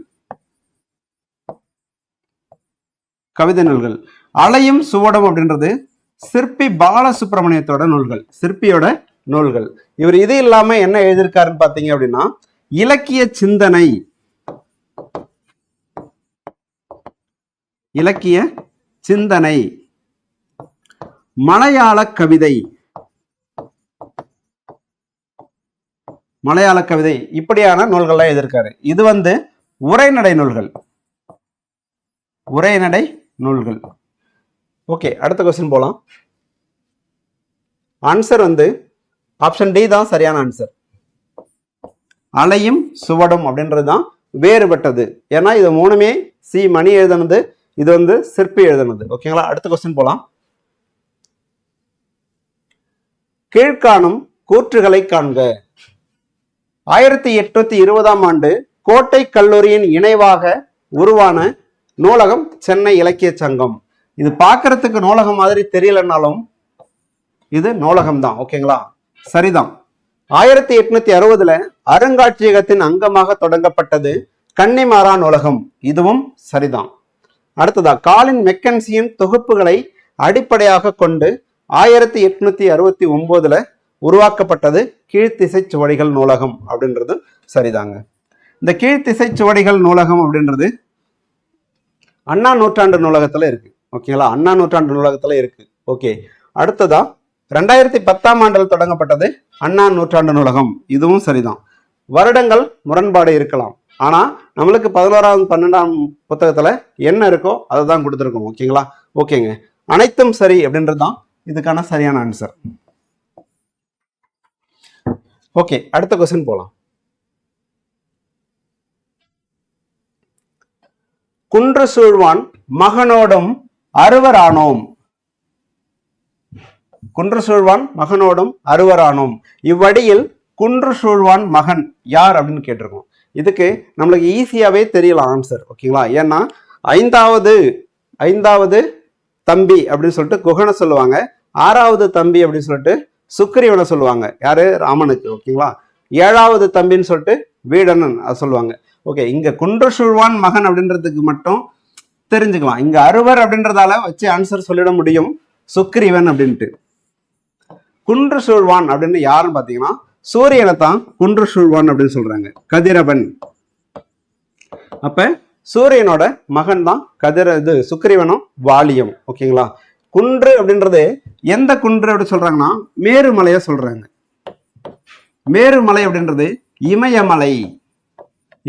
கவிதை நூல்கள். அலையும் சுவடும் அப்படின்றது சிற்பி பாலசுப்ரமணியத்தோட நூல்கள். சிற்பியோட நூல்கள். இவர் இது இல்லாம என்ன எழுதியிருக்காருன்னு பாத்தீங்க அப்படின்னா, இலக்கிய சிந்தனை, இலக்கிய சிந்தனை, மலையாள கவிதை, மலையாள கவிதை, இப்படியான நூல்கள்லாம் எழுதியிருக்காரு. இது உரைநடை நூல்கள். உரைநடை நூல்கள். ஓகே, அடுத்த கொஸ்டின் போலாம். ஆன்சர் ஆப்ஷன் டி தான் சரியான ஆன்சர். அலையும் சுவடும் அப்படின்றது தான் வேறுபட்டது. ஏன்னா இது மூணுமே சி மணி எழுதுனது, இது சிற்பி எழுதுனது. ஓகேங்களா? அடுத்த கொஸ்டின் போலாம். கீழ்காணும் கூற்றுகளை காண்க. 1820ஆம் ஆண்டு கோட்டை கல்லூரியின் இணைவாக உருவான நூலகம் சென்னை இலக்கிய சங்கம். இது பார்க்கறதுக்கு நூலகம் மாதிரி தெரியலனாலும் இது நூலகம் தான். ஓகேங்களா? சரிதான். 1860 அருங்காட்சியகத்தின் அங்கமாக தொடங்கப்பட்டது கன்னிமாரா நூலகம். இதுவும் சரிதான். அடுத்ததா, காலின் மெக்கன்சியின் தொகுப்புகளை அடிப்படையாக கொண்டு 1869 உருவாக்கப்பட்டது கீழ்த்திசை சுவடிகள் நூலகம் அப்படின்றது சரிதாங்க. இந்த கீழ்த்திசை சுவடிகள் நூலகம் அப்படின்றது அண்ணா நூற்றாண்டு நூலகத்துல இருக்கு. ஓகேங்களா? அண்ணா நூற்றாண்டு நூலகத்துல இருக்கு. ஓகே, அடுத்ததா 2010ஆம் ஆண்டில் தொடங்கப்பட்டது அண்ணா நூற்றாண்டு நூலகம். இதுவும் சரிதான். வருடங்கள் முரண்பாடு இருக்கலாம். ஆனா நம்மளுக்கு 11ஆம் 12ஆம் புத்தகத்துல என்ன இருக்கோ அதை தான் கொடுத்துருக்கோம். ஓகேங்களா? ஓகேங்க, அனைத்தும் சரி அப்படின்றது தான் இதுக்கான சரியான ஆன்சர். ஓகே, அடுத்த கொஸ்டின் போலாம். குன்று சூழ்வான் மகனோடும் அறுவரானோம். குன்று சூழ்வான் மகனோடும் அறுவரானோம். இவ்வடியில் குன்று சூழ்வான் மகன் யார் அப்படின்னு கேட்டிருக்கோம். இதுக்கு நம்மளுக்கு ஈஸியாவே தெரியலாம் ஆன்சர். ஓகேங்களா? ஏன்னா ஐந்தாவது தம்பி அப்படின்னு சொல்லிட்டு குகனை சொல்லுவாங்க. 6வது தம்பி அப்படின்னு சொல்லிட்டு சுக்கிரீவனை சொல்லுவாங்க. யாரு? ராமனுக்கு. ஓகேங்களா? 7வது தம்பின்னு சொல்லிட்டு வீடனன் அதை சொல்லுவாங்க. ஓகே, இங்க குன்று சூழ்வான் மகன் அப்படின்றதுக்கு மட்டும் தெரிஞ்சுக்கலாம். இங்க அறுவர் அப்படின்றதால வச்சு ஆன்சர் சொல்லிட முடியும் சுக்கிரீவன் அப்படின்ட்டு. குன்று சூழ்வான் அப்படின்னு யாருன்னு பாத்தீங்கன்னா சூரியனை தான் குன்று சூழ்வான் அப்படின்னு சொல்றாங்க. கதிரவன். அப்ப சூரியனோட மகன் தான் சுக்கிரீவனும் வாலியும். ஓகேங்களா? குன்று அப்படின்றது எந்த குன்று அப்படின்னு சொல்றாங்கன்னா மேருமலைய சொல்றாங்க. மேருமலை அப்படின்றது இமயமலை.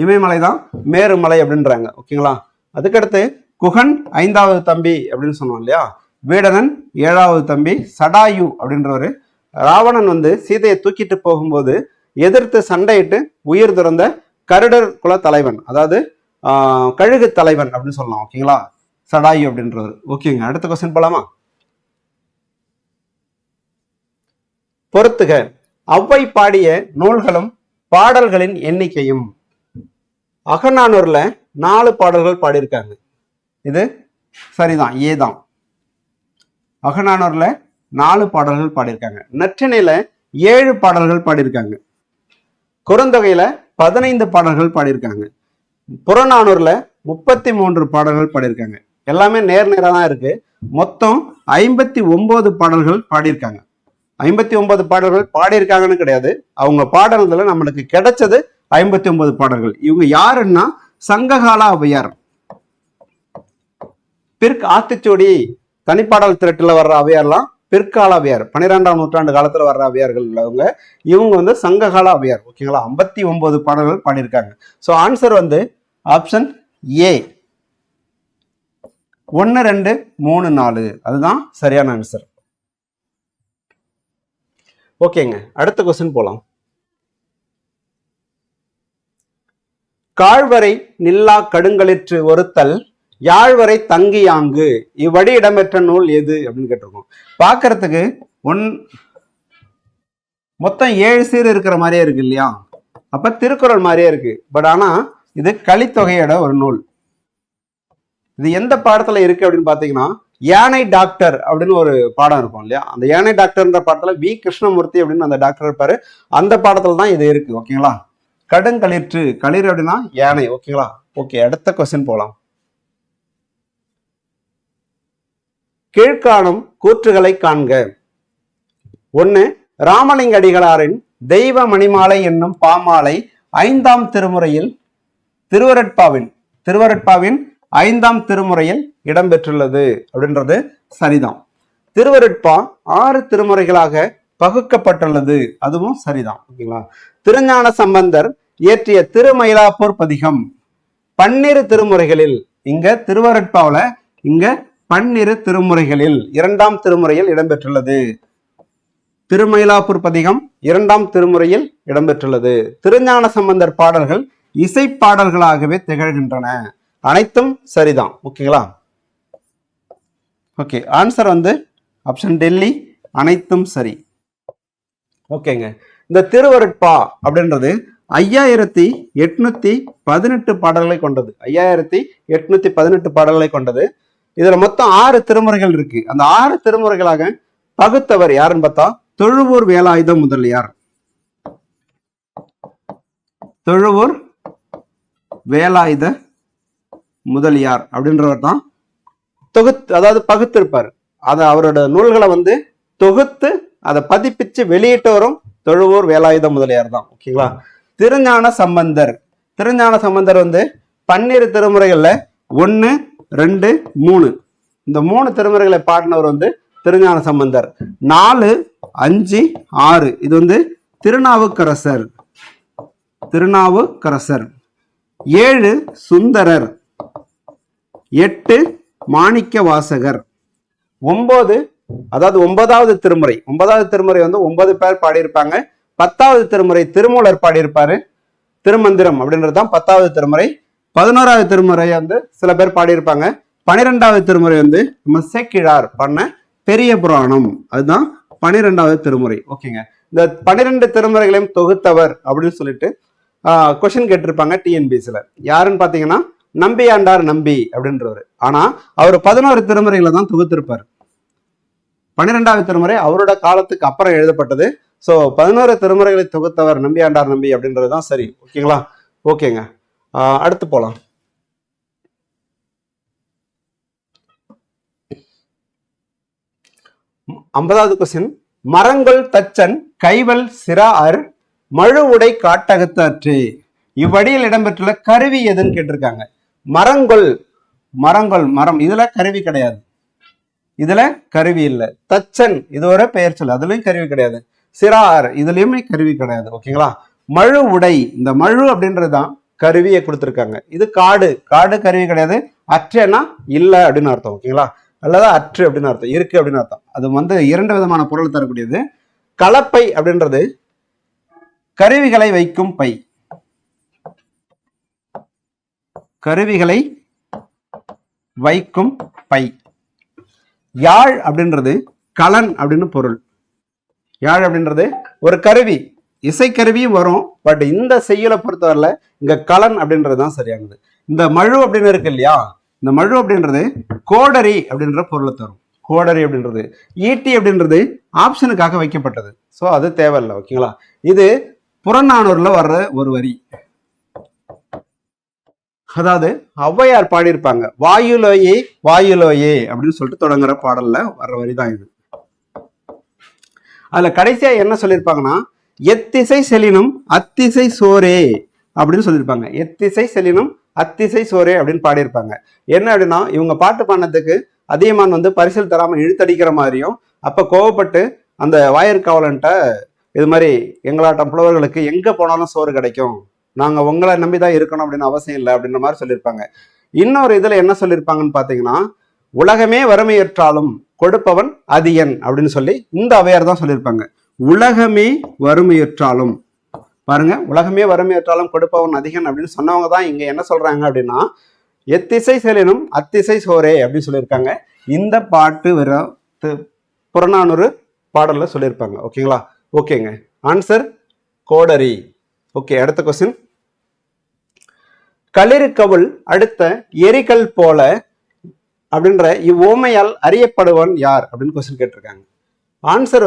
இமயமலை தான் மேருமலை அப்படின்றாங்க. ஓகேங்களா? அதுக்கடுத்து குகன் 5வது தம்பி அப்படின்னு சொன்னோம் இல்லையா? வீடனன் 7வது தம்பி. சடாயு அப்படின்றவரு ராவணன் சீதையை தூக்கிட்டு போகும்போது எதிர்த்து சண்டையிட்டு உயிர் துறந்த கருடர் குல தலைவன், அதாவது கழுகு தலைவன் அப்படின்னு சொல்லலாம். ஓகேங்களா? சடாயு அப்படின்றவர். ஓகேங்க, அடுத்த கொஸ்டின் போலாமா? பொறுத்துக. ஒளவை பாடிய நூல்களும் பாடல்களின் எண்ணிக்கையும். அகநானூர்ல 4 பாடல்கள் பாடியிருக்காங்க. இது சரிதான், ஏதான். அகநானூர்ல 4 பாடல்கள் பாடியிருக்காங்க. நற்றிணையில 7 பாடல்கள் பாடியிருக்காங்க. குறுந்தொகையில 15 பாடல்கள் பாடியிருக்காங்க. புறநானூர்ல 33 பாடல்கள் பாடியிருக்காங்க. எல்லாமே நேராக தான் இருக்கு. மொத்தம் 59 பாடல்கள் பாடியிருக்காங்க. 59 பாடல்கள் பாடியிருக்காங்கன்னு கிடையாது, அவங்க பாடல்களை நம்மளுக்கு கிடைச்சது 59 பாடல்கள். இவங்க யாருன்னா சங்ககால ஔவையார். பிற்கு ஆத்திச்சூடி தனிப்பாடல் திரட்டுல வர்ற ஔவையார்லாம் பிற்கால அவ்வையார், 12ஆம் நூற்றாண்டு காலத்துல வர்ற அவ்வையார்கள் உள்ளவங்க. இவங்க வந்து சங்ககால அவ்வையார். ஓகேங்களா, 59 பாடல்கள் பாடியிருக்காங்க. ஸோ ஆன்சர் வந்து ஆப்ஷன் ஏ, 1 2 3 4 அதுதான் சரியான ஆன்சர். ஓகேங்க, அடுத்த கொஸ்டின் போலாம். காழ்வரை நில்லா கடுங்களிற்று ஒருத்தல் யாழ்வரை தங்கியாங்கு இவ்வடி இடம்பெற்ற நூல் எது அப்படின்னு கேட்டிருக்கோம். பார்க்கறதுக்கு மொத்தம் 7 சீர் இருக்கிற மாதிரியே இருக்கு இல்லையா? அப்ப திருக்குறள் மாதிரியே இருக்கு. பட் ஆனா இது கலித்தொகையோட ஒரு நூல். இது எந்த பாடத்துல இருக்கு அப்படின்னு பாத்தீங்கன்னா, யானை டாக்டர் அப்படின்னு ஒரு பாடம் இருக்கும் இல்லையா? அந்த யானை டாக்டர்ன்ற பாடத்துல வி கிருஷ்ணமூர்த்தி அப்படின்னு அந்த டாக்டர் இருப்பாரு. அந்த பாடத்துல தான் இது இருக்கு. ஓகேங்களா, கடுங்களிற்று, களிர் அப்படின்னா யானை. ஓகேங்களா, ஓகே, அடுத்த கொஸ்டின் போலாம். கீழ்காணும் கூற்றுகளை காண்க. 1. ராமலிங்க அடிகளாரின் தெய்வ மணிமாலை என்னும் பாமாலை 5ஆம் திருமுறையில் திருவருட்பாவின் 5ஆம் திருமுறையில் இடம்பெற்றுள்ளது அப்படின்றது சரிதான். திருவருட்பா 6 திருமுறைகளாக பகுக்கப்பட்டுள்ளது, அதுவும் சரிதான். ஓகேங்களா, திருஞான சம்பந்தர் இயற்றிய திருமயிலாப்பூர் பதிகம் 12 திருமுறைகளில், இங்க திருவருட்பாவுல இங்க 12 திருமுறைகளில் 2ஆம் திருமுறையில் இடம்பெற்றுள்ளது. திருமயிலாப்பூர் பதிகம் 2ஆம் திருமுறையில் இடம்பெற்றுள்ளது. திருஞான சம்பந்தர் பாடல்கள் இசை பாடல்களாகவே திகழ்கின்றன. அனைத்தும் சரிதான். ஓகேங்களா, ஓகே, ஆன்சர் வந்து ஆப்ஷன் டெல்லி, அனைத்தும் சரி. ஓகேங்க, இந்த திருவருட்பா அப்படின்றது 5818 பாடல்களை கொண்டது. 5818 பாடல்களை கொண்டது. இதுல மொத்தம் 6 திருமுறைகள் இருக்கு. அந்த 6 திருமுறைகளாக பகுத்தவர் யாருன்னு பார்த்தா தொழுவூர் வேலாயுத முதலியார். தொழுவூர் வேலாயுத முதலியார் அப்படின்றவர் தான் அதாவது பகுத்திருப்பார். அதை அவரோட நூல்களை வந்து தொகுத்து அதை பதிப்பிச்சு வெளியிட்டவரும் தொழுவூர் வேலாயுத முதலியார் தான். ஓகேங்களா, திருஞான சம்பந்தர் வந்து 12 திருமுறைகள்ல 1 2 3 இந்த 3 திருமுறைகளை பாடினவர் வந்து திருஞான சம்பந்தர். 4 5 6 இது வந்து திருநாவுக்கரசர். 7 சுந்தரர். 8 மாணிக்க வாசகர். 9 அதாவது 9வது திருமுறை வந்து 9 பேர் பாடியிருப்பாங்க. 10வது திருமுறை திருமூலர் பாடியிருப்பாரு. திருமந்திரம் அப்படின்றது தான் 10வது திருமுறை. 11வது திருமுறை வந்து சில பேர் பாடியிருப்பாங்க. 12வது திருமுறை வந்து நம்ம சேக்கிழார் பண்ண பெரிய புராணம், அதுதான் 12வது திருமுறை. ஓகேங்க, இந்த 12 திருமுறைகளையும் தொகுத்தவர் அப்படின்னு சொல்லிட்டு கொஸ்டின் கேட்டிருப்பாங்க டிஎன்பிஎஸ்ல. யாருன்னு பாத்தீங்கன்னா நம்பியாண்டார் நம்பி அப்படின்றவர். ஆனா அவர் 11 திருமுறைகளை தான் தொகுத்திருப்பார். 12வது திருமுறை அவரோட காலத்துக்கு அப்புறம் எழுதப்பட்டது. ஸோ 11 திருமுறைகளை தொகுத்தவர் நம்பியாண்டார் நம்பி அப்படின்றது தான் சரி. ஓகேங்களா, ஓகேங்க, அடுத்து போலாம். ஐம்பதாவது கொஸ்டின். மரங்கொள் தச்சன் கைவல் சிறார் மழு உடை காட்டகத்தாற்று இவ்வடியில் இடம்பெற்றுள்ள கருவி எதுன்னு கேட்டிருக்காங்க. மரங்கொள் மரம், இதுல கருவி கிடையாது, இதுல கருவி இல்லை. தச்சன் இது ஒரு பெயர் சொல், அதுலயும் கருவி கிடையாது. சிறார் இதுலயுமே கருவி கிடையாது. ஓகேங்களா, மழு உடை, இந்த மழு அப்படின்றதுதான் கருவியை கொடுத்துருக்காங்க. இது காடு கருவி கிடையாது. அற்றேனா இல்லை அப்படின்னு அர்த்தம். ஓகேங்களா, அல்லது அற்று அப்படின்னு அர்த்தம், இருக்கு அப்படின்னு அர்த்தம். அது வந்து 2 விதமான பொருள் தரக்கூடியது. கலப்பை அப்படின்றது கருவிகளை வைக்கும் பை. கருவிகளை வைக்கும் பை. யாழ் அப்படின்றது கலன் அப்படின்னு பொருள். யாழ் அப்படின்றது ஒரு கருவி, இசைக்கருவியும் வரும். பட் இந்த செய்யுளை பொறுத்தவரையில இங்க கலன் அப்படின்றது தான் சரியானது. இந்த மழு அப்படின்னு இருக்கு இல்லையா, இந்த மழு அப்படின்றது கோடரி அப்படின்ற பொருளை தரும். கோடரி அப்படின்றது. ஈட்டி அப்படின்றது ஆப்ஷனுக்காக வைக்கப்பட்டது, ஸோ அது தேவையில்லை. ஓகேங்களா, இது புறநானூர்ல வர்ற ஒரு வரி. அதாவது ஔவையார் பாடியிருப்பாங்க, வாயுலோயே வாயுலோயே அப்படின்னு சொல்லிட்டு தொடங்குற பாடல்ல வர்ற வரி தான் இது. அதுல கடைசியா என்ன சொல்லியிருப்பாங்கன்னா, எத்திசை செலினும் அத்திசை சோரே அப்படின்னு சொல்லியிருப்பாங்க. எத்திசை செலினும் அத்திசை சோரே அப்படின்னு பாடியிருப்பாங்க. என்ன அப்படின்னா, இவங்க பாட்டு பாடினதுக்கு அதியமான் வந்து பரிசில் தராம இழுத்தடிக்கிற மாதிரியும், அப்ப கோவப்பட்டு அந்த வாயிற்காவலன்ட்ட இது மாதிரி எங்களாட்டம் புலவர்களுக்கு எங்க போனாலும் சோறு கிடைக்கும், நாங்க உங்களை நம்பிதான் இருக்கணும் அப்படின்னு அவசியம் இல்லை அப்படின்ற மாதிரி சொல்லியிருப்பாங்க. இன்னொரு இதுல என்ன சொல்லியிருப்பாங்கன்னு பாத்தீங்கன்னா, உலகமே வறுமையற்றாலும் கொடுப்பவன் அதியன் அப்படின்னு சொல்லி இந்த அவையார் தான் சொல்லியிருப்பாங்க. உலகமே வறுமையற்றாலும், பாருங்க, உலகமே வறுமையற்றாலும் கொடுப்பவன் அதிகன் அப்படின்னு சொன்னவங்க தான் இங்க என்ன சொல்றாங்க அப்படின்னா, எத்திசை செலினும் அத்திசை சோரே அப்படின்னு சொல்லியிருக்காங்க. இந்த பாட்டு வர புறநானூறு பாடல்ல சொல்லியிருப்பாங்க. ஓகேங்களா? ஓகேங்க, ஆன்சர் கோடரி. ஓகே, அடுத்த கொஸ்டின். களிறுகவுள் அடுத்த எரிகல் போல அப்படின்ற இவ்வோமையால் அறியப்படுவன் யார் அப்படின்னு கொஸ்டின் கேட்டிருக்காங்க. ஆன்சர்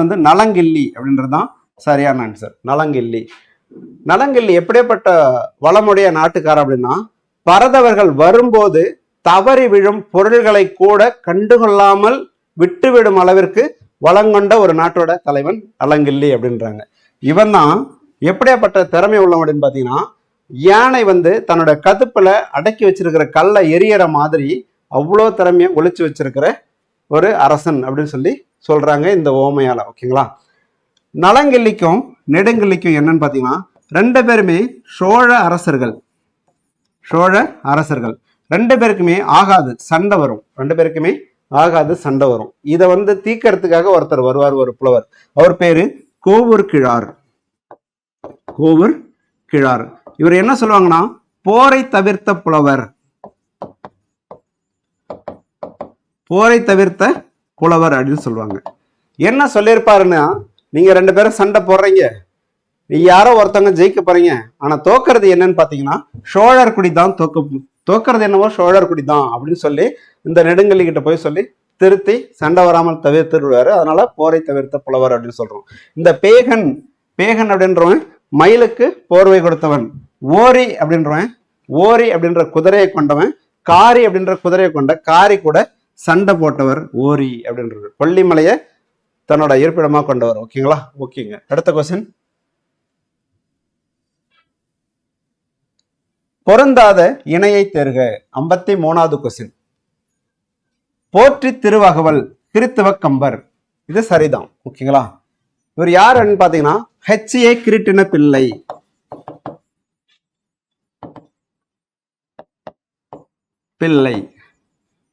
வந்து நலங்கிள்ளி அப்படின்றதுதான் சரியான ஆன்சர். நலங்கிள்ளி. நலங்கிள்ளி எப்படிப்பட்ட வளமுடைய நாட்டுக்காரர் அப்படின்னா, பரதவர்கள் வரும்போது தவறி விழும் பொருள்களை கூட கண்டுகொள்ளாமல் விட்டுவிடும் அளவிற்கு வளங்கொண்ட ஒரு நாட்டோட தலைவன் நலங்கிள்ளி அப்படின்றாங்க. இவன் தான் எப்படியாப்பட்ட திறமை உள்ளவன் அப்படின்னு பாத்தீங்கன்னா, யானை வந்து தன்னோட கதுப்புல அடக்கி வச்சிருக்கிற கல்லை எரியற மாதிரி அவ்வளோ திறமையை ஒளிச்சு வச்சிருக்கிற ஒரு அரசன் அப்படின்னு சொல்லி சொல்றாங்க இந்த ஓமையால. ஓகேங்களா? நலங்கிள்ளிக்கும் நெடுங்கிள்ளிக்கும் என்னன்னு பாத்தீங்கன்னா, ரெண்டு பேருமே சோழ அரசர்கள். ரெண்டு பேருக்குமே ஆகாது சண்டை வரும். இதை வந்து தீக்கிறதுக்காக ஒருத்தர் வருவார், ஒரு புலவர். அவர் பேரு கோவூர் கிழார். இவர் என்ன சொல்லுவாங்கன்னா, போரை தவிர்த்த புலவர் அப்படின்னு சொல்லுவாங்க. என்ன சொல்லியிருப்பாருன்னா, நீங்க ரெண்டு பேரும் சண்டை போடுறீங்க, நீ யாரோ ஒருத்தவங்க ஜெயிக்க போறீங்க, ஆனா தோக்கிறது என்னன்னு பாத்தீங்கன்னா சோழர் குடி தான் தோக்கிறது என்னவோ சோழர் குடி தான் அப்படின்னு சொல்லி இந்த நெடுங்கல்லி கிட்ட போய் சொல்லி திருத்தி சண்டை வராமல் தவிர்த்துடுவாரு. அதனால போரை தவிர்த்த புலவர் அப்படின்னு சொல்றோம். இந்த பேகன் அப்படின்றவன் மயிலுக்கு போர்வை கொடுத்தவன். ஓரி அப்படின்ற குதிரையை கொண்டவன். காரி அப்படின்ற குதிரையை கொண்ட காரி கூட சண்டை போட்டவர் ஓரி அப்படின்றது. கொல்லிமலையை தன்னோட இருப்பிடமா கொண்டவர். ஓகேங்களா? ஓகேங்க, அடுத்த கொஸ்டின். பொருந்தாத இணையை தேர்க. 53வது கொஸ்டின். போற்றி திருவகவல் கிறித்துவ கம்பர். இது சரிதான். ஓகேங்களா? இவர் யாருன்னு பாத்தீங்கன்னா ஹெச்ஏ கிருட்டின பிள்ளை.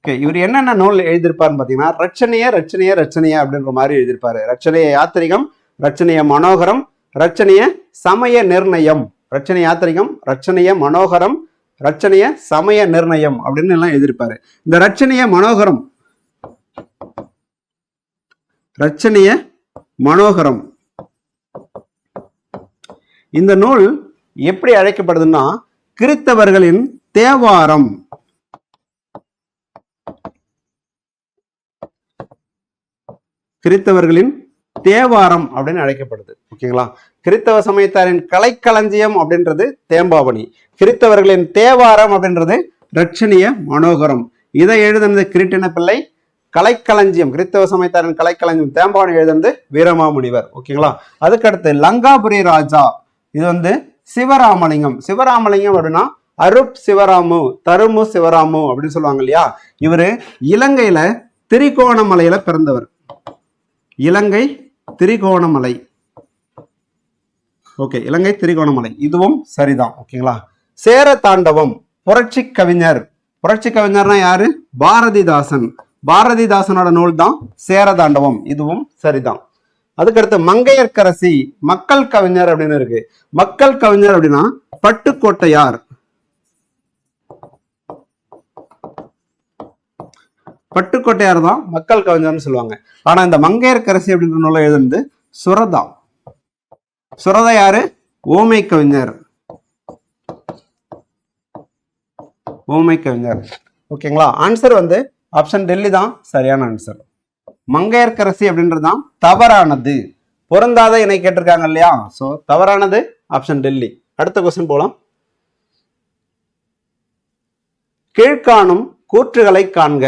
ஓகே, இவர் என்னென்ன நூல் எழுதியிருப்பாருன்னு பாத்தீங்கன்னா, ரச்சனைய அப்படின்ற மாதிரி எழுதியிருப்பாரு. ரச்சனைய யாத்திரிகம், ரச்சனைய மனோகரம், ரச்சனைய சமய நிர்ணயம், ரச்சனைய யாத்திரிகம், ரச்சனைய மனோகரம், ரச்சனைய சமய நிர்ணயம் அப்படின்னு எல்லாம் எழுதியிருப்பாரு. இந்த ரச்சனைய மனோகரம் இந்த நூல் எப்படி அழைக்கப்படுதுன்னா, கிறித்தவர்களின் தேவாரம். அப்படின்னு அழைக்கப்படுது. ஓகேங்களா? கிறித்தவ சமயத்தாரின் கலைக்களஞ்சியம் அப்படின்றது தேம்பாவணி. கிறித்தவர்களின் தேவாரம் அப்படின்றது ரட்சணிய மனோகரம். இதை எழுதுனது கிருட்டின பிள்ளை. கலைக்களஞ்சியம், கிறித்தவ சமயத்தாரின் கலைக்களஞ்சியம் தேம்பாவணி எழுதுனது வீரமாமுனிவர். ஓகேங்களா? அதுக்கடுத்து லங்காபுரி ராஜா. இது வந்து சிவராமலிங்கம் அப்படின்னா அருப் சிவராமு, தருமு சிவராமு அப்படின்னு சொல்லுவாங்க இல்லையா. இவரு இலங்கையில திரிகோணமலையில பிறந்தவர். இலங்கை திரிகோணமலை. ஓகே, இலங்கை திரிகோணமலை, இதுவும் சரிதான். ஓகேங்களா? சேர தாண்டவம். புரட்சி கவிஞர்னா யாரு? பாரதிதாசனோட நூல் தான் சேர தாண்டவம். இதுவும் சரிதான். அதுக்கடுத்து மங்கையர்க்கரசி. மக்கள் கவிஞர் அப்படின்னு இருக்கு. மக்கள் கவிஞர் அப்படின்னா பட்டுக்கோட்டையார். தான் மக்கள் கவிஞர்னு சொல்லுவாங்க. ஆனா இந்த மங்கையர்க்கரசி அப்படின்ற நூலை எழுதுனது சுரதா யாரு? ஓமை கவிஞர். ஓகேங்களா? ஆன்சர் வந்து ஆப்ஷன் டெல்லி தான் சரியான ஆன்சர். மங்கையர்க்கரசி அப்படின்றதுதான் தவறானது. பொருந்தாத இணை கேட்டிருக்காங்க இல்லையா, சோ தவறானது ஆப்ஷன் டெல்லி. அடுத்த கொஸ்டின் போலாம். கீழ்காணும் கூற்றுகளை காண்க.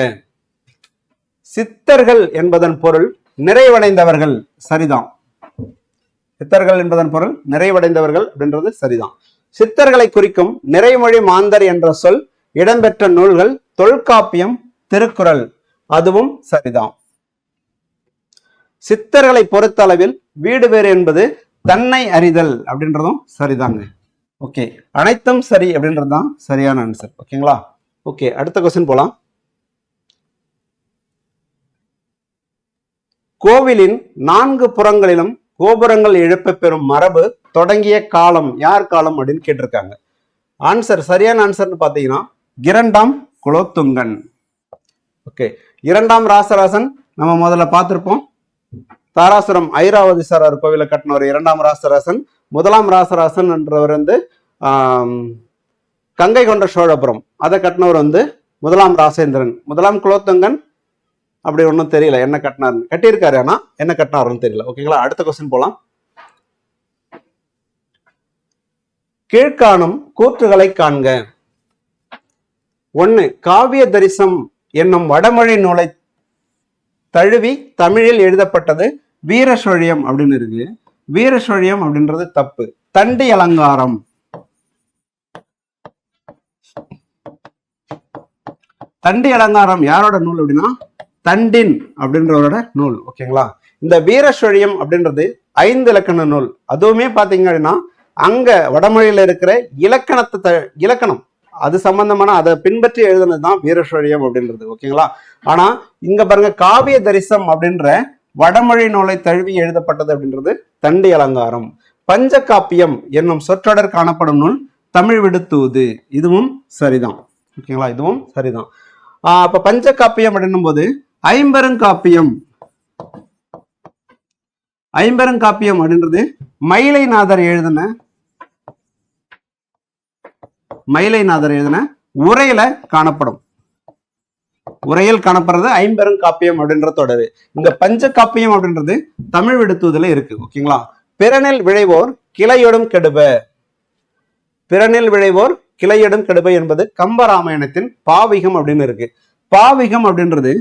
சித்தர்கள் என்பதன் பொருள் நிறைவடைந்தவர்கள். சரிதான். சித்தர்கள் என்பதன் பொருள் நிறைவடைந்தவர்கள் அப்படின்றது சரிதான். சித்தர்களை குறிக்கும் நிறைமொழி மாந்தர் என்ற சொல் இடம்பெற்ற நூல்கள் தொல்காப்பியம், திருக்குறள். அதுவும் சரிதான். சித்தர்களை பொறுத்த அளவில் வீடு வேறு என்பது தன்னை அறிதல் அப்படின்றதும் சரிதாங்க. ஓகே, அனைத்தும் சரி அப்படின்றதுதான் சரியான ஆன்சர். ஓகேங்களா? ஓகே, அடுத்த கொஸ்டின் போலாம். கோவிலின் 4 புறங்களிலும் கோபுரங்கள் எழுப்ப பெறும் மரபு தொடங்கிய காலம் யார் காலம் அப்படின்னு கேட்டிருக்காங்க. ஆன்சர், சரியான ஆன்சர்னு பார்த்தீங்கன்னா 2ஆம் குலோத்துங்கன். ஓகே, 2ஆம் ராசராசன் நம்ம முதல்ல பார்த்திருப்போம். தாராசுரம் ஐராவதீஸ்வரர் கோவிலை கட்டினவர் 2ஆம் ராசராசன். 1ஆம் ராசராசன் என்றவர் வந்து கங்கை கொண்ட சோழபுரம் அதை கட்டினவர் வந்து 1ஆம் ராசேந்திரன். 1ஆம் குலோத்துங்கன் அப்படி ஒன்றும் தெரியல என்ன கட்டினார்னு. கட்டியிருக்காரு, ஆனா என்ன கட்டினாருன்னு தெரியல. ஓகேங்களா? அடுத்த கொஸ்டின் போலாம். கீழ்காணும் கூற்றுகளை காண்க. 1. காவிய தரிசம் என்னும் வடமொழி நூலை தழுவி தமிழில் எழுதப்பட்டது வீரசொழியம் அப்படின்னு இருக்கு. வீரசொழியம் அப்படின்றது தப்பு. தண்டி அலங்காரம். தண்டி அலங்காரம் யாரோட நூல் அப்படின்னா தண்டின் அப்படின்றவரோட நூல். ஓகேங்களா? இந்த வீரசொழியம் அப்படின்றது 5 இலக்கண நூல். அதுவுமே பாத்தீங்க அப்படின்னா அங்க வடமொழியில இருக்கிற இலக்கணம் அது சம்பந்தமான அதை பின்பற்றி எழுதுனதுதான் வீரசொழியம் அப்படின்றது. ஓகேங்களா? ஆனா இங்க பாருங்க, காவிய தரிசம் அப்படின்ற வடமொழி நூலை தழுவி எழுதப்பட்டது அப்படின்றது தண்டி அலங்காரம். பஞ்சகாப்பியம் என்னும் சொற்றொடர் காணப்படும் நூல் தமிழ் விடுத்தூது. இதுவும் சரிதான். ஓகேங்களா? இதுவும் சரிதான். அப்ப பஞ்சகாப்பியம் அப்படின்னும் போது ஐம்பெருங்காப்பியம் அப்படின்றது மயிலைநாதர் எழுதின உரையில காணப்படும். உரையில் காணப்படுறது ஐம்பெருங்காப்பியம் அப்படின்ற தொடரு. இந்த பஞ்சகாப்பியம் அப்படின்றது தமிழ் விடுத்துவதுல இருக்கு. ஓகேங்களா? பிறனில் விளைவோர் கிளையொடும் கெடுப. பிறனில் விளைவோர் கிளையொடும் கெடுப என்பது கம்பராமாயணத்தின் பாவிகம் அப்படின்னு இருக்கு. பாவிகம் அப்படின்றது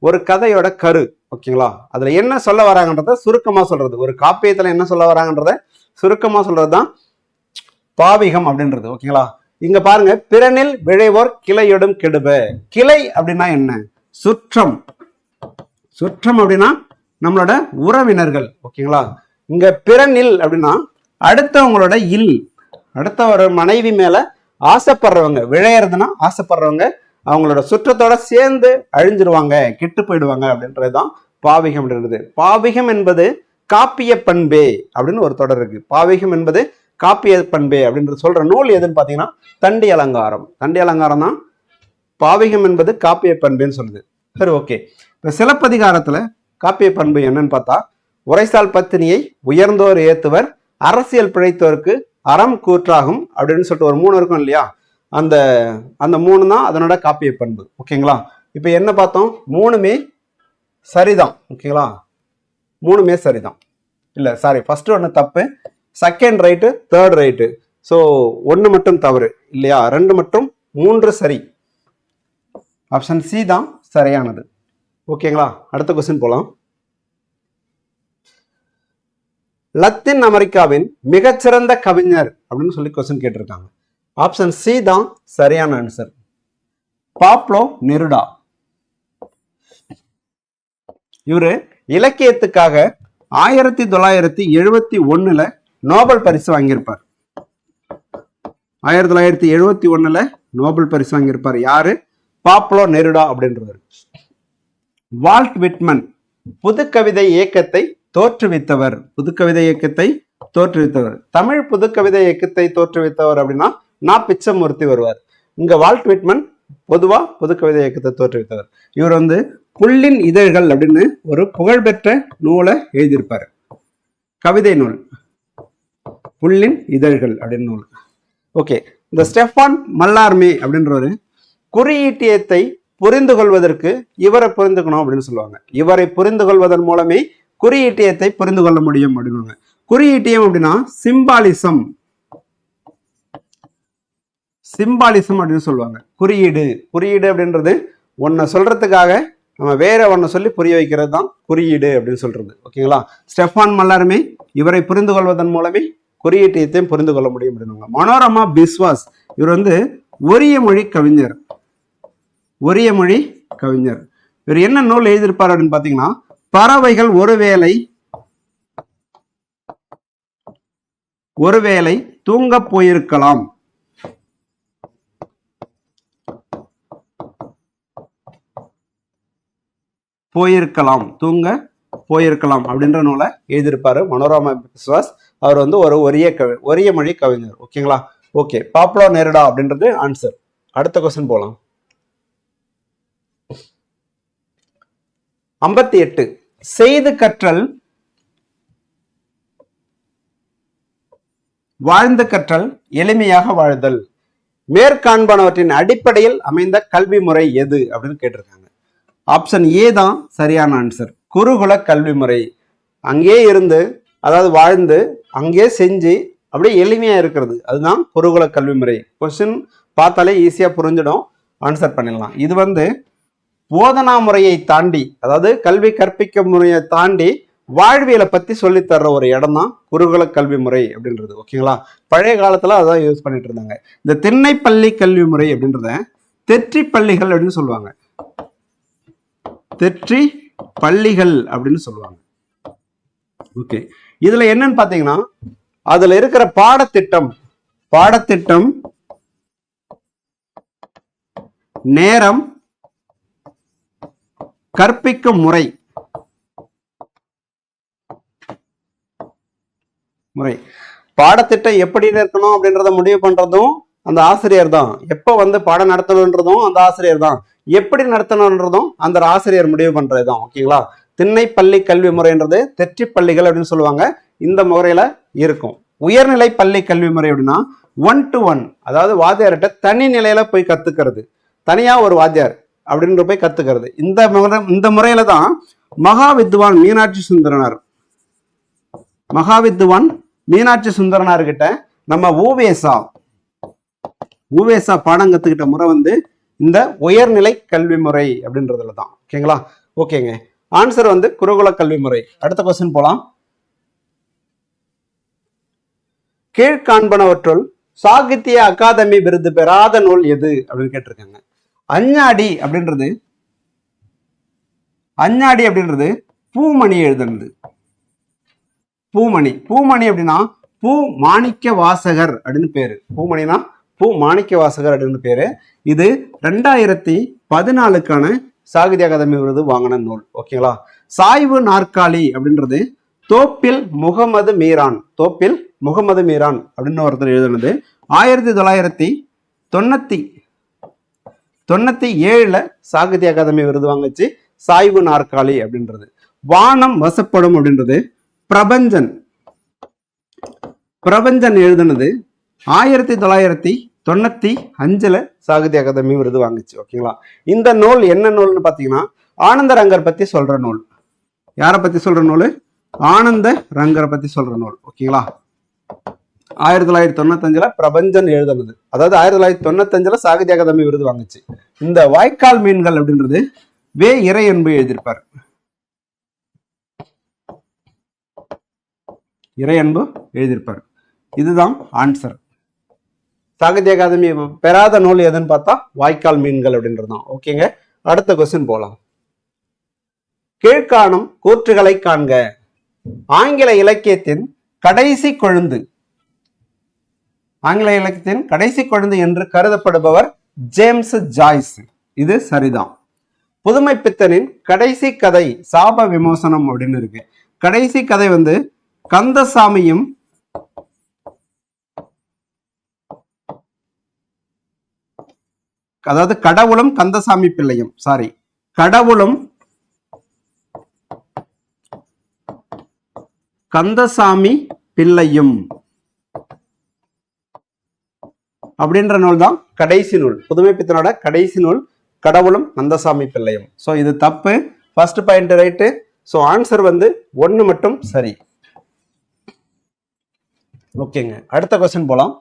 ஒரு கதையோட கரு. ஓகேங்களா? அதுல என்ன சொல்ல வராங்கன்றத சுருக்கமா சொல்றது. ஒரு காப்பியத்துல என்ன சொல்ல வராங்கன்றத சுருக்கமா சொல்றதுதான் பாவிகம் அப்படின்றது. ஓகேங்களா? இங்க பாருங்க, பிறனில் விளைவோர் கிளையொடும் கெடுப. கிளை அப்படின்னா என்ன? சுற்றம். சுற்றம் அப்படின்னா நம்மளோட உறவினர்கள். ஓகேங்களா? இங்க பிறனில் அப்படின்னா அடுத்தவங்களோட அடுத்த ஒரு மனைவி மேல ஆசைப்படுறவங்க, விளையறதுன்னா ஆசைப்படுறவங்க அவங்களோட சுற்றத்தோட சேர்ந்து அழிஞ்சிருவாங்க, கெட்டு போயிடுவாங்க அப்படின்றதுதான் பாவிகம் அப்படின்றது. பாவிகம் என்பது காப்பிய பண்பே அப்படின்னு ஒரு தொடர் இருக்கு. பாவிகம் என்பது காப்பிய பண்பே அப்படின்றது சொல்ற நூல் எதுன்னு பாத்தீங்கன்னா தண்டி அலங்காரம். தண்டி அலங்காரம் தான் பாவிகம் என்பது காப்பிய பண்புன்னு சொல்லுது. சரி, ஓகே. இப்ப சிலப்பதிகாரத்துல காப்பிய பண்பு என்னன்னு பார்த்தா, உரைசால் பத்தினியை உயர்ந்தோர் ஏத்துவர், அரசியல் பிழைத்தோருக்கு அறம் கூற்றாகும் அப்படின்னு சொல்லிட்டு ஒரு 3 இருக்கும் இல்லையா? அந்த 3 தான் அதனோட காப்பிய பண்பு. ஓகேங்களா? இப்ப என்ன பார்த்தோம்? 3மே சரிதான். ஓகேங்களா? 3மே சரிதான். இல்ல சாரி, ஃபர்ஸ்ட் ஒன்று தப்பு, second right, third right. So 1 மட்டும் தவறு இல்லையா? 2 மற்றும் 3 சரி. ஆப்ஷன் சி தான் சரியானது. ஓகேங்களா? அடுத்த கொஸ்டின் போலாம். லத்தீன் அமெரிக்காவின் மிகச்சிறந்த கவிஞர் அப்படின்னு சொல்லி கொஸ்டின் கேட்டிருக்காங்க. ஆப்ஷன் சி தான் சரியான ஆன்சர். Pablo Neruda. இவரு இலக்கியத்துக்காக 1971 நோபல் பரிசு வாங்கியிருப்பார். 1971 நோபல் பரிசு வாங்கியிருப்பார். யாரு? பாப்லோ நெருடா அப்படின்றவர். வால்ட் விட்மன் புதுக்கவிதை இயக்கத்தை தோற்றுவித்தவர். தமிழ் புதுக்கவிதை இயக்கத்தை தோற்றுவித்தவர் அப்படின்னா நான் பிச்சமூர்த்தி வருவார். இங்க வால்ட் விட்மன் பொதுவா புதுக்கவிதை இயக்கத்தை தோற்றுவித்தவர். இவர் வந்து புல்லின் இதழ்கள் அப்படின்னு ஒரு புகழ்பெற்ற நூலை எழுதியிருப்பாரு. கவிதை நூல் புல்லின் இதழ்கள் அப்படின்னு நூல். ஓகே. இந்த ஸ்டெஃபான் மல்லார்மே அப்படின்றவர் குறியீட்டியத்தை புரிந்து கொள்வதற்கு இவரை புரிந்துக்கணும் அப்படின்னு சொல்லுவாங்க. இவரை புரிந்து கொள்வதன் மூலமே குறியீட்டியத்தை புரிந்து கொள்ள முடியும் அப்படின்னுவாங்க. குறியீட்டியம் அப்படின்னா சிம்பாலிசம் அப்படின்னு சொல்லுவாங்க. குறியீடு அப்படின்றது ஒன்றை சொல்றதுக்காக நம்ம வேற ஒன்றை சொல்லி புரிய வைக்கிறது தான் குறியீடு அப்படின்னு சொல்றது. ஓகேங்களா? ஸ்டெஃபான் மல்லார்மே இவரை புரிந்து கொள்வதன் மூலமே குறியீட்டியத்தையும் புரிந்து கொள்ள முடியும் அப்படின்னுவாங்க. மனோரமா பிஸ்வாஸ் இவர் வந்து ஒரிய மொழி கவிஞர். ஒரிய மொழி கவிஞர் இவர் என்ன நூல் எழுதியிருப்பார் அப்படின்னு பாத்தீங்கன்னா, பறவைகள் ஒருவேளை தூங்க போயிருக்கலாம். தூங்க போயிருக்கலாம் அப்படின்ற நூலை எழுதியிருப்பாரு மனோரமா பிஸ்வாஸ். அவர் வந்து ஒரு ஒரிய மொழி கவிஞர். ஓகேங்களா? ஓகே, பாப்புலோ நேருடா அப்படின்றது ஆன்சர். அடுத்த கொஸ்டின் போலாம். 58 செய்து கற்றல் வாழ்ந்து கற்றல் எளிமையாக வாழ்தல் மேற்காண்பனவற்றின் அடிப்படையில் அமைந்த கல்வி முறை எது அப்படின்னு கேட்டிருக்காங்க. ஆப்ஷன் ஏ தான் சரியான ஆன்சர். குருகுல கல்வி முறை. அங்கே இருந்து, அதாவது வாழ்ந்து அங்கே செஞ்சு அப்படியே எளிமையா இருக்கிறது, அதுதான் குருகுல கல்வி முறை. கொஸ்டின் பார்த்தாலே ஈஸியா புரிஞ்சிடும், ஆன்சர் பண்ணிடலாம். இது வந்து போதனா முறையை தாண்டி, அதாவது கல்வி கற்பிக்க முறையை தாண்டி வாழ்வியலை பத்தி சொல்லி தர்ற ஒரு இடம் தான் குருகுல கல்வி முறை அப்படின்றது. ஓகேங்களா? பழைய காலத்துல அதான் யூஸ் பண்ணிட்டு இருந்தாங்க. இந்த திண்ணைப்பள்ளி கல்வி முறை அப்படின்றத தெற்றி பள்ளிகள் அப்படின்னு சொல்லுவாங்க. தெற்றி பள்ளிகள் அப்படின்னு சொல்லுவாங்க. ஓகே, இதுல என்னன்னு பாத்தீங்கன்னா, அதுல இருக்கிற பாடத்திட்டம் நேரம் கற்பிக்கும் முறை பாடத்திட்டம் எப்படி இருக்கணும் அப்படின்றத முடிவு பண்றதும் அந்த ஆசிரியர் தான். எப்ப வந்து பாடம் நடத்தணுன்றதும் அந்த ஆசிரியர் தான். எப்படி நடத்தணுன்றதும் அந்த ஆசிரியர் முடிவு பண்றதுதான். ஓகேங்களா? திண்ணைப்பள்ளி கல்வி முறைன்றது தெற்றி பள்ளிகள் அப்படின்னு சொல்லுவாங்க. இந்த முறையில இருக்கும். உயர்நிலை பள்ளி கல்வி முறை அப்படின்னா 1 to 1, அதாவது வாத்தியார்கிட்ட தனி நிலையில போய் கத்துக்கிறது, தனியா ஒரு வாத்தியார் அப்படின்ற போய் கத்துக்கிறது. இந்த முறையில தான் மகாவித்வான் மீனாட்சி சுந்தரனார் கிட்ட நம்ம ஊவேசா பாடம் கத்துக்கிட்ட முறை வந்து இந்த உயர்நிலை கல்வி முறை அப்படின்றதுல தான். ஓகேங்களா? ஓகேங்க, ஆன்சர் வந்து குருகுல கல்வி முறை. அடுத்த கொஸ்டின் போலாம். கீழ்காண்பனவற்றுள் சாகித்ய அகாதமி விருது பெறாத நூல் எது அப்படின்னு கேட்டிருக்காங்க. அஞ்ஞாடி அப்படின்றது பூமணி எழுதுனது. பூமணி அப்படின்னா பூ மாணிக்க வாசகர் அப்படின்னு பேரு. பூமணினா பூ மாணிக்க வாசகர் அப்படின்னு பேரு. இது 2014 சாகித்ய அகாதமி விருது வாங்கின நூல். ஓகேங்களா? சாய்வு நாற்காலி அப்படின்றது தோப்பில் முகமது மீரான் அப்படின்னு ஒருத்தர் எழுதுனது. 1997 சாகித்ய அகாதமி விருது வாங்குச்சு சாய்வு நாற்காலி அப்படின்றது. வானம் வசப்படும் அப்படின்றது பிரபஞ்சன் எழுதுனது. 1995 சாகித்ய அகாதமி விருது வாங்குச்சு. ஓகேங்களா? இந்த நூல் என்ன நூல்னு பாத்தீங்கன்னா, ஆனந்த ரங்கர் பத்தி சொல்ற நூல். யாரை பத்தி சொல்ற நூல்? ஆனந்த ரங்கரை பத்தி சொல்ற நூல். ஓகேங்களா? 1995 பிரபஞ்சன் எழுதுனது. அதாவது 1995 சாகித்ய அகாதமி விருது வாங்குச்சு. இந்த வாய்க்கால் மீன்கள் அப்படின்றது வே இறையன்பு எழுதியிருப்பார். இதுதான் ஆன்சர். சாகித்ய அகாதமி பெறாத நூல் எதுன்னு பார்த்தா வாய்க்கால் மீன்கள் அப்படின்றது தான். ஓகேங்க, அடுத்த கொஸ்டின் போலாம். கீழ்காணும் கூற்றுகளை காண்க. ஆங்கில இலக்கியத்தின் கடைசி கொழுந்து என்று கருதப்படுபவர் ஜேம்ஸ் ஜாய்ஸ். இது சரிதான். புதுமை பித்தனின் கடைசி கதை சாப விமோசனம் அப்படின்னு இருக்கு. கடைசி கதை வந்து கந்தசாமியும் அதாவது கடவுளும் கந்தசாமி பிள்ளையும் கடவுளும் கந்தசாமி பிள்ளையும் அப்படின்ற நூல் தான் கடைசி நூல். புதுமை பித்தனோட கடைசி நூல் கடவுளும் கந்தசாமி பிள்ளையும். சோ இது தப்பு. First point right. So answer வந்து 1 மட்டும் சரி. ஓகேங்க, அடுத்த கொஸ்டின் போலாம்.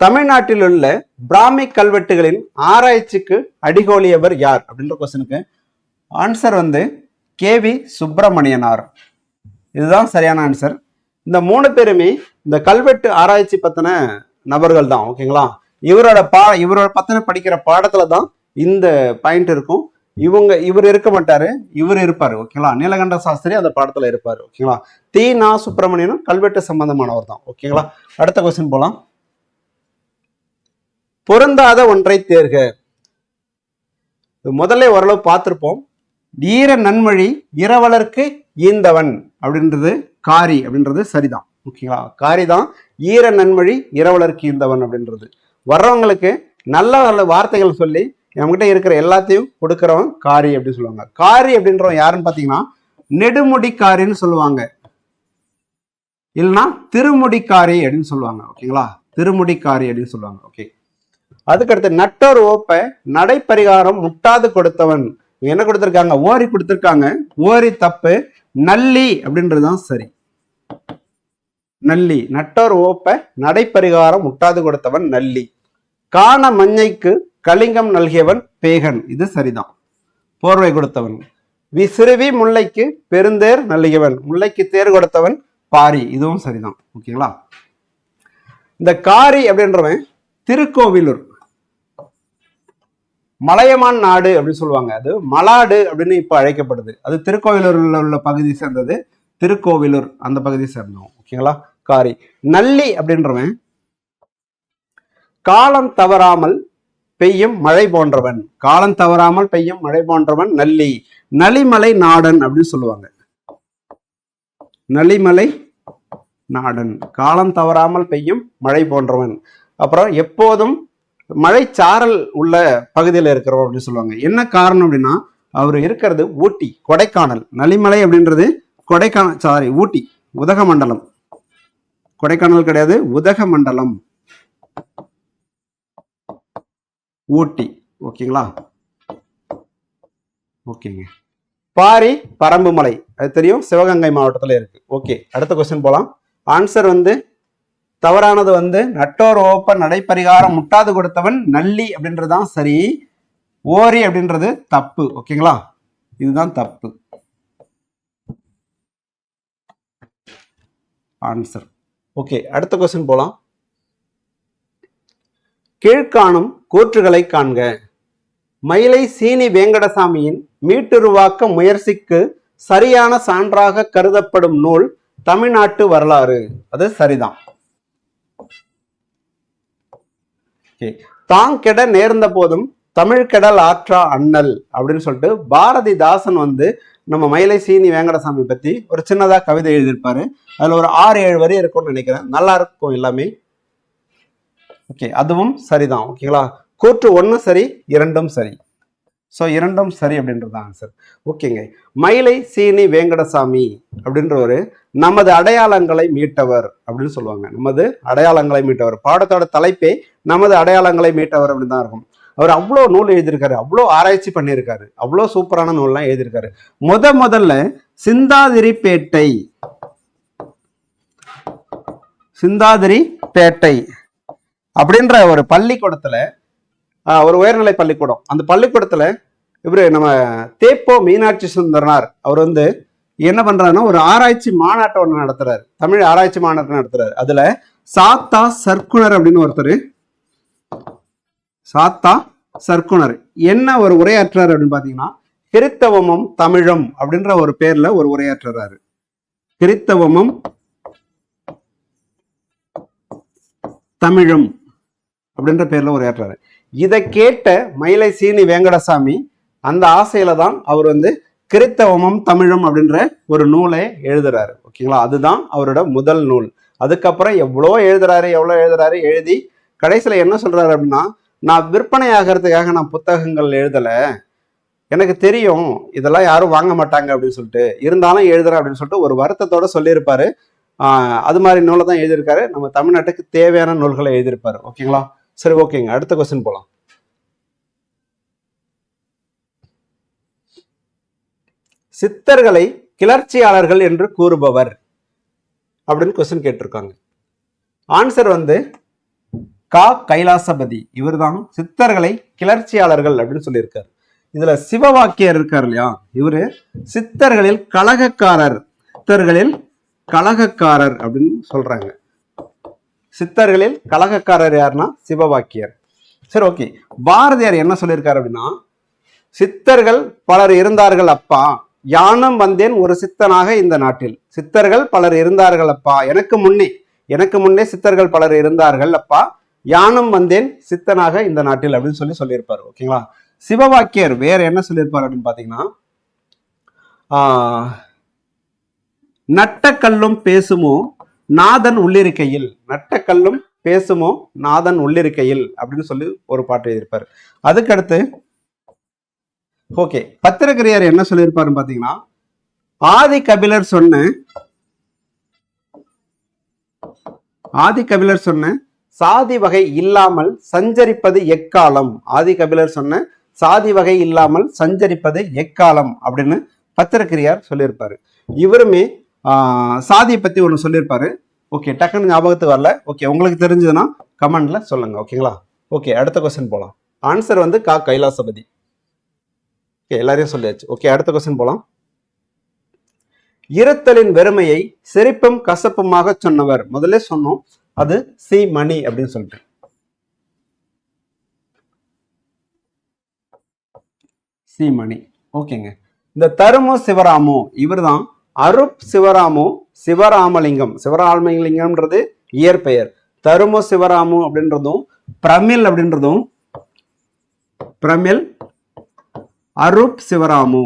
தமிழ்நாட்டில் உள்ள பிராமி கல்வெட்டுகளின் ஆராய்ச்சிக்கு அடிகோலியவர் யார் அப்படின்ற கொஸ்டினுக்கு ஆன்சர் வந்து KV சுப்பிரமணியனார். இதுதான் சரியான ஆன்சர். இந்த 3 பேருமே இந்த கல்வெட்டு ஆராய்ச்சி பத்தின நபர்கள் தான். ஓகேங்களா, இவரோட பத்தின படிக்கிற பாடத்துல தான் இந்த பாயிண்ட் இருக்கும். இவர் இருக்க மாட்டாரு, இவர் இருப்பாரு. ஓகேங்களா, நீலகண்ட சாஸ்திரி அந்த பாடத்துல இருப்பாரு. ஓகேங்களா, தி.நா. சுப்பிரமணியனும் கல்வெட்டு சம்பந்தமானவர் தான். ஓகேங்களா, அடுத்த கொஸ்டின் போலாம். பொருந்தாத ஒன்றை தேர்க. முதல்ல ஓரளவு பார்த்திருப்போம். ஈர நன்மொழி இரவலர்க்கு ஈந்தவன் அப்படின்றது காரி அப்படின்றது சரிதான். ஓகேங்களா, காரி தான் ஈர நன்மொழி இரவலர்க்கு ஈந்தவன் அப்படின்றது. வர்றவங்களுக்கு நல்ல நல்ல வார்த்தைகள் சொல்லி நம்மகிட்ட இருக்கிற எல்லாத்தையும் கொடுக்கறவன் காரி அப்படின்னு சொல்லுவாங்க. காரி அப்படின்றவன் யாருன்னு பாத்தீங்கன்னா நெடுமுடிக்காரின்னு சொல்லுவாங்க, இல்லைன்னா திருமுடிக்காரி அப்படின்னு சொல்லுவாங்க. ஓகேங்களா, திருமுடிக்காரி அப்படின்னு சொல்லுவாங்க. ஓகே, அதுக்கடுத்து நட்டோர் ஓப்ப நடைப்பரிகாரம் முட்டாது கொடுத்தவன். என்ன கொடுத்திருக்காங்க? ஓரி கொடுத்திருக்காங்க. ஓரி தப்பு. நல்லி அப்படின்றதுதான் சரி. நல்லி. நட்டோர் ஓப்ப நடைப்பரிகாரம் முட்டாது கொடுத்தவன் நல்லி. காண மஞ்சைக்கு கலிங்கம் நல்கியவன் பேகன். இது சரிதான். போர்வை கொடுத்தவன். சிறுவி முல்லைக்கு பெருந்தேர் நல்கியவன். முல்லைக்கு தேர் கொடுத்தவன் பாரி. இதுவும் சரிதான். ஓகேங்களா, இந்த காரி அப்படின்றவன் திருக்கோவிலூர், மலையமான் நாடு அப்படின்னு சொல்லுவாங்க. அது மலாடு அப்படின்னு இப்ப அழைக்கப்படுது. அது திருக்கோவிலூர்ல உள்ள பகுதி சேர்ந்தது. திருக்கோவிலூர் அந்த பகுதி சேர்ந்தோம். ஓகேங்களா, காரி. நல்லி அப்படின்றவன் காலம் தவறாமல் பெய்யும் மழை போன்றவன். காலம் தவறாமல் பெய்யும் மழை போன்றவன் நல்லி. நலிமலை நாடன் அப்படின்னு சொல்லுவாங்க. நலிமலை நாடன், காலம் தவறாமல் பெய்யும் மழை போன்றவன். அப்புறம் எப்போதும் மழை சாரல் உள்ள பகுதியில் இருக்கிறவன் அப்படின்னு சொல்லுவாங்க. என்ன காரணம் அப்படின்னா அவர் இருக்கிறது ஊட்டி, கொடைக்கானல். நலிமலை அப்படின்றது கொடைக்கானல், சாரி ஊட்டி, உதகமண்டலம். கொடைக்கானல் கிடையாது, உதகமண்டலம், ஊட்டி. ஓகேங்களா, ஓகேங்க. பாரி பரம்பு மலை, அது தெரியும், சிவகங்கை மாவட்டத்தில் இருக்கு. ஓகே, அடுத்த கொஸ்டின் போலாம். ஆன்சர் தவறானது நட்டோர் ஓப்ப நடைப்பரிகாரம் முட்டாது கொடுத்தவன் நல்லி அப்படின்றதுதான் சரி. ஓரி அப்படின்றது தப்பு. ஓகேங்களா, இதுதான் தப்பு ஆன்சர். ஓகே, அடுத்த கொஸ்டின் போலாம். கீழ்காணும் கூற்றுகளை காண்க. மயிலை சீனி வேங்கடசாமியின் மீட்டுருவாக்க முயற்சிக்கு சரியான சான்றாக கருதப்படும் நூல் தமிழ்நாட்டு வரலாறு. அது சரிதான். தாங்கெட நேர்ந்த போதும் தமிழ் கெடல் ஆற்றா அண்ணல் அப்படின்னு சொல்லிட்டு பாரதிதாசன் நம்ம மயிலை சீனி வேங்கடசாமி பத்தி ஒரு சின்னதா கவிதை எழுதியிருப்பாரு. அதுல ஒரு 6-7 வரி இருக்கும்னு நினைக்கிறேன். நல்லா இருக்கும் எல்லாமே. ஓகே, அதுவும் சரிதான். ஓகேங்களா, கூற்று 1 சரி, 2 சரி. ஸோ 2 சரி அப்படின்றது ஆன்சர். ஓகேங்க, மயிலை சீனி வேங்கடசாமி அப்படின்றவர் நமது அடையாளங்களை மீட்டவர் அப்படின்னு சொல்லுவாங்க. நமது அடையாளங்களை மீட்டவர். பாடத்தோட தலைப்பே நமது அடையாளங்களை மீட்டவர் அப்படின்னு தான் இருக்கும். அவர் அவ்வளோ நூல் எழுதியிருக்காரு, அவ்வளோ ஆராய்ச்சி பண்ணியிருக்காரு, அவ்வளோ சூப்பரான நூல்லாம் எழுதியிருக்காரு. முதல்ல சிந்தாதிரிப்பேட்டை அப்படின்ற ஒரு பள்ளிக்கூடத்துல, ஒரு உயர்நிலை பள்ளிக்கூடம், அந்த பள்ளிக்கூடத்துல இவரு நம்ம தேப்போ மீனாட்சி சுந்தரனார் அவர் என்ன பண்றாருன்னா ஒரு ஆராய்ச்சி மாநாட்டை ஒன்று நடத்துறாரு. தமிழ் ஆராய்ச்சி மாநாட்டை நடத்துறாரு. அதுல சாத்தா சர்க்குணர் அப்படின்னு ஒருத்தர், சாத்தா சர்க்குணர் என்ன ஒரு உரையாற்றுறாரு அப்படின்னு பாத்தீங்கன்னா கிறித்தவமும் தமிழும் அப்படின்ற ஒரு பேர்ல ஒரு உரையாற்றுறாரு. கிறித்தவமும் தமிழும் அப்படின்ற பேர்ல உரையாற்றுறாரு. இதை கேட்ட மயிலை சீனி வேங்கடசாமி அந்த ஆசையில தான் அவர் கிறித்தவமும் தமிழும் அப்படின்ற ஒரு நூலை எழுதுறாரு. ஓகேங்களா, அதுதான் அவரோட முதல் நூல். அதுக்கப்புறம் எவ்வளோ எழுதுறாரு எழுதி கடைசியில என்ன சொல்றாரு அப்படின்னா, நான் விற்பனை ஆகிறதுக்காக நான் புத்தகங்கள் எழுதல, எனக்கு தெரியும் இதெல்லாம் யாரும் வாங்க மாட்டாங்க அப்படின்னு சொல்லிட்டு, இருந்தாலும் எழுதுறேன் அப்படின்னு சொல்லிட்டு ஒரு வருத்தத்தோட சொல்லியிருப்பாரு. அது மாதிரி நூலை தான் எழுதியிருக்காரு. நம்ம தமிழ்நாட்டுக்கு தேவையான நூல்களை எழுதியிருப்பாரு. ஓகேங்களா, சரி, ஓகேங்க, அடுத்த கொஸ்டின் போலாம். சித்தர்களை கிளர்ச்சியாளர்கள் என்று கூறுபவர் அப்படின்னு கொஸ்டின் கேட்டிருக்காங்க. ஆன்சர் கா கைலாசபதி. இவர் தான் சித்தர்களை கிளர்ச்சியாளர்கள் அப்படின்னு சொல்லியிருக்காரு. இதுல சிவவாக்கியர் இருக்கார் இல்லையா, இவரு சித்தர்களில் கலகக்காரர் அப்படின்னு சொல்றாங்க. சித்தர்களில் கலகக்காரர் யாருன்னா சிவவாக்கியர். சரி, ஓகே. பாரதியார் என்ன சொல்லியிருக்காரு அப்படின்னா, சித்தர்கள் பலர் இருந்தார்கள் அப்பா, யானும் வந்தேன் ஒரு சித்தனாக இந்த நாட்டில். சித்தர்கள் பலர் இருந்தார்கள் அப்பா, எனக்கு முன்னே சித்தர்கள் பலர் இருந்தார்கள் அப்பா, யானும் வந்தேன் சித்தனாக இந்த நாட்டில் அப்படின்னு சொல்லியிருப்பாரு. ஓகேங்களா. சிவவாக்கியர் வேற என்ன சொல்லியிருப்பார் அப்படின்னு பாத்தீங்கன்னா, நட்டக்கல்லும் பேசுமோ நாதன் உள்ளிருக்கையில், நட்டக்கல்லும் பேசுமோ நாதன் உள்ளிருக்கையில் அப்படின்னு சொல்லி ஒரு பாட்டு எழுதியிருப்பாரு. அதுக்கடுத்து ஓகே, பத்திரகிரியார் என்ன சொல்லியிருப்பாருன்னு பாத்தீங்கன்னா, ஆதி கபிலர் சொன்ன சாதி வகை இல்லாமல் சஞ்சரிப்பது எக்காலம். ஆதி கபிலர் சொன்ன சாதி வகை இல்லாமல் சஞ்சரிப்பது எக்காலம் அப்படின்னு பத்திரகிரியார் சொல்லியிருப்பாரு. இவருமே சாதியை பத்தி ஒன்று சொல்லியிருப்பாரு. ஓகே, டக்குன்னு ஞாபகத்துக்கு வரல. ஓகே, உங்களுக்கு தெரிஞ்சதுன்னா கமெண்ட்ல சொல்லுங்க. ஓகேங்களா. ஓகே, அடுத்த கொஸ்டின் போலாம். ஆன்சர் வந்து கா கைலாசபதி. ஓகே, எல்லாரையும் சொல்லியாச்சு. ஓகே, அடுத்த கொஸ்டின் போலாம். இருத்தலின் வெறுமையை சிரிப்பும் கசப்புமாக சொன்னவர். முதல்ல சொன்னோம், அது சி மணி அப்படின்னு சொல்லிட்டு. சி மணி. ஓகேங்க. இந்த தருமு சிவராமு இவர் தான் அருப் சிவராமு சிவராமலிங்கம்ன்றது இயற்பெயர். தருமு சிவராமு அப்படின்றதும் பிரமிழ் அப்படின்றதும் அருப் சிவராமு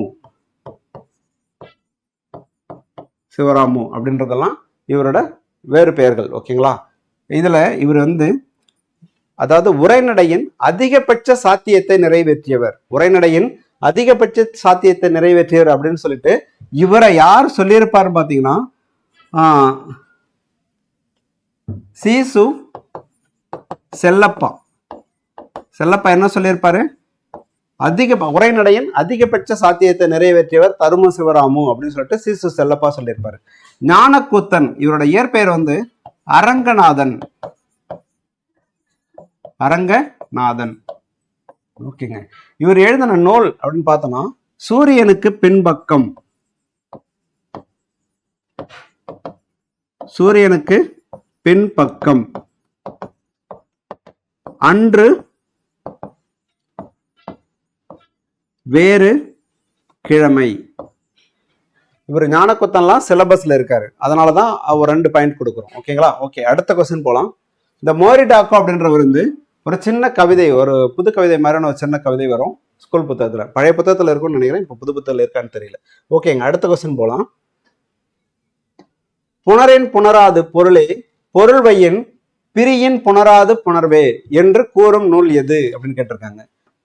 அப்படின்றதெல்லாம் இவரோட வேறு பெயர்கள். ஓகேங்களா. இதுல இவர் வந்து அதாவது உரைநடையின் அதிகபட்ச சாத்தியத்தை நிறைவேற்றியவர். அப்படின்னு சொல்லிட்டு இவரை யார் சொல்லியிருப்பாரு பாத்தீங்கன்னா, சீசு செல்லப்பா என்ன சொல்லியிருப்பாரு, உரைநடையின் அதிகபட்ச சாத்தியத்தை நிறைவேற்றியவர் தரும சிவராமு அப்படின்னு சொல்லிட்டு சீசு செல்லப்பா சொல்லியிருப்பாரு. ஞானக்கூத்தன் இவரோட இயற்பெயர் வந்து அரங்கநாதன். ஓகேங்க. இவர் எழுதின நூல் அப்படின்னு பார்த்தோம்னா, சூரியனுக்கு பின்பக்கம், அன்று வேறு கிழமை. இவர் ஞானக்கூத்தன்லாம் சிலபஸ்ல இருக்காரு, அதனாலதான் அவர் 2 பாயிண்ட் கொடுக்குறோம். ஓகேங்களா. ஓகே, அடுத்த கொஸ்டின் போலாம். இந்த மோரிடாக்கோ அப்படின்றவர் வந்து ஒரு சின்ன கவிதை, ஒரு புது கவிதை மாதிரியான ஒரு சின்ன கவிதை வரும் ஸ்கூல் புத்தகத்துல. பழைய புத்தகத்துல இருக்கும்னு நினைக்கிறேன், இப்ப புது புத்தகத்துல இருக்கான்னு தெரியல. ஓகேங்க, அடுத்த கொஸ்டின் போலாம். புணரின் புணராது பொருளே பொருள் வையின் பிரியின் புணராது புணர்வே என்று கூறும் நூல் எது அப்படின்னு கேட்டிருக்காங்க.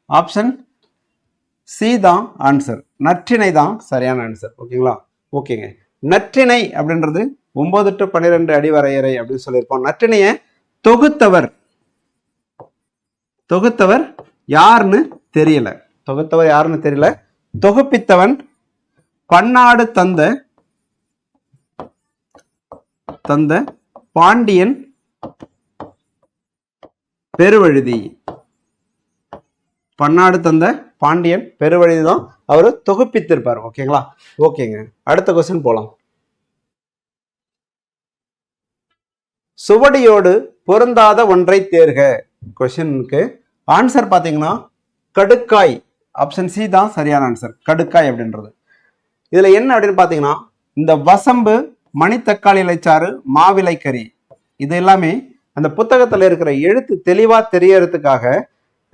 ஆப்ஷன் சி தான் ஆன்சர். நற்றிணை தான் சரியான ஆன்சர். ஓகேங்களா. ஓகேங்க. நற்றிணை அப்படின்றது 9 to 12 அடி வரையறை அப்படின்னு சொல்லியிருப்போம். நற்றிணையை தொகுத்தவர் யாருன்னு தெரியல. தொகுப்பித்தவன் பன்னாடு தந்த பாண்டியன் பெருவழுதி. பன்னாடு தந்த பாண்டியன் பெருவழுதி தான் அவரு தொகுப்பித்திருப்பார். ஓகேங்களா. ஓகேங்க, அடுத்த கொஸ்டின் போலாம். சுவடியோடு பொருந்தாத ஒன்றை தேர்க. கொஸ்டினுக்கு ஆன்சர் பாத்தீங்கன்னா கடுக்காய். ஆப்ஷன் சி தான் சரியான ஆன்சர், கடுக்காய் அப்படின்றது. இதுல என்ன அப்படின்னு பாத்தீங்கன்னா, இந்த வசம்பு, மணித்தக்காளி இலைச்சாறு, மாவிலை கறி, இது எல்லாமே அந்த புத்தகத்துல இருக்கிற எழுத்து தெளிவா தெரியறதுக்காக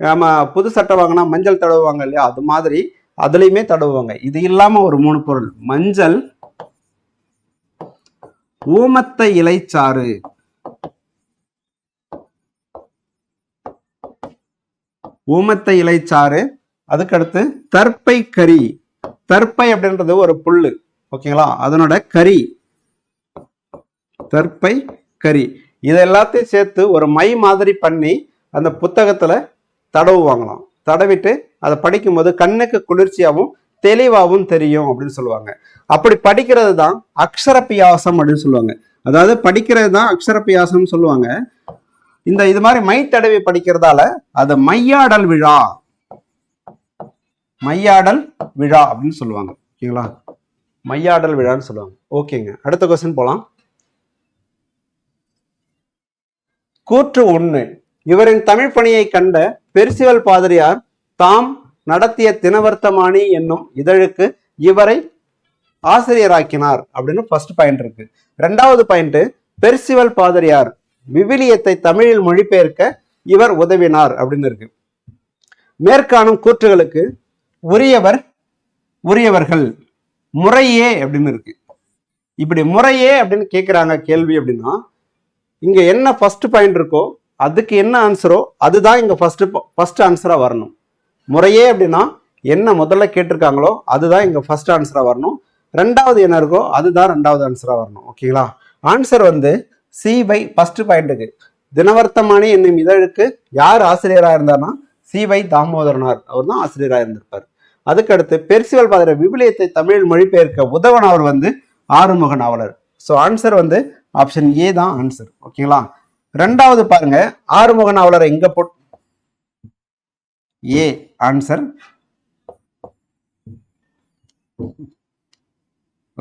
நம்ம புது சட்டை வாங்கினா மஞ்சள் தடவுவாங்க இல்லையா, அது மாதிரி அதுலயுமே தடவுவாங்க. இது இல்லாம ஒரு 3 பொருள், மஞ்சள், ஊமத்த இலைச்சாறு, அதுக்கடுத்து தர்ப்பை கறி. தர்ப்பை அப்படின்றது ஒரு புல்லு. ஓகேங்களா, அதனோட கறி, தர்ப்பை கறி. இதை எல்லாத்தையும் சேர்த்து ஒரு மை மாதிரி பண்ணி அந்த புத்தகத்துல தடவுவாங்களாம். தடவிட்டு அதை படிக்கும் போது கண்ணுக்கு குளிர்ச்சியாகவும் தெளிவாகவும் தெரியும் அப்படின்னு சொல்லுவாங்க. அப்படி படிக்கிறது தான் அக்ஷரப்பியாசம் அப்படின்னு சொல்லுவாங்க. அதாவது படிக்கிறது தான் அக்ஷரப்பியாசம் சொல்லுவாங்க. இது மாதிரி மை தடவி படிக்கிறதால அது மையாடல் விழா அப்படின்னு சொல்லுவாங்க. ஓகேங்களா, மையாடல் விழான்னு சொல்லுவாங்க. ஓகேங்க, அடுத்த கொஸ்டின் போலாம். கூற்று 1. இவரின் தமிழ் பணியை கண்ட பெர்சிவல் பாதிரியார் தாம் நடத்திய தினவர்த்தமானி என்னும் இதழுக்கு இவரை ஆசிரியராக்கினார் அப்படின்னு ஃபர்ஸ்ட் பாயிண்ட் இருக்கு. ரெண்டாவது பாயிண்ட், பெர்சிவல் பாதிரியார் விவிலியத்தை தமிழில் மொழிபெயர்க்க இவர் உதவினார் அப்படின்னு இருக்கு. மேற்காணும் கூற்றுகளுக்கு உரியவர், உரியவர்கள், முறையே அப்படின்னு இருக்கு. இப்படி முறையே அப்படின்னு கேட்கிறாங்க கேள்வி அப்படின்னா, இங்க என்ன ஃபர்ஸ்ட் பாயிண்ட் இருக்கோ அதுக்கு என்ன ஆன்சரோ அதுதான் இங்க ஃபர்ஸ்ட் ஆன்சரா வரணும். முறையே அப்படின்னா என்ன முதல்ல கேட்டிருக்காங்களோ அதுதான் இங்க ஃபர்ஸ்ட் ஆன்சரா வரணும். ரெண்டாவது என்ன இருக்கோ அதுதான் ரெண்டாவது ஆன்சரா வரணும். ஓகேங்களா? ஆன்சர் வந்து சி பை ஃபர்ஸ்ட் பாயிண்ட்டுக்கு தினவர்த்தமானி என்னும் இதழுக்கு யார் ஆசிரியராக இருந்தார்னா சி வை தாமோதரனார் அவர் தான் ஆசிரியராக இருந்திருப்பார். அதுக்கடுத்து பெர்சிவல் பாதிரியார் விவிலியத்தை தமிழ் மொழிபெயர்க்க உதவனவர் வந்து ஆறுமுக நாவலர். ஸோ ஆன்சர் வந்து ஆப்ஷன் ஏ தான் ஆன்சர். ஓகேங்களா? ரெண்டாவது பாருங்க, ஆறுமுக நாவலரை எங்க போட் ஏ ஆன்சர்.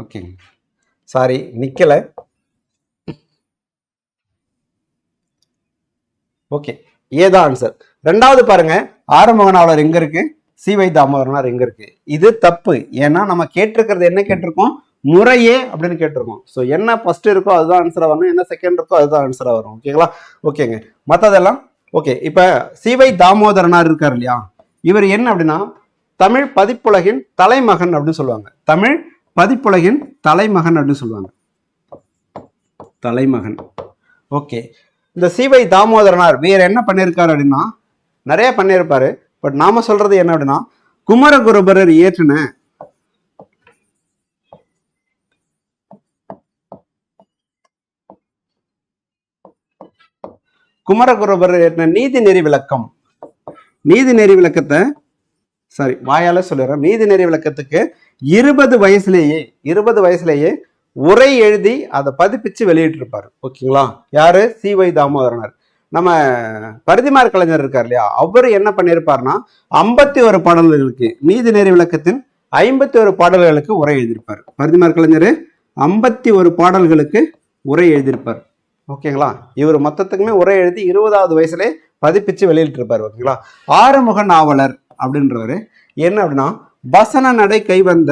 ஓகே, சாரி நிக்கல. ஓகே, ஏதான் ஆன்சர். ரெண்டாவது பாருங்க, ஆறுமுக நாவலர் எங்க இருக்கு, சி வை தாமோதரனார் எங்க இருக்கு. இது தப்பு. ஏன்னா நம்ம கேட்டிருக்கிறது என்ன கேட்டிருக்கோம், முறையே அப்படின்னு கேட்டிருக்கோம். ஸோ என்ன ஃபர்ஸ்ட் இருக்கோ அதுதான் ஆன்சரா வரணும், என்ன செகண்ட் இருக்கோ அதுதான் ஆன்சரா வரும். ஓகேங்களா? ஓகேங்க, மற்றதெல்லாம் ஓகே. இப்ப சி வை தாமோதரனார் இருக்கார் இல்லையா, இவர் என்ன அப்படின்னா தமிழ் பதிப்புலகின் தலைமகன் அப்படின்னு சொல்லுவாங்க. தமிழ் பதிப்புலகின் தலைமகன் அப்படின்னு சொல்லுவாங்க. தலைமகன். ஓகே, இந்த சி வை தாமோதரனார் வேற என்ன பண்ணியிருக்காரு அப்படின்னா நிறைய பண்ணியிருப்பாரு. பட் நாம சொல்றது என்ன அப்படின்னா குமரகுருபரர் இயற்றின குமரகுருபரர் இயற்றின நீதி நெறி விளக்கம், நீதி நெறி விளக்கத்தை சாரி வாயால சொல்லிடுறேன். நீதி நெறி விளக்கத்துக்கு 20 வயசுலேயே உரை எழுதி அதை பதிப்பிச்சு வெளியிட்டு இருப்பாரு. ஓகேங்களா? யாரு, சி வை தாமோதரனார். நம்ம பரிதிமார் கலைஞர் இருக்கார் இல்லையா, அவர் என்ன பண்ணியிருப்பார்னா 51 பாடல்களுக்கு நீதி நெறி விளக்கத்தின் 51 பாடல்களுக்கு உரை எழுதியிருப்பார். பரிதிமார் கலைஞர் 51 பாடல்களுக்கு உரை எழுதியிருப்பார். ஓகேங்களா? இவர் மொத்தத்துக்குமே உரை எழுதி 20வது வயசுல பதிப்பிச்சு வெளியிட்டு இருப்பார். ஓகேங்களா? ஆறுமுக நாவலர் அப்படின்றவரு என்ன அப்படின்னா வசன நடை கைவந்த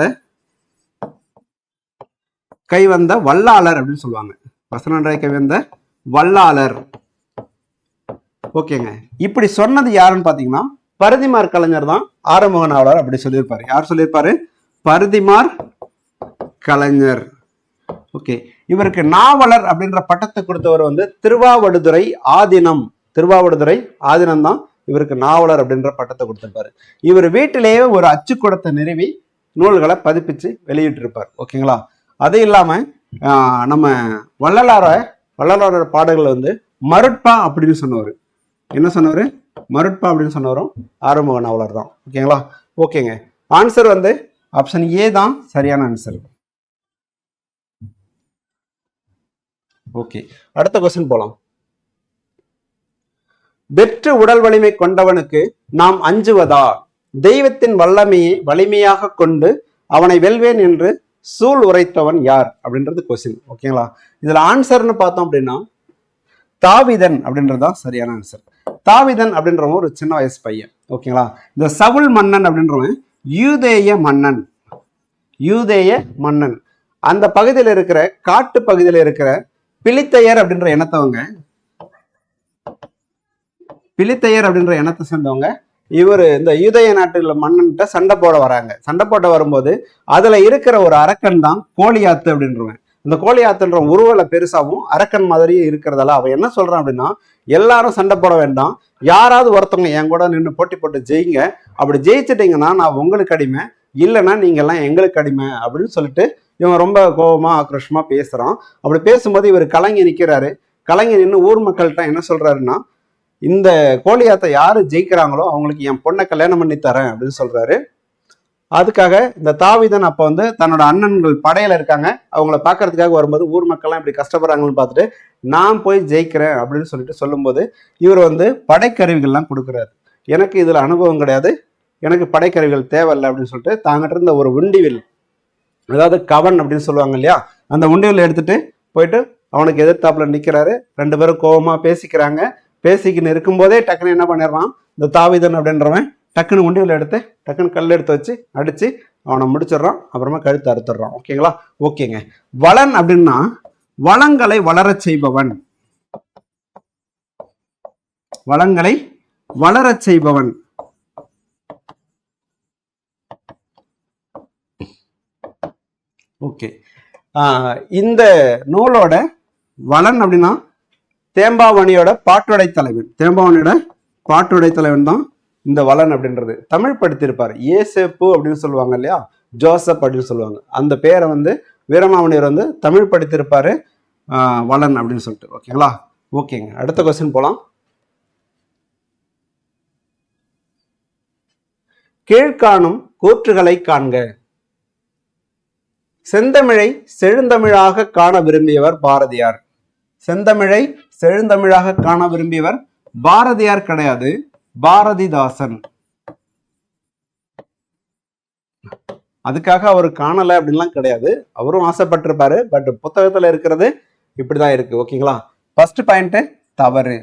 வல்லாளர் அப்படின்னு சொல்லுவாங்க. வசன நடை கைவந்த வல்லாளர். ஓகேங்க, இப்படி சொன்னது யாருன்னு பாத்தீங்கன்னா பரிதிமார் கலைஞர் தான் ஆறுமுக நாவலர் அப்படி சொல்லியிருப்பாரு. யார் சொல்லியிருப்பாரு? பரிதிமார் கலைஞர். ஓகே, இவருக்கு நாவலர் அப்படின்ற பட்டத்தை கொடுத்தவர் வந்து திருவாவடுதுறை ஆதீனம். திருவாவடுதுறை ஆதீனம் தான் இவருக்கு நாவலர் அப்படின்ற பட்டத்தை கொடுத்திருப்பாரு. இவர் வீட்டிலேயே ஒரு அச்சுக்கூடத்தை நிறுவி நூல்களை பதிப்பிச்சு வெளியிட்டு இருப்பார். ஓகேங்களா? அது இல்லாம நம்ம வள்ளலாரோட பாடல்கள் வந்து மருட்பா அப்படின்னு சொன்னவர். என்ன சொன்னவர்? மருட்பா அப்படின்னு சொன்னவரும் ஆறுமுக நாவலர் தான். ஓகேங்களா? ஓகேங்க, ஆன்சர் வந்து ஆப்ஷன் ஏ தான் சரியான ஆன்சர். ஓகே, அடுத்த கொஸ்டின் போலாம். வெற்று உடல் வலிமை கொண்டவனுக்கு நாம் அஞ்சுவதா? தெய்வத்தின் வலிமையாக கொண்டு அவனை வெல்வேன் என்று சூள் உரைத்தவன் யார் அப்படின்றது கொஸ்டின். ஓகேங்களா? இதுல ஆன்சர்னு பார்த்தோம் அப்படின்னா தாவிதன் அப்படின்றதுதான் சரியான ஆன்சர். தாவிதன் அப்படின்றவன் ஒரு சின்ன வயசு பையன். ஓகேங்களா? இந்த சவுல் மன்னன் அப்படின்றவன் யூதேய மன்னன். அந்த பகுதியில் இருக்கிற காட்டு பகுதியில் இருக்கிற பிலித்தையர் அப்படின்ற இனத்தை சேர்ந்தவங்க இவர் இந்த யூதேய நாட்டுல மன்னன்கிட்ட சண்டை போட வரும்போது அதுல இருக்கிற ஒரு அரக்கன் தான் கோலியாத்து அப்படின்றவன். இந்த கோலியாத்துன்ற உருவல பெருசாவும் அரக்கன் மாதிரியும் இருக்கிறதால அவன் என்ன சொல்றான் அப்படின்னா எல்லாரும் சண்டை போட வேண்டாம், யாராவது ஒருத்தவங்க என் கூட நின்று போட்டி போட்டு ஜெயிங்க, அப்படி ஜெயிச்சிட்டீங்கன்னா நான் உங்களுக்கு அடிமை, இல்லைன்னா நீங்க எல்லாம் எங்களுக்கு அடிமை அப்படின்னு சொல்லிட்டு இவன் ரொம்ப கோபமா ஆக்ரோஷமா பேசுறான். அப்படி பேசும்போது இவர் கலங்கி நிற்கிறாரு. கலங்கி நின்று ஊர் மக்கள்கிட்ட என்ன சொல்றாருன்னா இந்த கோலியாத்தை யாரு ஜெயிக்கிறாங்களோ அவங்களுக்கு என் பொண்ணை கல்யாணம் பண்ணி தரேன் அப்படின்னு சொல்றாரு. அதுக்காக இந்த தாவிதன் அப்ப வந்து தன்னோட அண்ணன்கள் படையில இருக்காங்க, அவங்கள பாக்குறதுக்காக வரும்போது ஊர் மக்கள்லாம் இப்படி கஷ்டப்படுறாங்கன்னு பார்த்துட்டு நான் போய் ஜெயிக்கிறேன் அப்படின்னு சொல்லிட்டு சொல்லும்போது இவர் வந்து படைக்கருவிகள்லாம் கொடுக்குறாரு. எனக்கு இதுல அனுபவம் கிடையாது, எனக்கு படைக்கருவிகள் தேவையில்லை அப்படின்னு சொல்லிட்டு தாங்கிட்ட இருந்த ஒரு உண்டிவில், அதாவது கவன் அப்படின்னு சொல்லுவாங்க இல்லையா, அந்த உண்டிவில் எடுத்துட்டு போயிட்டு அவனுக்கு எதிர்த்தாப்புல நிற்கிறாரு. 2 பேரும் கோபமா பேசிக்கிறாங்க. பேசிக்கின்னு இருக்கும்போதே டக்குன்னு என்ன பண்ணிடுறான், இந்த தாவீதன் அப்படின்றவன் டக்குன்னு உண்டியில் எடுத்து டக்குன்னு கல் எடுத்து வச்சு அடிச்சு அவனை முடிச்சிடுறான். அப்புறமா கழுத்து அறுத்துடுறான். ஓகேங்களா? ஓகேங்க. வளன் அப்படின்னா வளங்களை வளரச் செய்பவன், வளங்களை வளரச் செய்பவன். ஓகே, இந்த நூலோட வளன் அப்படின்னா தேம்பாவணியோட பாட்டுடை தலைவன். தேம்பாவணியோட பாட்டுடை தலைவன் தான் இந்த வளன் அப்படின்றது. தமிழ் படுத்திருப்பார். ஏசேப்பு அப்படின்னு சொல்லுவாங்க இல்லையா, ஜோசப் அப்படின்னு சொல்லுவாங்க. அந்த பேரை வந்து வீரமாமுனிவர் வந்து தமிழ் படுத்திருப்பாரு வளன் அப்படின்னு சொல்லிட்டு. ஓகேங்களா? ஓகேங்க. அடுத்த கொஸ்டின் போலாம். கீழ்காணும் கூற்றுகளை காண்க. செந்தமிழை செழுந்தமிழாக காண விரும்பியவர் பாரதியார். செந்தமிழை செழுந்தமிழாக காண விரும்பியவர் பாரதியார் கிடையாது, பாரதிதாசன். அதுக்காக அவர் காணலை அப்படின்லாம் கிடையாது, அவரும் ஆசைப்பட்டிருப்பாரு. பட் புத்தகத்துல இருக்கிறது இப்படிதான் இருக்கு. ஓகேங்களா? ஃபர்ஸ்ட் பாயிண்ட் தவறு.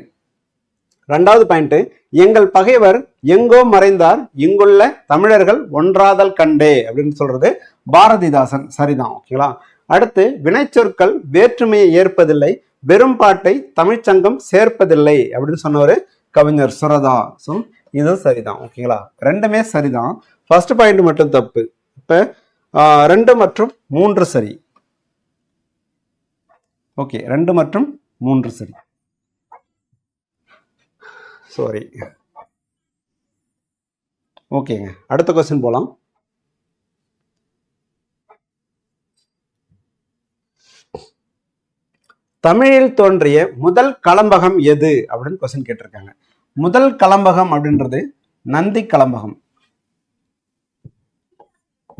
2வது பாயிண்ட், எங்கள் பகைவர் எங்கோ மறைந்தார், இங்குள்ள தமிழர்கள் ஒன்றாதல் கண்டே அப்படின்னு சொல்றது பாரதிதாசன். சரிதான். ஓகேங்களா? அடுத்து, வினைச்சொற்கள் வேற்றுமையை ஏற்பதில்லை, வெறும் பாட்டை தமிழ்ச்சங்கம் சேர்ப்பதில்லை அப்படின்னு சொன்னவர் கவிஞர் சுரதா. ஸோ இது சரிதான். ஓகேங்களா? 2மே சரிதான். ஃபர்ஸ்ட் பாயிண்ட் மட்டும் தப்பு. இப்ப 2 மற்றும் 3 சரி. ஓகே, 2 மற்றும் 3 சரி. சாரி. ஓகேங்க. அடுத்த கொஸ்டின் போலாம். தமிழில் தோன்றிய முதல் களம்பகம் எது அப்படின்னு கொஸ்டின் கேட்டிருக்காங்க. முதல் களம்பகம் அப்படின்றது நந்தி களம்பகம்.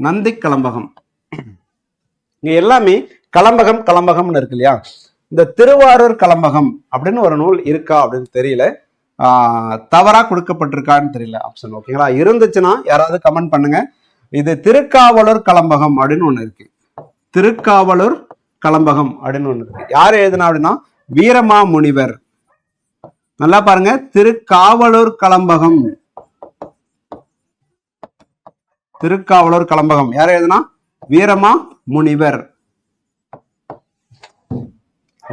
நந்தி களம்பகம். இங்க எல்லாமே களம்பகம் களம்பகம்னு இருக்கு இல்லையா. இந்த திருவாரூர் களம்பகம் அப்படின்னு ஒரு நூல் இருக்கா அப்படின்னு தெரியல, தவறா கொடுக்கப்பட்டிருக்கான்னு தெரியல ஆப்ஷன். ஓகேங்களா? இருந்துச்சுன்னா யாராவது கமெண்ட் பண்ணுங்க. இது திருக்காவலூர் களம்பகம் அப்படின்னு ஒண்ணு இருக்கு. திருக்காவலூர் களம்பகம் அப்படின்னு ஒண்ணு இருக்கு. யார் எழுதுனா அப்படின்னா வீரமாமுனிவர். நல்லா பாருங்க, திருக்காவலூர் களம்பகம். திருக்காவலூர் களம்பகம் யார் எழுதுனா வீரமாமுனிவர்.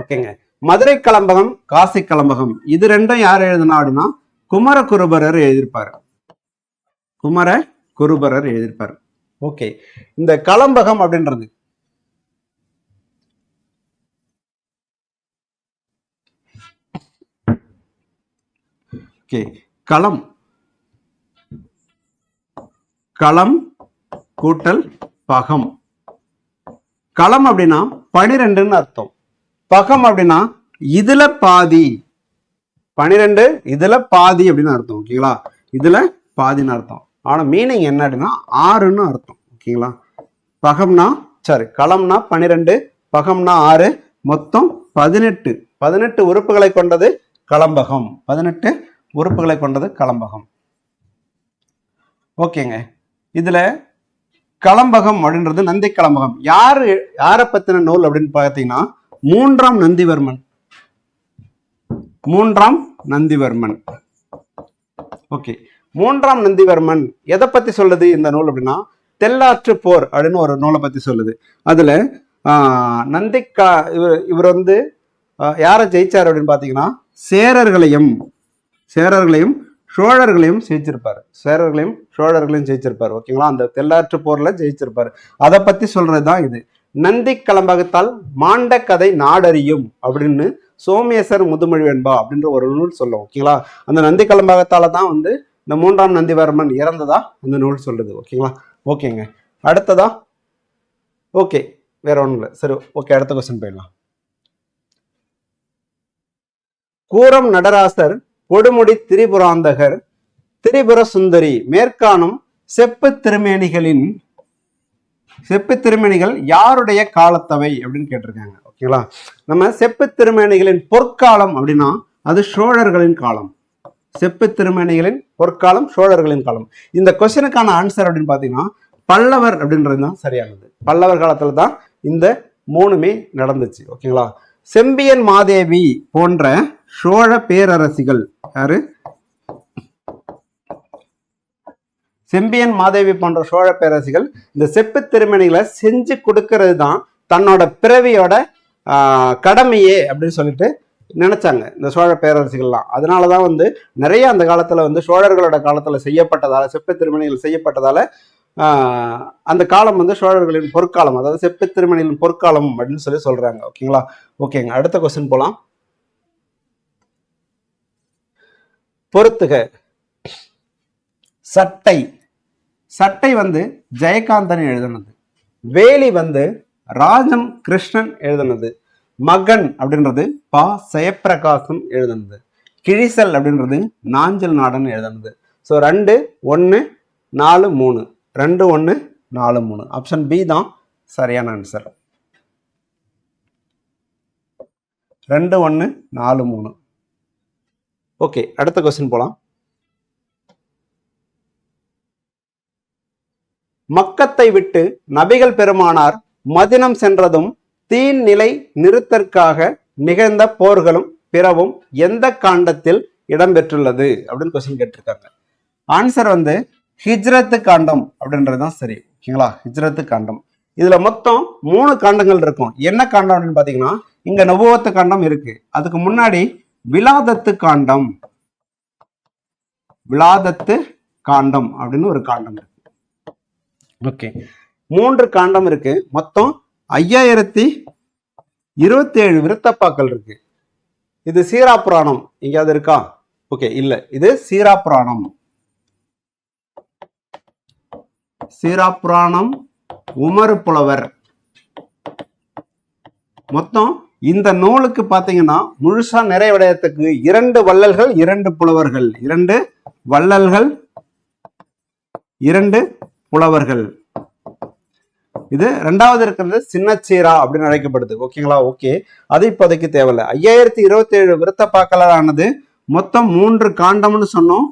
ஓகேங்க. மதுரை களம்பகம், காசி களம்பகம், இது 2ம் யார் எழுதுனா அப்படின்னா குமரகுருபரர் எழுதியிருப்பார். குமரகுருபரர் எழுதியிருப்பார். ஓகே. இந்த களம்பகம் அப்படின்றது களம், களம் கூட்டல் பகம். களம் அப்படின்னா 12ன்னு அர்த்தம். பகம் அப்படின்னா இதுல பாதி. 12 இதுல பாதி அப்படின்னு அர்த்தம். ஓகேங்களா? இதுல பாதின்னு அர்த்தம். ஆனா மீனிங் என்ன அப்படின்னா 6ன்னு அர்த்தம். ஓகேங்களா? பகம்னா சாரி களம்னா 12, பகம்னா 6, மொத்தம் 18. 18 உறுப்புகளை கொண்டது களம்பகம். 18 உறுப்புகளை கொண்டது களம்பகம். ஓகேங்க. இதுல களம்பகம் அப்படின்றது நந்தி களம்பகம். யாரை பத்தின நூல் அப்படின்னு பார்த்தீங்கன்னா 3ஆம் நந்திவர்மன். 3ஆம் நந்திவர்மன். ஓகே. 3ஆம் நந்திவர்மன் எதை பத்தி சொல்லுது இந்த நூல் அப்படின்னா தெல்லாற்று போர் அப்படின்னு ஒரு நூலை பத்தி சொல்லுது. அதுல இவர் வந்து யாரை ஜெயிச்சார் அப்படின்னு பாத்தீங்கன்னா சேரர்களையும் சோழர்களையும் ஜெயிச்சிருப்பாரு. சேரர்களையும் சோழர்களையும் ஜெயிச்சிருப்பாரு. ஓகேங்களா? அந்த தெல்லாற்று போர்ல ஜெயிச்சிருப்பாரு. அதை பத்தி சொல்றதுதான் இது. நந்தி களம்பகத்தால் மாண்ட கதை நாடறியும் அப்படின்னு சோமேசர் முதுமொழி வெண்பா அப்படின்ற ஒரு நூல் சொல்லும். ஓகேங்களா? அந்த நந்தி களம்பகத்தால தான் வந்து இந்த 3ஆம் நந்திவர்மன் இறந்ததா அந்த நூல் சொல்லுது. ஓகேங்களா? ஓகேங்க. அடுத்ததா ஓகே, வேற ஒண்ணும் இல்லை. சரி, ஓகே, அடுத்த கொஸ்டின் போயிடலாம். கூரம் நடராசர், கொடுமுடி திரிபுராந்தகர், திரிபுர சுந்தரி மேற்காணும் செப்பு திருமேனிகள் யாருடைய காலத்தவை அப்படின்னு கேட்டிருக்காங்க. ஓகேங்களா? நம்ம செப்பு திருமேனிகளின் பொற்காலம் அப்படின்னா அது சோழர்களின் காலம். செப்பு திருமேனிகளின் பொற்காலம் சோழர்களின் காலம். இந்த கொஸ்டினுக்கான ஆன்சர் அப்படின்னு பாத்தீங்கன்னா பல்லவர் அப்படின்றது தான் சரியானது. பல்லவர் காலத்துல தான் இந்த 3மே நடந்துச்சு. ஓகேங்களா? செம்பியன் மாதேவி போன்ற சோழ பேரரசிகள் யாரு? செம்பியன் மாதேவி போன்ற சோழ பேரரசிகள் இந்த செப்பு திருமணிகளை செஞ்சு கொடுக்கறது தான் தன்னோட பிறவியோட கடமையே அப்படின்னு சொல்லிட்டு நினைச்சாங்க இந்த சோழ பேரரசிகள்லாம். அதனாலதான் வந்து நிறைய அந்த காலத்துல வந்து சோழர்களோட காலத்துல செய்யப்பட்டதால, செப்பு திருமணிகள் செய்யப்பட்டதால அந்த காலம் வந்து சோழர்களின் பொற்காலம், அதாவது செப்பு திருமணிகளின் பொற்காலம் அப்படின்னு சொல்லி சொல்றாங்க. ஓகேங்களா? ஓகேங்க, அடுத்த கொஸ்டின் போலாம். பொறுத்துக. சட்டை. சட்டை வந்து ஜெயகாந்தன் எழுதுனது. வேலி வந்து ராஜம் கிருஷ்ணன் எழுதுனது. மகன் அப்படின்றது பா ஜெயப்பிரகாசம் எழுதுனது. கிழிசல் அப்படின்றது நாஞ்சல் நாடன் எழுதுனது. ஸோ 2, 1, 4, 3. 2, 1, 4, 3. ஆப்ஷன் பி தான் சரியான ஆன்சர். 2, 1, 4, 3. ஓகே, அடுத்த கொஸ்டின் போலாம். மக்கத்தை விட்டு நபிகள் பெருமானார் மதினம் சென்றதும் தீன் நிலை நிறுத்தற்காக நிகழ்ந்த போர்களும் பிறவும் எந்த காண்டத்தில் இடம்பெற்றுள்ளது அப்படின்னு கொஸ்டின் கேட்டிருக்காங்க. ஆன்சர் வந்து ஹிஜ்ரத்து காண்டம் அப்படின்றதுதான் சரி. ஓகேங்களா? ஹிஜ்ரத்து காண்டம். இதுல மொத்தம் 3 காண்டங்கள் இருக்கும். என்ன காண்டம் அப்படின்னு பாத்தீங்கன்னா, இங்க நுபுவத்து காண்டம் இருக்கு. அதுக்கு முன்னாடி விலாதத்து காண்டம், விலாதத்து காண்டம் அப்படின்னு ஒரு காண்டம் இருக்கு. ஓகே, 3 காண்டம் இருக்கு. மொத்தம் 5027 விருத்தப்பாக்கள் இருக்கு. இது சீரா புராணம் எங்கேயாவது இருக்கா? ஓகே, இல்ல, இது சீரா புராணம். சீரா புராணம், உமறு புலவர். மொத்தம் இந்த நூலுக்கு பாத்தீங்கன்னா முழுசா நிறைவடையத்துக்கு 2 வள்ளல்கள், 2 புலவர்கள், 2 வள்ளல்கள், 2 புலவர்கள். இது 2வது இருக்கிறது சின்னச்சீரா அப்படின்னு அழைக்கப்படுது. ஓகேங்களா? ஓகே, அது இப்போதைக்கு தேவையில்லை. 5027 விருத்தப்பாக்களானது மொத்தம் 3 காண்டம்னு சொன்னோம்.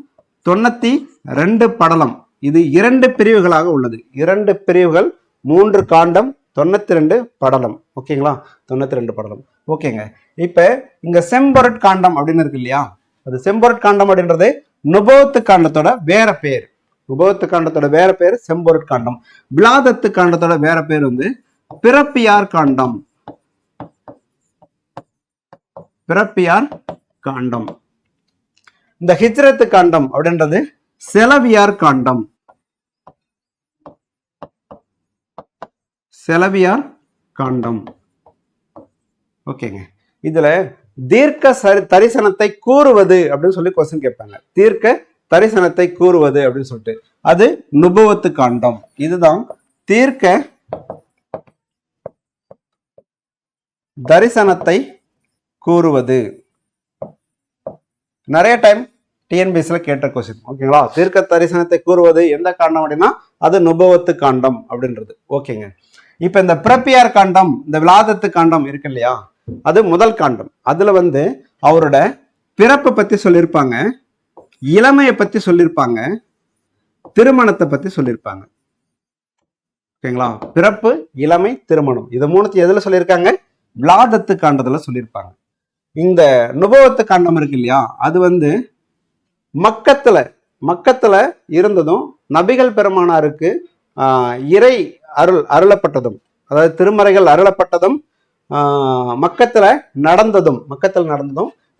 92 படலம். இது 2 பிரிவுகளாக உள்ளது. 2 பிரிவுகள், 3 காண்டம், 92 படலம். ஓகேங்களா? 92 படலம். ஓகேங்க, இப்ப இங்க செம்பொருட் காண்டம் அப்படின்னு இருக்கு இல்லையா? அது செம்பொருட் காண்டம் அப்படின்றது நுபுவத்து காண்டத்தோட வேற பேர். உபவத்து காண்டத்தோட வேற பேர் செம்பொருட் காண்டம். விலாதத்து காண்டத்தோட வேற பேர் வந்து பிறப்பியார் காண்டம். பிறப்பியார் காண்டம். இந்த ஹிஜ்ரத்து காண்டம் அப்படின்றது செலவியார் காண்டம். செலவியார் காண்டம். ஓகேங்க, இதுல தீர்க்க தரிசனத்தை கூறுவது அப்படின்னு சொல்லி கொஸ்டின் கேட்பாங்க. தீர்க்க தரிசனத்தை கூறுவது அப்படின்னு சொல்லிட்டு அது நுபுவத்து காண்டம். இதுதான் தீர்க்க தரிசனத்தை கூறுவது. நிறைய டைம் டிஎன்பிஎஸ்ல கேட்ட கொஸ்டின். ஓகேங்களா? தீர்க்க தரிசனத்தை கூறுவது எந்த காண்டம் அப்படின்னா அது நுபுவத்து காண்டம் அப்படின்றது. ஓகேங்க, இப்ப இந்த பிறப்பியார் காண்டம், இந்த விலாதத்து காண்டம் இருக்கு இல்லையா, அது முதல் காண்டம். அதுல வந்து அவரோட பிறப்பை பத்தி சொல்லியிருப்பாங்க, இளமையை பத்தி சொல்லியிருப்பாங்க, திருமணத்தை பத்தி சொல்லியிருப்பாங்க. ஓகேங்களா? பிறப்பு, இளமை, திருமணம், இது 3 எதுல சொல்லியிருக்காங்க? விலாதத்து காண்டத்துல சொல்லியிருப்பாங்க. இந்த நுபுவத்து காண்டம் இருக்கு இல்லையா, அது வந்து மக்கத்துல இருந்ததும் நபிகள் பெருமானாருக்கு இறை அருளப்பட்டதும், அதாவது திருமறைகள் அருளப்பட்டதும், மக்கத்துல நடந்ததும்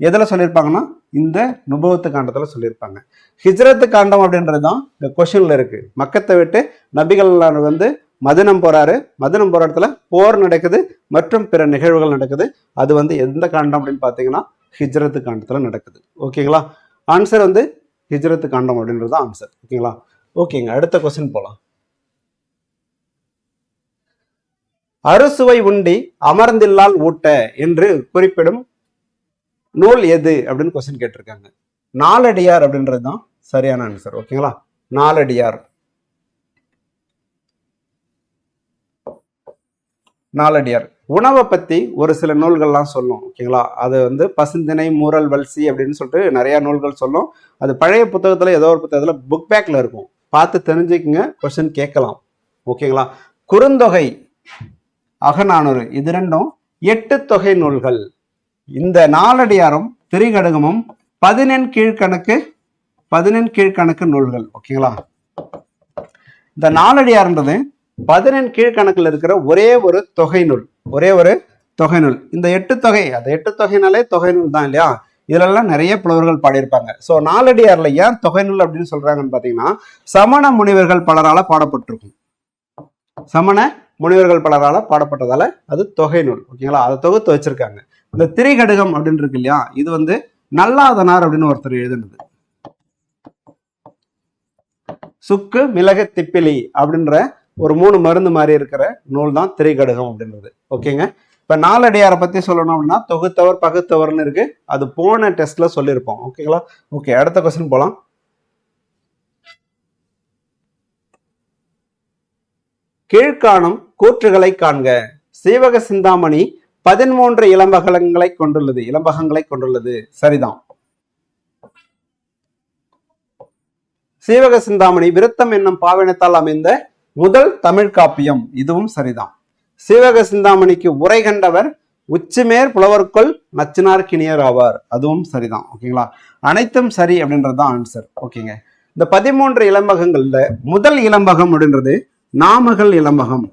எதுல சொல்லியிருப்பாங்கன்னா இந்த நுபுவத்து காண்டத்துல சொல்லியிருப்பாங்க. ஹிஜ்ரத்து காண்டம் அப்படின்றது தான் இந்த கொஸ்டின்ல இருக்கு. மக்கத்தை விட்டு நபிகள் வந்து மதினம் போறாரு. மதினம் போற இடத்துல போர் நடக்குது மற்றும் பிற நிகழ்வுகள் நடக்குது. அது வந்து எந்த காண்டம் அப்படின்னு பாத்தீங்கன்னா ஹிஜ்ரத்து காண்டத்துல நடக்குது. ஓகேங்களா? ஆன்சர் வந்து ஹிஜ்ரத்து காண்டம் அப்படின்றது ஆன்சர். ஓகேங்களா? ஓகேங்க, அடுத்த கொஸ்டின் போலாம். அறுசுவை உண்டி அமர்ந்தில்லால் ஊட்ட என்று குறிப்பிடும் நூல் எது அப்படின்னு கொஸ்டின் கேட்டிருக்காங்க. நாலடியார் அப்படின்றது தான் சரியான ஆன்சர். ஓகேங்களா? நாலடியார். உணவை பத்தி ஒரு சில நூல்கள்லாம் சொல்லும். ஓகேங்களா? அது வந்து பசுந்தினை, மூரல், வல்சி அப்படின்னு சொல்லிட்டு நிறைய நூல்கள் சொல்லும். அது பழைய புத்தகத்துல ஏதோ ஒரு புத்தகத்துல புக் பேக்ல இருக்கும், பார்த்து தெரிஞ்சுக்குங்க. கொஸ்டின் கேட்கலாம். ஓகேங்களா? குறுந்தொகை, அகநானூறு, இது 2ம் எட்டு தொகை நூல்கள். இந்த நாலடியாரும் திரிகடுகமும் 14 கீழ்கணக்கு நூல்கள். ஓகேங்களா? இந்த நாலடியார்ன்றது 14 கீழ்கணக்கில் இருக்கிற ஒரே ஒரு தொகை நூல். இந்த 8 தொகை, அது 8 தொகைனாலே தொகை நூல் தான் இல்லையா? இதுலெல்லாம் நிறைய புலவர்கள் பாடியிருப்பாங்க. ஸோ நாலடியார்ல ஏன் தொகை நூல் அப்படின்னு சொல்றாங்கன்னு பாத்தீங்கன்னா, சமண முனிவர்கள் பலரால பாடப்பட்டிருக்கும். சமண முனிவர்கள் பலரால பாடப்பட்டதால அது தொகை நூல். ஓகேங்களா? அதை தொகுத்து வச்சிருக்காங்க. இந்த திரிகடுகம் அப்படின்னு இருக்கு இல்லையா, இது வந்து நல்லாதனார் அப்படின்னு ஒருத்தர் எழுதுனது. சுக்கு மிளகு திப்பிலி அப்படின்ற ஒரு 3 மருந்து மாதிரி இருக்கிற நூல் தான் திரிகடுகம் அப்படின்றது. ஓகேங்க. இப்ப நாலடியாரை பத்தி சொல்லணும் அப்படின்னா தொகுத்தவர் பகுத்தவர்னு இருக்கு. அது போன டெஸ்ட்ல சொல்லியிருப்போம். ஓகேங்களா? ஓகே, அடுத்த கொஸ்டின் போலாம். கீழ்காணும் கூற்றுகளை காண்க. சீவக சிந்தாமணி 13 இளம்பகங்களை கொண்டுள்ளது. சரிதான். சீவக சிந்தாமணி விருத்தம் என்னும் பாவினத்தால் அமைந்த முதல் தமிழ் காப்பியம். இதுவும் சரிதான். சீவக சிந்தாமணிக்கு உரை கண்டவர் உச்சிமேர் புலவர்க்குள் நச்சினார்க்கினியர் ஆவார். அதுவும் சரிதான். ஓகேங்களா? அனைத்தும் சரி அப்படின்றதுதான் ஆன்சர். ஓகேங்க. இந்த 13 இளம்பகங்கள்ல முதல் இளம்பகம் அப்படின்றது நாமகள் இளம்பகம்.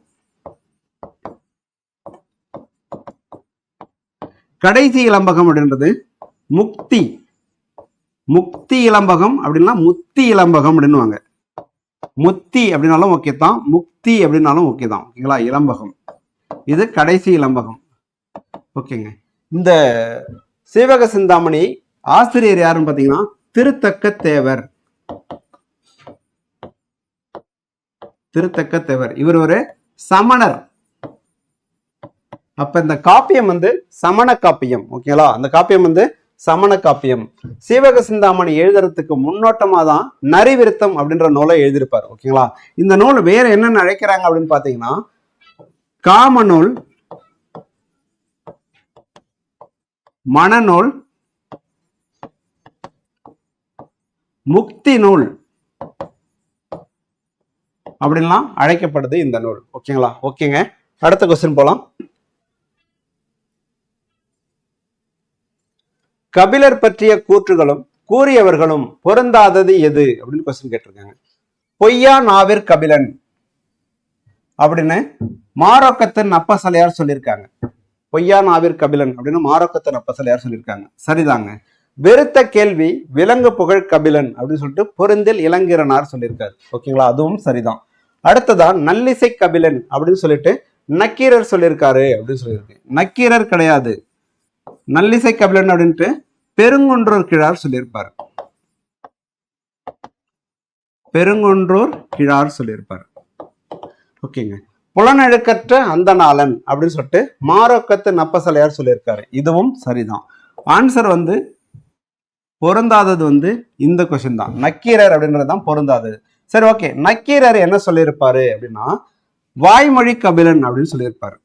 கடைசி இளம்பகம் அப்படின்றது முக்தி இளம்பகம் அப்படின்னா முத்தி இளம்பகம் அப்படின்னுவாங்க. முத்தி அப்படின்னாலும் ஓகே தான், முக்தி அப்படின்னாலும் ஓகே தான். ஓகேங்களா? இளம்பகம் இது கடைசி இளம்பகம். ஓகேங்க. இந்த சீவக சிந்தாமணி ஆசிரியர் யாருன்னு பாத்தீங்கன்னா திருத்தக்க தேவர். இவர் ஒரு சமணர். அப்ப இந்த காப்பியம் வந்து சமண காப்பியம். ஓகேங்களா? அந்த காப்பியம் வந்து சமண காப்பியம். சீவக சிந்தாமணி எழுதுறதுக்கு முன்னோட்டமா தான் நரிவிருத்தம் அப்படின்ற நூலை எழுதியிருப்பார். ஓகேங்களா? இந்த நூல் வேற என்னன்னு அழைக்கிறாங்க அப்படின்னு பாத்தீங்கன்னா காமநூல், மனநூல், முக்தி நூல் அப்படின்லாம் அழைக்கப்படுது இந்த நூல். ஓகேங்களா? ஓகேங்க. அடுத்த கொஸ்டின் போலாம். கபிலர் பற்றிய கூற்றுகளும் கூறியவர்களும் பொருந்தாதது எது அப்படின்னு கொஸ்டின் கேட்டிருக்காங்க. பொய்யா நாவிற் கபிலன் அப்படின்னு மாரோக்கத்து நப்பசலையார் சொல்லியிருக்காங்க. பொய்யா நாவிற் கபிலன் அப்படின்னு மாரோக்கத்து நப்பசலையார் சொல்லியிருக்காங்க. சரிதாங்க. வெறுத்த கேள்வி விலங்கு புகழ் கபிலன் அப்படின்னு சொல்லிட்டு பொருந்தில் இளங்கிரனார் சொல்லியிருக்காரு. ஓகேங்களா? அதுவும் சரிதான். அடுத்ததான் நல்லிசை கபிலன் அப்படின்னு சொல்லிட்டு நக்கீரர் சொல்லியிருக்காரு அப்படின்னு சொல்லியிருக்கு. நக்கீரர் கிடையாது, நல்லிசை கபிலன் அப்படின்ட்டு பெருங்குன்றூர் கிழார் சொல்லியிருப்பார். ஓகேங்க. புலனழுக்கற்ற அந்த நாளன் அப்படின்னு சொல்லிட்டு மாரோக்கத்து நப்பசலையார் சொல்லியிருக்காரு. இதுவும் சரிதான். ஆன்சர் வந்து பொருந்தாதது வந்து இந்த கொஸ்டின் தான். நக்கீரர் அப்படின்றது தான் பொருந்தாதது. சரி, ஓகே. நக்கீரர் என்ன சொல்லியிருப்பாரு அப்படின்னா வாய்மொழி கபிலன் அப்படின்னு சொல்லியிருப்பாரு.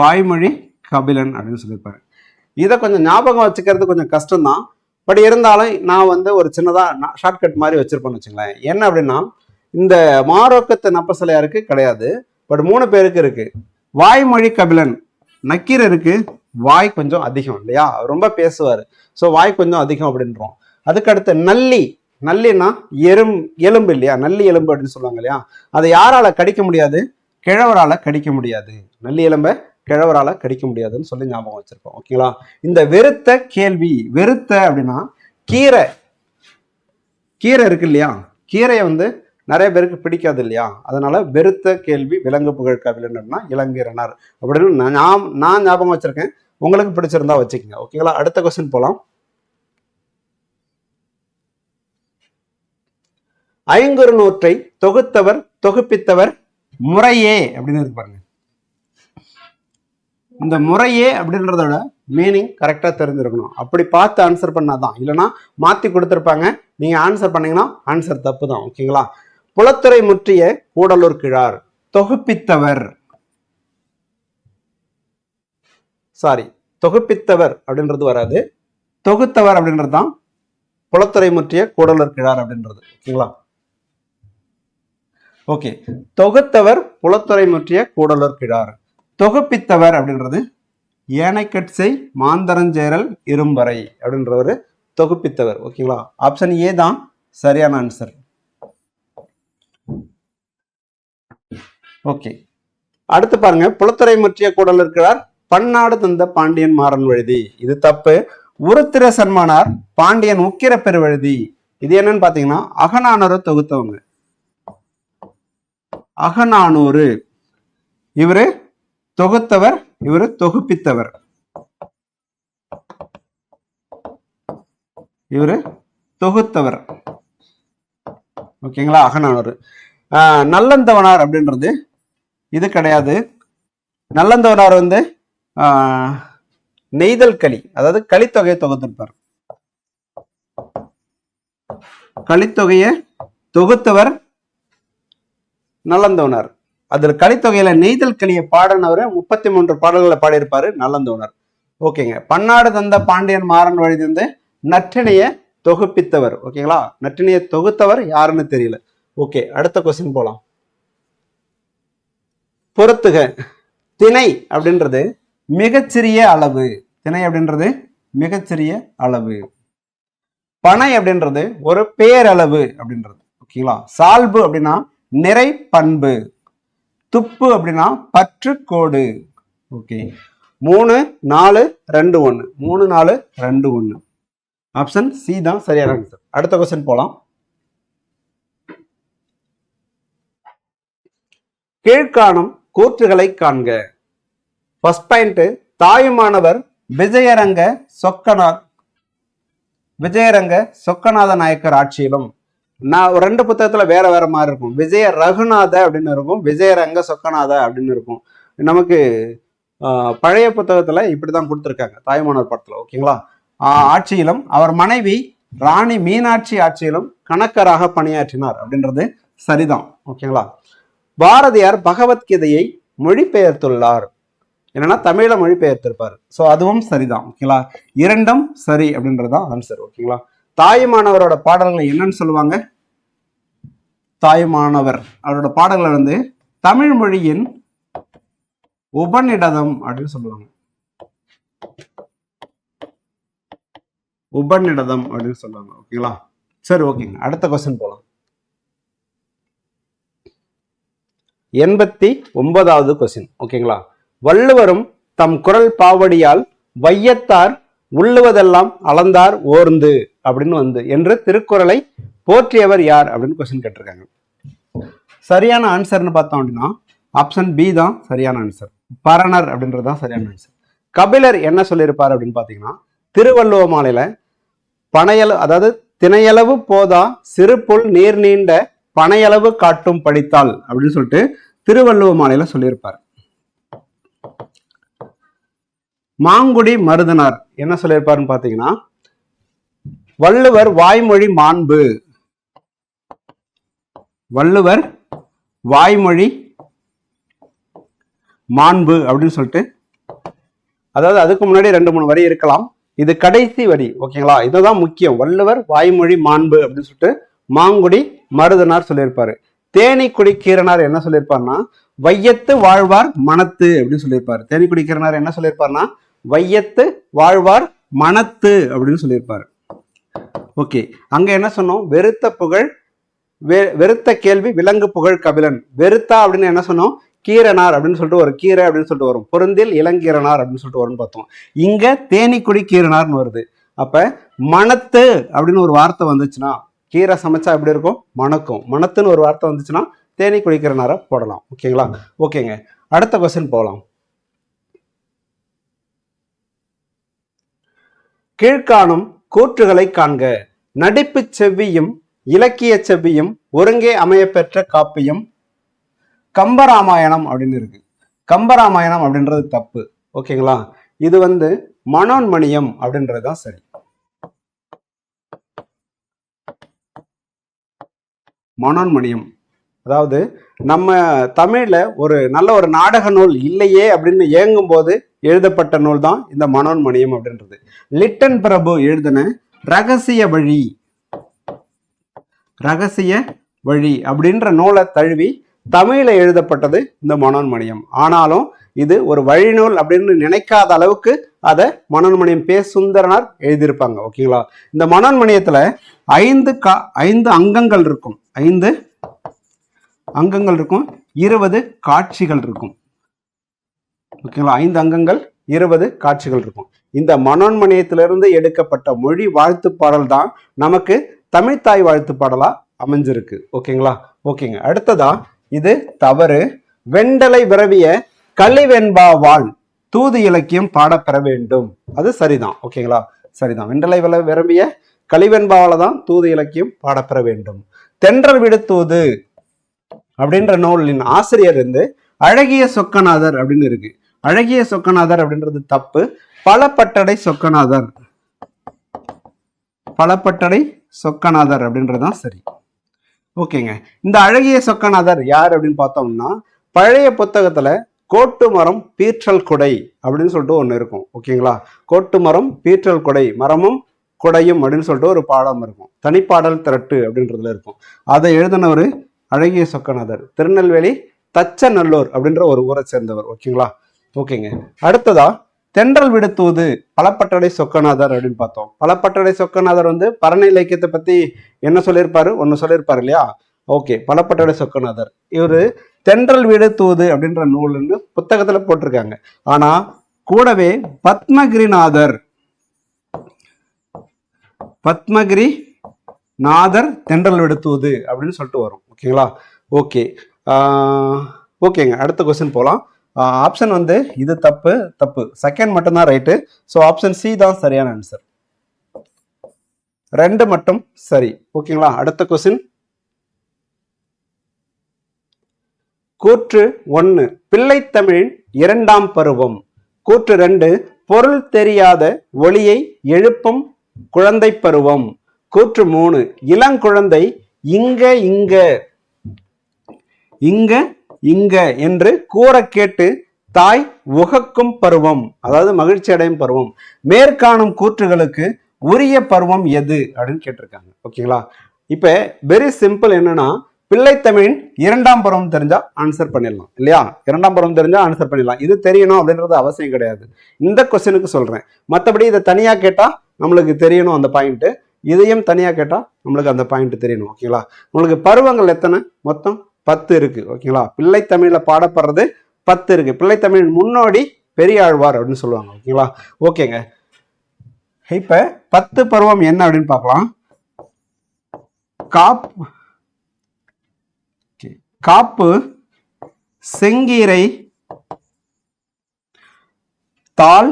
வாய்மொழி கபிலன் அப்படின்னு சொல்லியிருப்பாரு. இதை கொஞ்சம் ஞாபகம் வச்சுக்கிறது கொஞ்சம் கஷ்டம்தான். பட் இருந்தாலும் நான் வந்து ஒரு சின்னதா ஷார்ட்கட் மாதிரி வச்சிருப்பேன்னு வச்சுங்களேன். என்ன அப்படின்னா இந்த மாரோக்கத்து நப்பசலையாருக்கு கிடையாது, பட் 3 பேருக்கு இருக்கு. வாய்மொழி கபிலன் நக்கீரருக்கு வாய் கொஞ்சம் அதிகம் இல்லையா, ரொம்ப பேசுவார். ஸோ வாய் கொஞ்சம் அதிகம் அப்படின்றோம். அதுக்கடுத்து நல்லின்னா எலும்பு இல்லையா, நல்லி எலும்பு அப்படின்னு சொல்லுவாங்க இல்லையா, அதை யாரால கடிக்க முடியாது? கிழவரால கடிக்க முடியாது. நல்லி எலும்பை கிழவரால கடிக்க முடியாதுன்னு சொல்லி ஞாபகம் வச்சிருக்கோம். ஓகேங்களா? இந்த வெறுத்த கேள்வி, வெறுத்த அப்படின்னா கீரை இருக்கு இல்லையா, கீரையை வந்து நிறைய பேருக்கு பிடிக்காது இல்லையா, அதனால வெறுத்த கேள்வி விலங்கு புகழ் கபிலன்னா இளங்கிரனார் அப்படின்னு நான் ஞாபகம் வச்சிருக்கேன். உங்களுக்கு பிடிச்சிருந்தா வச்சுக்கோங்க. ஓகேங்களா? அடுத்த கொஸ்டின் போலாம். ஐங்குறு நூற்றை தொகுத்தவர் தொகுப்பித்தவர் முறையே அப்படின்னு இருக்கு பாருங்க. இந்த முறையே அப்படின்றதோட மீனிங் கரெக்டா தெரிஞ்சிருக்கணும். அப்படி பார்த்து ஆன்சர் பண்ணாதான், இல்லைன்னா மாத்தி கொடுத்துருப்பாங்க, நீங்க ஆன்சர் பண்ணீங்கன்னா ஆன்சர் தப்பு தான். ஓகேங்களா? புலத்துறை முற்றிய கூடலூர் கிழார் தொகுப்பித்தவர் அப்படின்றது வராது, தொகுத்தவர் அப்படின்றது தான் புலத்துறை முற்றிய கூடலூர் கிழார் அப்படின்றது. ஓகேங்களா? ஓகே, தொகுத்தவர் புலத்துறை முற்றிய கூடலூர் கிழார். தொகுப்பித்தவர் அப்படின்றது ஏனைக்கட்சை மாந்தரஞ்சேரல் இரும்பறை அப்படின்றவர் தொகுப்பித்தவர். ஓகேங்களா, ஆப்ஷன் ஏ தான் சரியான ஆன்சர். ஓகே, அடுத்து பாருங்க, புலத்துறை முற்றிய கூடலூர் கிழார் பன்னாடு தந்த பாண்டியன் மாறன் வழுதி. இது தப்பு. உருத்திர சன்மானார் பாண்டியன் உக்கிர பெருவழுதி. இது என்னன்னு பாத்தீங்கன்னா அகநானூறு தொகுத்தவங்க. அகநானூறு இவரு தொகுத்தவர், இவரு தொகுப்பித்தவர். இவரு தொகுத்தவர். ஓகேங்களா, அகநானூறு. நல்லந்தவனார் அப்படின்றது இது கிடையாது. நல்லந்தவனார் வந்து நெய்தல் களி, அதாவது களித்தொகையை தொகுத்திருப்பார். களித்தொகையை தொகுத்தவர் நல்லந்தவனார். அதுல களித்தொகையில நெய்தல் களியை பாடினவர் 33 பாடல்களை பாடியிருப்பாரு நல்லந்தவனார். ஓகேங்க, பன்னாடு தந்த பாண்டியன் மாறன் வழி வந்து நற்றினைய தொகுப்பித்தவர். ஓகேங்களா, நற்றினையை தொகுத்தவர் யாருன்னு தெரியல. ஓகே, அடுத்த கொஸ்டின் போலாம். பொறுத்துக. திணை அப்படின்றது மிகச்சிறிய அளவு. திணை அப்படின்றது மிகச்சிறிய அளவு. பனை அப்படின்றது ஒரு பேரளவு அப்படின்றது. ஓகேங்களா, சால்பு அப்படின்னா நிறை பண்பு. துப்பு அப்படின்னா பற்று கோடு. ஓகே, 3 4 2 1 3 4 2 1 ஆப்ஷன் சி தான் சரியான ஆன்சர். அடுத்த கொஸ்டின் போலாம். கீழ்காணும் கூற்றுகளை காண்க. ஃபர்ஸ்ட் பாயிண்ட், தாயுமானவர் விஜயரங்க சொக்கநாத நாயக்கர் ஆட்சியிலும். நான் 2 புத்தகத்துல வேற வேற மாதிரி இருக்கும். விஜய ரகுநாத அப்படின்னு இருக்கும், விஜயரங்க சொக்கநாத அப்படின்னு இருக்கும். நமக்கு பழைய புத்தகத்துல இப்படிதான் கொடுத்துருக்காங்க தாயுமானவர் படத்துல. ஓகேங்களா, ஆட்சியிலும் அவர் மனைவி ராணி மீனாட்சி ஆட்சியிலும் கணக்கராக பணியாற்றினார் அப்படின்றது சரிதான். ஓகேங்களா, பாரதியார் பகவத்கீதையை மொழிபெயர்த்துள்ளார். என்னன்னா தமிழ மொழிபெயர்த்திருப்பார். ஸோ அதுவும் சரிதான். ஓகேங்களா, 2ம் சரி அப்படின்றதுதான் ஆன்சர். ஓகேங்களா, தாயுமானவரோட பாடல்களை என்னன்னு சொல்லுவாங்க? தாயுமானவர் அவரோட பாடல்களை வந்து தமிழ் மொழியின் உபநிடதம் அப்படின்னு சொல்லுவாங்க. உபநிடதம் அப்படின்னு சொல்லுவாங்க. ஓகேங்களா, சரி, ஓகேங்க. அடுத்த கொஸ்டின் போலாம். 89வது கொஸ்டின். ஓகேங்களா, வள்ளுவரும் தம் குரல் பாவடியால் வையத்தார் உள்ளுவதெல்லாம் அளந்தார் ஓர்ந்து அப்படின்னு வந்து என்று திருக்குறளை போற்றியவர் யார் அப்படின்னு கொஸ்டின் கேட்டிருக்காங்க. சரியான ஆன்சர்னு பார்த்தோம் அப்படின்னா ஆப்ஷன் பி தான் சரியான ஆன்சர். பரணர் அப்படின்றதுதான் சரியான ஆன்சர். கபிலர் என்ன சொல்லியிருப்பார் அப்படின்னு பார்த்தீங்கன்னா, திருவள்ளுவ மாலையில பனையளவு, அதாவது திணையளவு போதா சிறுபுல் நீர் நீண்ட பனையளவு காட்டும் படித்தால் அப்படின்னு சொல்லிட்டு திருவள்ளுவ மாலையில சொல்லியிருப்பார். மாங்குடி மருதனார் என்ன சொல்லியிருப்பாருன்னு பாத்தீங்கன்னா, வள்ளுவர் வாய்மொழி மாண்பு, வள்ளுவர் வாய்மொழி மாண்பு அப்படின்னு சொல்லிட்டு, அதாவது அதுக்கு முன்னாடி 2-3 வரி இருக்கலாம், இது கடைசி வரி. ஓகேங்களா, இதுதான் முக்கியம். வள்ளுவர் வாய்மொழி மாண்பு அப்படின்னு சொல்லிட்டு மாங்குடி மருதனார் சொல்லியிருப்பாரு. தேனிக்குடி கீரனார் என்ன சொல்லியிருப்பாருன்னா, வையத்து வாழ்வார் மனத்து அப்படின்னு சொல்லியிருப்பாரு. தேனிக்குடி கீரனார் என்ன சொல்லியிருப்பாருன்னா, வையத்து வாழ்வார் மனத்து அப்படின்னு சொல்லியிருப்பாரு. ஓகே, அங்க என்ன சொன்னோம்? வெறுத்த புகழ், வெறுத்த கேள்வி விலங்கு புகழ் கபிலன். வெறுத்தா அப்படின்னு என்ன சொன்னோம்? கீரனார் அப்படின்னு சொல்லிட்டு ஒரு கீரை அப்படின்னு சொல்லிட்டு வரும். பொருந்தில் இளங்கீரனார் அப்படின்னு சொல்லிட்டு வரும்னு பார்த்தோம். இங்க தேனிக்குடி கீரனார்னு வருது. அப்ப மனத்து அப்படின்னு ஒரு வார்த்தை வந்துச்சுன்னா, கீரை சமைச்சா எப்படி இருக்கும்? மணக்கும். மணத்துன்னு ஒரு வார்த்தை வந்துச்சுன்னா தேனிக்குடி கீரனாரை போடலாம். ஓகேங்களா, ஓகேங்க. அடுத்த கொஸ்டின் போகலாம். கீழ்காணும் கூற்றுகளை காண்க. நடிப்பு செவ்வியும் இலக்கிய செவ்வியும் ஒருங்கே அமைய பெற்ற காப்பியம் கம்பராமாயணம் அப்படின்னு இருக்கு. கம்பராமாயணம் அப்படின்றது தப்பு. ஓகேங்களா, இது வந்து மனோன்மணியம் அப்படின்றதுதான் சரி. மனோன்மணியம் அதாவது நம்ம தமிழ்ல ஒரு நல்ல ஒரு நாடக நூல் இல்லையே அப்படின்னு ஏங்கும் போது எழுதப்பட்ட நூல் தான் இந்த மனோன்மணியம் அப்படின்றது. லிட்டன் பிரபு எழுதின ரகசிய வழி, ரகசிய வழி அப்படின்ற நூலை தழுவி தமிழில் எழுதப்பட்டது இந்த மனோன்மணியம். ஆனாலும் இது ஒரு வழிநூல் அப்படின்னு நினைக்காத அளவுக்கு அதை மனோன்மணியம் பே சுந்தரனார் எழுதியிருப்பாங்க. ஓகேங்களா. இந்த மனோன்மணியத்துல 5 அங்கங்கள் இருக்கும். 5 அங்கங்கள் இருக்கும், 20 காட்சிகள் இருக்கும். ஓகேங்களா. 5 அங்கங்கள், 20 காட்சிகள் இருக்கும். இந்த மனோன்மணியத்திலிருந்து எடுக்கப்பட்ட மொழி வாழ்த்து பாடல் தான் நமக்கு தமிழ்த்தாய் வாழ்த்து பாடலா அமைஞ்சிருக்கு. ஓகேங்களா. ஓகேங்க. அடுத்ததா இது தவறு. வெண்டலை விரவிய கலிவெண்பா வாழ் தூது இலக்கியம் பாடப்பெற வேண்டும். அது சரிதான். ஓகேங்களா. சரிதான். வெண்டலை விரவிய கலிவெண்பாவால தான் தூது இலக்கியம் பாடப்பெற வேண்டும். தென்றல் விடுத்தூது அப்படின்ற நூலின் ஆசிரியர் இருந்து அழகிய சொக்கநாதர் அப்படின்னு இருக்கு. அழகிய சொக்கநாதர் அப்படின்றது தப்பு. பலப்பட்டடை சொக்கநாதர், பலப்பட்டடை சொக்கநாதர் அப்படின்றதுதான் சரி. ஓகேங்க. இந்த அழகிய சொக்கநாதர் யார் அப்படின்னு பார்த்தோம்னா, பழைய புத்தகத்துல கோட்டு மரம் பீற்றல் குடை அப்படின்னு சொல்லிட்டு ஒன்று இருக்கும். ஓகேங்களா. கோட்டு மரம் பீற்றல் குடை, மரமும் குடையும் அப்படின்னு சொல்லிட்டு ஒரு பாடம் இருக்கும். தனிப்பாடல் திரட்டு அப்படின்றதுல இருக்கும். அதை எழுதினவர் அழகிய சொக்கநாதர். திருநெல்வேலி தச்சநல்லூர் அப்படின்ற ஒரு ஊரை சேர்ந்தவர். ஓகேங்களா. ஓகேங்க. அடுத்ததா தென்றல் விடுத்தூது பலப்பட்டடை சொக்கநாதர் அப்படின்னு பார்த்தோம். பலப்பட்டடை சொக்கநாதர் வந்து பரணி இலக்கியத்தை பத்தி என்ன சொல்லியிருப்பாரு, ஒன்னு சொல்லியிருப்பாரு இல்லையா. ஓகே. பலப்பட்டடை சொக்கநாதர் இவரு தென்றல் விடுத்தூது அப்படின்ற நூல்னு புத்தகத்துல போட்டிருக்காங்க. ஆனா கூடவே பத்மகிரிநாதர், பத்மகிரிநாதர் தென்றல் விடுத்தூது அப்படின்னு சொல்லிட்டு வரும். ஓகேங்களா. ஓகே. ஓகேங்க. அடுத்த கொஸ்டின் போலாம். ஆப்ஷன் வந்து இது தப்பு. செகண்ட் மட்டும்தான் ரைட்டு. ஸோ ஆப்ஷன் சி தான் சரியான ஆன்சர். 2 மட்டும் சரி. ஓகேங்களா. அடுத்த கொஸ்டின். கூற்று 1 பிள்ளைத்தமிழின் 2ஆம் பருவம். கூற்று 2 பொருள் தெரியாத ஒளியை எழுப்பும் குழந்தை பருவம். கூற்று 3 இளங்குழந்தை இங்க இங்க இங்க இங்க என்று கூற கேட்டு தாய் உகக்கும் பருவம், அதாவது மகிழ்ச்சி அடையும் பருவம். மேற்காணும் கூற்றுகளுக்கு உரிய பருவம் எது அப்படின்னு கேட்டிருக்காங்க. ஓகேங்களா. இப்ப வெரி சிம்பிள். என்னன்னா, பிள்ளைத்தமிழின் 2ஆம் பருவம் தெரிஞ்சா ஆன்சர் பண்ணிடலாம் இல்லையா. 2ஆம் பருவம் தெரிஞ்சா ஆன்சர் பண்ணிடலாம். இது தெரியணும் அப்படின்றது அவசியம் கிடையாது. இந்த கொஸ்டினுக்கு சொல்றேன். மற்றபடி இதை தனியா கேட்டா நம்மளுக்கு தெரியணும் அந்த பாயிண்ட். இதையும் தனியா கேட்டா நம்மளுக்கு அந்த பாயிண்ட் தெரியணும். ஓகேங்களா. உங்களுக்கு பருவங்கள் எத்தனை? மொத்தம் 10 இருக்கு. ஓகேங்களா. பிள்ளைத்தமிழ்ல பாடப்படுறது 10 இருக்கு. பிள்ளைத்தமிழ் முன்னோடி பெரியாழ்வார் அப்படின்னு சொல்லுவாங்க. ஓகேங்களா. ஓகேங்க. இப்ப 10 பருவம் என்ன அப்படின்னு பார்க்கலாம். காப்பு, செங்கீரை, தாள்,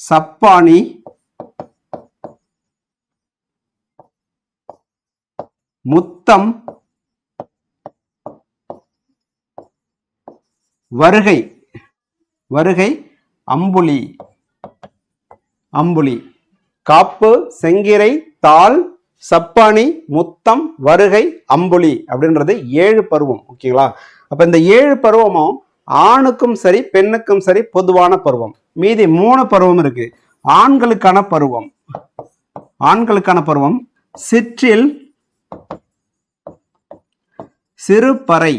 சப்பாணி, முத்தம், வருகை, அம்புலி. காப்பு, செங்கீரை, தாள், சப்பாணி, முத்தம், வருகை, அம்புலி அப்படின்றது 7 பருவம். ஓகேங்களா. அப்ப இந்த 7 பருவமும் ஆணுக்கும் சரி பெண்ணுக்கும் சரி பொதுவான பருவம். மீதி 3 பருவம் இருக்கு. ஆண்களுக்கான பருவம் சிற்றில், சிறுபறை,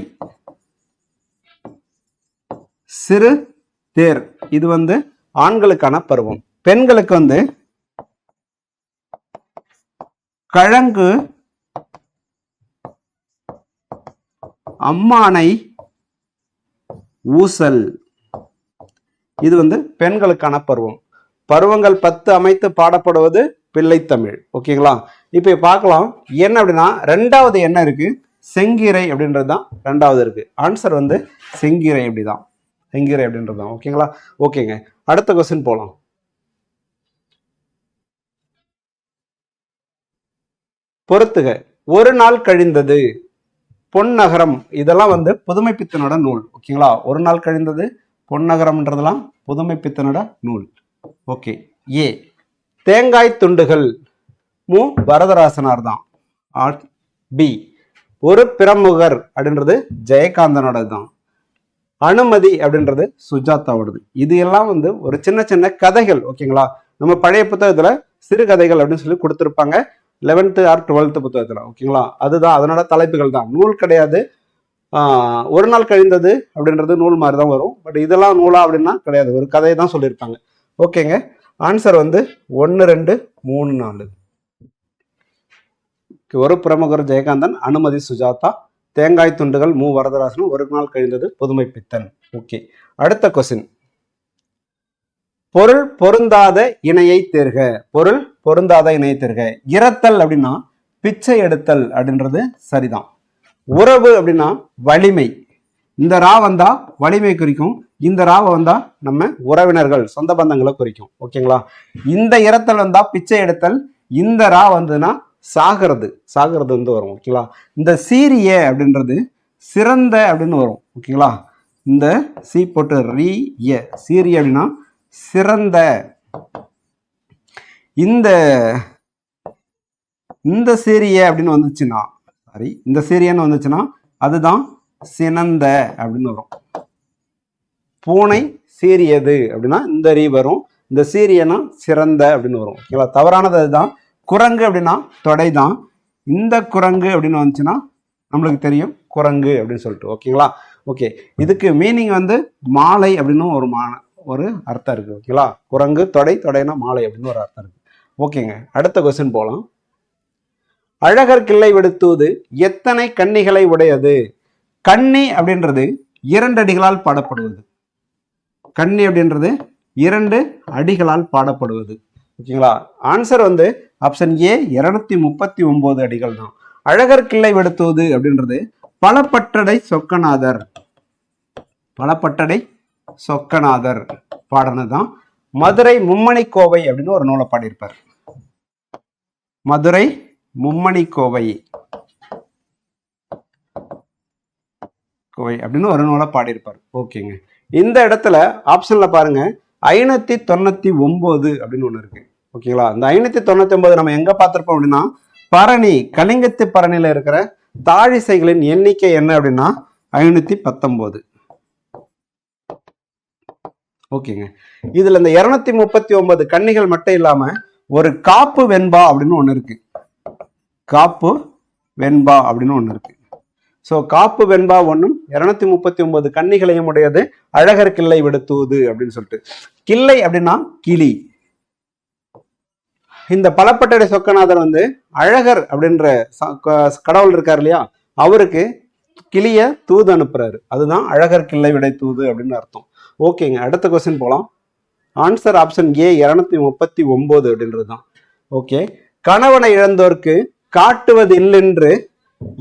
சிறு தேர். இது வந்து ஆண்களுக்கான பருவம். பெண்களுக்கு வந்து கழங்கு, அம்மானை, ஊசல். இது வந்து பெண்களுக்கான பருவம். பருவங்கள் 10 அமைத்து பாடப்படுவது பிள்ளைத்தமிழ். ஓகேங்களா. இப்ப பார்க்கலாம் என்ன அப்படின்னா, 2வது என்ன இருக்கு, செங்கீரை அப்படின்றது தான் 2வது இருக்கு. ஆன்சர் வந்து செங்கீரை அப்படின்றது தான். ஓகேங்களா. ஓகேங்க. அடுத்த கொஸ்டின் போலாம். பொறுத்துக. ஒரு நாள் கழிந்தது, பொன்னகரம். இதெல்லாம் வந்து புதுமைப்பித்தனோட நூல். ஓகேங்களா. ஒரு நாள் கழிந்தது, பொன்னகரம்ன்றதெல்லாம் புதுமைப்பித்தனோட நூல். ஓகே. ஏ தேங்காய் துண்டுகள், மு வரதராசனார் தான். பி ஒரு பிரமுகர் அப்படின்றது ஜெயகாந்தனோட தான். அனுமதி அப்படின்றது சுஜாதாவோடது. இது எல்லாம் வந்து ஒரு சின்ன சின்ன கதைகள். ஓகேங்களா. நம்ம பழைய புத்தகத்துல சிறுகதைகள் அப்படின்னு சொல்லி கொடுத்துருப்பாங்க. 11th ஆர் 12th புத்தகத்தில். ஓகேங்களா, அதுதான் அதனோட தலைப்புகள் தான், நூல் கிடையாது. ஒரு நாள் கழிந்தது அப்படின்றது நூல் மாதிரி தான் வரும். பட் இதெல்லாம் நூலா அப்படின்னா கிடையாது, ஒரு கதையை தான் சொல்லியிருப்பாங்க. ஓகேங்க, ஆன்சர் வந்து 1, 2, 3, 4. ஒரு பிரமுகர் ஜெயகாந்தன், அனுமதி சுஜாதா, தேங்காய் துண்டுகள் மு வரதராசன், ஒரு நாள் கழிந்தது புதுமை பித்தன். ஓகே, அடுத்த கொஸ்டின். பொருள் பொருந்தாத இணையை தேர்க. பொருள் பொருந்தாத இணையை தேர்க. இரத்தல் அப்படின்னா பிச்சை எடுத்தல் அப்படின்றது சரிதான். உறவு அப்படின்னா வலிமை. இந்த ரா வந்தா வலிமை குறிக்கும், இந்த ராவை வந்தா நம்ம உறவினர்கள் சொந்த பந்தங்களை குறிக்கும். ஓகேங்களா, இந்த இரத்தல் வந்தா பிச்சை எடுத்தல், இந்த ரா வந்துன்னா சாகிறது, சாகிறது வந்து வரும். ஓகேங்களா, இந்த சீரிய அப்படின்றது சிறந்த அப்படின்னு வரும். ஓகேங்களா, இந்த சி போட்டு ரீ ஏ சீரிய அப்படின்னா சிறந்த. இந்த சீரிய அப்படின்னு வந்துச்சுன்னா, சாரி, இந்த சீரியன்னு வந்துச்சுன்னா அதுதான் சினந்த அப்படின்னு வரும். பூனை சீரியது அப்படின்னா இந்த ரீ வரும், இந்த சீரியனா சிறந்த அப்படின்னு வரும். ஓகேங்களா, தவறானது அதுதான். குரங்கு அப்படின்னா தொடை தான், இந்த குரங்கு அப்படின்னு வந்துச்சுன்னா நம்மளுக்கு தெரியும் குரங்கு அப்படின்னு சொல்லிட்டு. ஓகேங்களா, ஓகே, இதுக்கு மீனிங் வந்து மாலை அப்படின்னு ஒரு அர்த்தம் இருக்கு. ஓகேங்களா, குரங்கு தொடை, தொடைனா மாலை அப்படின்னு ஒரு அர்த்தம் இருக்கு. ஓகேங்க, அடுத்த கொஸ்டின் போகலாம். அழகர் கிள்ளை விடுத்தூது எத்தனை கன்னிகளை உடையது? கன்னி அப்படின்றது 2 அடிகளால் பாடப்படுவது. கன்னி அப்படின்றது 2 அடிகளால் பாடப்படுவது. ஓகேங்களா, ஆன்சர் வந்து ஆப்ஷன் ஏ 239 அடிகள் தான். அழகர் கிள்ளை விடுத்தூது அப்படின்றது பலப்பட்டடை சொக்கநாதர், பலப்பட்டடை சொக்கநாதர் பாடினதுதான். மதுரை மும்மணி கோவை அப்படின்னு ஒரு நூலை பாடியிருப்பார். மதுரை மும்மணி கோவை அப்படின்னு ஒரு நூலை பாடியிருப்பார். ஓகேங்க, இந்த இடத்துல ஆப்ஷன்ல பாருங்க 599 அப்படின்னு ஒண்ணு இருக்கு. ஓகேங்களா, இந்த 599 நம்ம எங்க பார்த்திருப்போம் அப்படின்னா பரணி, கலிங்கத்து பரணியில இருக்கிற தாழிசைகளின் எண்ணிக்கை என்ன அப்படின்னா 519. ஓகேங்க, இதுல இந்த 239 கன்னிகள் மட்டும் இல்லாம ஒரு காப்பு வெண்பா அப்படின்னு ஒண்ணு இருக்கு. காப்பு வெண்பா அப்படின்னு ஒண்ணு இருக்கு. ஸோ காப்பு வெண்பா ஒன்றும் 239 கன்னிகளையும் உடையது அழகர் கிள்ளை விடுத்தூது அப்படின்னு சொல்லிட்டு. கிள்ளை அப்படின்னா கிளி. இந்த பலப்பட்டடை சொக்கநாதர் வந்து அழகர் அப்படின்ற கடவுள் இருக்கார் இல்லையா, அவருக்கு கிளிய தூது அனுப்புறாரு, அதுதான் அழகர் கிள்ளை விடை தூது அப்படின்னு அர்த்தம். ஓகேங்க, அடுத்த கொஸ்டின் போகலாம். ஆன்சர் ஆப்ஷன் ஏ 239 அப்படின்றது தான். ஓகே, கணவனை இழந்தோர்க்கு காட்டுவது இல்லென்று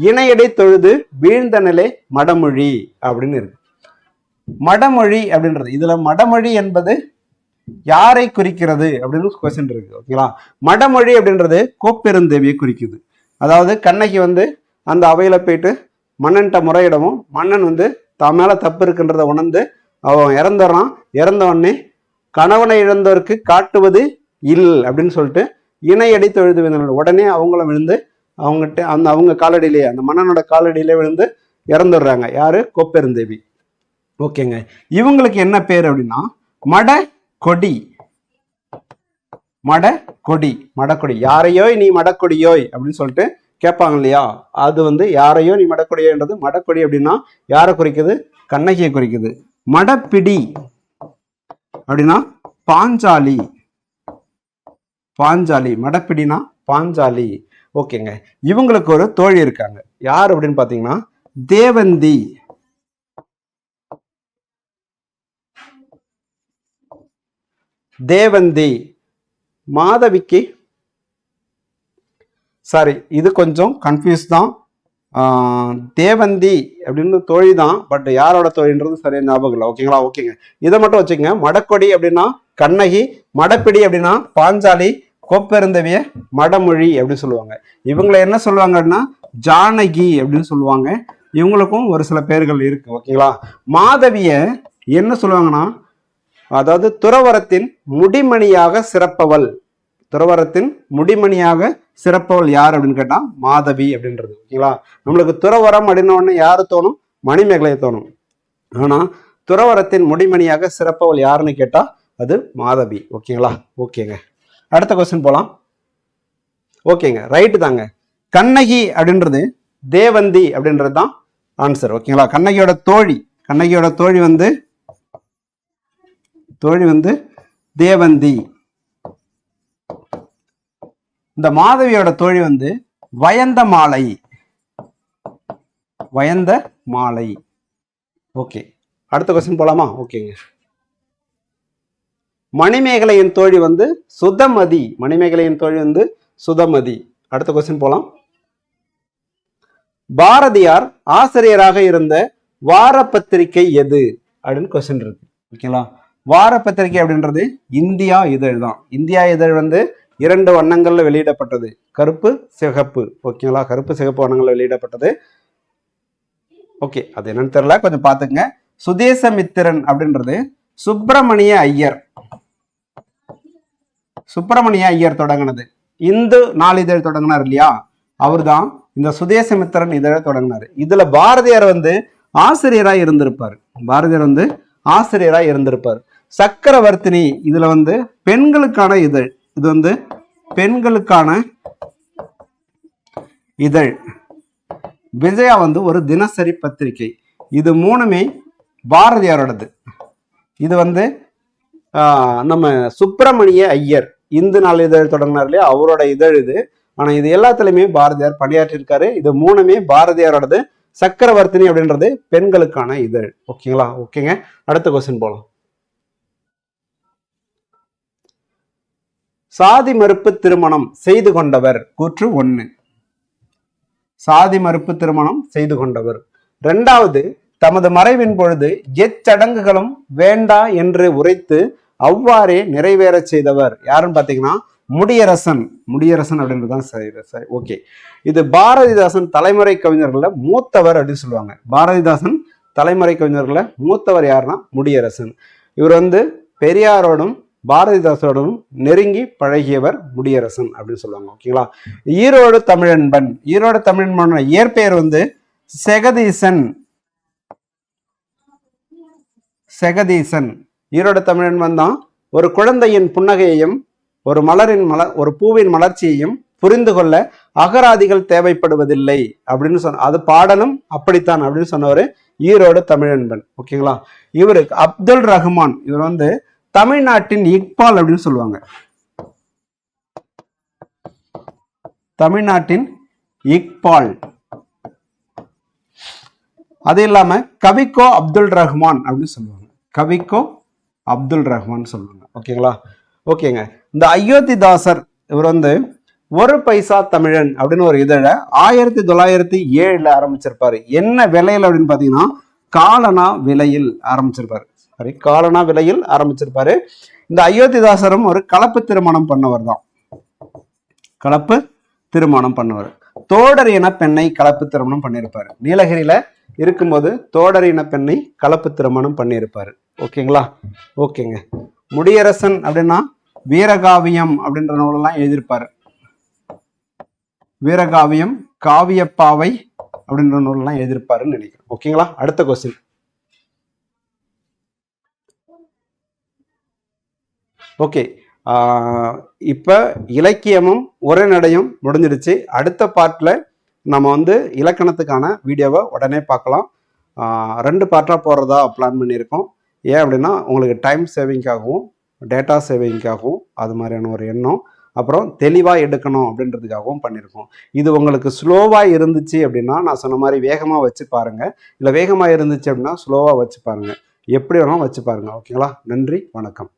இணையடை தொழுது வீழ்ந்த நிலை மடமொழி அப்படின்னு இருக்கு. மடமொழி அப்படின்றது, இதுல மடமொழி என்பது யாரை குறிக்கிறது அப்படின்னு கொஸ்டின் இருக்கு. ஓகேங்களா, மடமொழி அப்படின்றது கோப்பெருந்தேவியை குறிக்குது. அதாவது கண்ணகி வந்து அந்த அவையில போயிட்டு மன்னன்ட்ட முறையிடவும், மன்னன் வந்து தான் மேல தப்பு இருக்குன்றத உணர்ந்து அவன் இறந்துடுறான். இறந்த உடனே கணவனை இழந்தவருக்கு காட்டுவது இல் அப்படின்னு சொல்லிட்டு இணையடி தொழுது விழுந்தனர். உடனே அவங்களும் விழுந்து அவங்ககிட்ட அவங்க காலடியிலேயே, அந்த மன்னனோட காலடியிலே விழுந்து இறந்துடுறாங்க. யாரு? கோப்பெருந்தேவி. ஓகேங்க, இவங்களுக்கு என்ன பேர் அப்படின்னா மட கொடி. மடக்கொடி, மடக்கொடி. யாரையோய் நீ மடக்கொடியோய் அப்படின்னு சொல்லிட்டு கேட்பாங்க இல்லையா, அது வந்து யாரையோ நீ மடக்கொடியோன்றது மடக்கொடி அப்படின்னா யாரை குறிக்குது? கண்ணகியை குறிக்குது. மடப்பிடி அப்படின்னா பாஞ்சாலி. பாஞ்சாலி, மடப்பிடினா பாஞ்சாலி. ஓகேங்க, இவங்களுக்கு ஒரு தோழி இருக்காங்க. யார் அப்படின்னு பாத்தீங்கன்னா தேவந்தி. தேவந்தி மாதவிக்கு, சாரி இது கொஞ்சம் கன்ஃபியூஸ் தான். தேவந்தி அப்படின்னு தோழி தான், பட் யாரோட தோழின்றது சரியா ஞாபகம் இல்லை. ஓகேங்களா, ஓகேங்க, இதை மட்டும் வச்சுக்கோங்க. மடக்கொடி அப்படின்னா கண்ணகி, மடப்பிடி அப்படின்னா பாஞ்சாலி, கோப்பெருந்தவிய மடமொழி அப்படின்னு சொல்லுவாங்க. இவங்களை என்ன சொல்லுவாங்கன்னா ஜானகி அப்படின்னு சொல்லுவாங்க. இவங்களுக்கும் ஒரு சில பேர்கள் இருக்கு. ஓகேங்களா, மாதவிய என்ன சொல்லுவாங்கன்னா, அதாவது துறவரத்தின் முடிமணியாக சிறப்பவள். துறவரத்தின் முடிமணியாக சிறப்பவள் யார் அப்படின்னு கேட்டா மாதவி அப்படின்றது. ஓகேங்களா, நம்மளுக்கு துறவரம் அப்படின்ன உடனே யாரு தோணும்? மணிமேகலை தோணும். ஆனா துறவரத்தின் முடிமணியாக சிறப்பவள் யாருன்னு கேட்டா அது மாதவி. ஓகேங்களா, ஓகேங்க, அடுத்த கொஸ்டின் போலாம். ஓகேங்க, ரைட்டு தாங்க. கண்ணகி அப்படின்றது தேவந்தி அப்படின்றது தான் ஆன்சர். ஓகேங்களா? கண்ணகியோட தோழி வந்து தேவந்தி. இந்த மாதவியோட தோழி வந்து வயந்த மாலை. ஓகே, அடுத்த கொஸ்டின் போலாமா? ஓகேங்க. மணிமேகலையின் தோழி வந்து சுதமதி. அடுத்த கொஸ்டின் போலாம். பாரதியார் ஆசிரியராக இருந்த வார பத்திரிகை எது அப்படின்னு கொஸ்டின் இருக்கு. ஓகேங்களா? வார பத்திரிகை அப்படின்றது இந்தியா இதழ் தான். இந்தியா இதழ் வந்து 2 வண்ணங்கள்ல வெளியிடப்பட்டது, கருப்பு சிகப்பு. ஓகேங்களா? கருப்பு சிகப்பு வண்ணங்கள்ல வெளியிடப்பட்டது. ஓகே, அது என்னன்னு தெரியல, கொஞ்சம் பாத்துக்கங்க. சுதேசமித்திரன் அப்படின்றது சுப்பிரமணிய ஐயர் தொடங்கினது. இந்து நாளிதழ் தொடங்கினார் இல்லையா, அவர் தான் இந்த சுதேசமித்திரன் இதழ தொடங்கினார். இதுல பாரதியார் வந்து ஆசிரியராக இருந்திருப்பார். சக்கரவர்த்தினி இதுல வந்து பெண்களுக்கான இதழ். இது வந்து பெண்களுக்கான இதழ். விஜயா வந்து ஒரு தினசரி பத்திரிகை. இது 3மே பாரதியாரோடது. இது வந்து நம்ம சுப்பிரமணிய ஐயர் இந்து நாளிதழ் தொடங்கினார் இல்லையா, அவரோட இதழ் இது. ஆனா இது எல்லாத்துலயுமே பாரதியார் பணியாற்றிருக்காரு. இது 3மே பாரதியாரோடது. சக்கரவர்த்தினி அப்படின்றது பெண்களுக்கான இதழ். ஓகேங்களா? ஓகேங்க, அடுத்த கொஸ்டின் போலாம். சாதி மறுப்பு திருமணம் செய்து கொண்டவர். கூற்று 1. சாதி மறுப்பு திருமணம் செய்து கொண்டவர். 2வது, தமது மறைவின் பொழுது எச்சடங்குகளும் வேண்டா என்று உரைத்து அவ்வாறே நிறைவேற செய்தவர் யாருன்னு பாத்தீங்கன்னா முடியரசன் அப்படின்றதுதான் சரி. ஓகே, இது பாரதிதாசன் தலைமுறை கவிஞர்கள மூத்தவர் அப்படின்னு சொல்லுவாங்க. பாரதிதாசன் தலைமுறை கவிஞர்கள மூத்தவர் யாருன்னா முடியரசன். இவர் வந்து பெரியாரோடும் பாரதிதாசோடும் நெருங்கி பழகியவர் முடியரசன் அப்படின்னு சொல்லுவாங்க. ஓகேங்களா? ஈரோடு தமிழன்பன் இயற்பெயர் வந்து செகதீசன். ஈரோடு தமிழன்பன் தான் ஒரு குழந்தையின் புன்னகையையும் ஒரு பூவின் மலர்ச்சியையும் புரிந்து கொள்ள அகராதிகள் தேவைப்படுவதில்லை அப்படின்னு சொன்ன, அது பாடலும் அப்படித்தான் அப்படின்னு சொன்னவர் ஈரோடு தமிழன்பன். ஓகேங்களா? இவருக்கு அப்துல் ரஹ்மான், இவர் வந்து தமிழ்நாட்டின் இக்பால் அப்படின்னு சொல்லுவாங்க. தமிழ்நாட்டின் இக்பால். அது இல்லாம கவிக்கோ அப்துல் ரஹ்மான் அப்படின்னு சொல்லுவாங்க. ஓகேங்களா? ஓகேங்க. இந்த அயோத்திதாசர் இவர் வந்து ஒரு பைசா தமிழன் அப்படின்னு ஒரு இதழ 1907 ஆரம்பிச்சிருப்பாரு. என்ன விலையில அப்படின்னு பாத்தீங்கன்னா காலனா விலையில் ஆரம்பிச்சிருப்பாரு. இந்த அயோத்திதாசரும் ஒரு கலப்பு திருமணம் பண்ணவர். தோடர் இன பெண்ணை கலப்பு திருமணம் பண்ணியிருப்பாரு. நீலகிரியில இருக்கும்போது தோடர் இன பெண்ணை கலப்பு திருமணம் பண்ணியிருப்பாரு. ஓகேங்களா? ஓகேங்க. முடியரசன் அப்படின்னா வீரகாவியம் அப்படின்ற நூலெல்லாம் எழுதியிருப்பாரு. வீரகாவியம், காவியப்பாவை அப்படின்ற நூலெல்லாம் எழுதியிருப்பாருன்னு நினைக்கிறேன். ஓகேங்களா? அடுத்த கொஸ்டின். ஓகே, இப்ப இலக்கியமும் உரைநடையும் முடிஞ்சிடுச்சு. அடுத்த பார்ட்ல நம்ம வந்து இலக்கணத்துக்கான வீடியோவை உடனே பார்க்கலாம். 2 பார்ட்டா போறதா பிளான் பண்ணியிருக்கோம். ஏன் அப்படின்னா உங்களுக்கு டைம் சேவிங்காகவும் டேட்டா சேவிங்காகவும் அது மாதிரியான ஒரு எண்ணம், அப்புறம் தெளிவாக எடுக்கணும் அப்படின்றதுக்காகவும் பண்ணியிருக்கோம். இது உங்களுக்கு ஸ்லோவாக இருந்துச்சு அப்படின்னா நான் சொன்ன மாதிரி வேகமாக வச்சு பாருங்கள், இல்லை வேகமாக இருந்துச்சு அப்படின்னா ஸ்லோவாக வச்சு பாருங்கள், எப்படி வேணாலும் வச்சு பாருங்கள். ஓகேங்களா? நன்றி, வணக்கம்.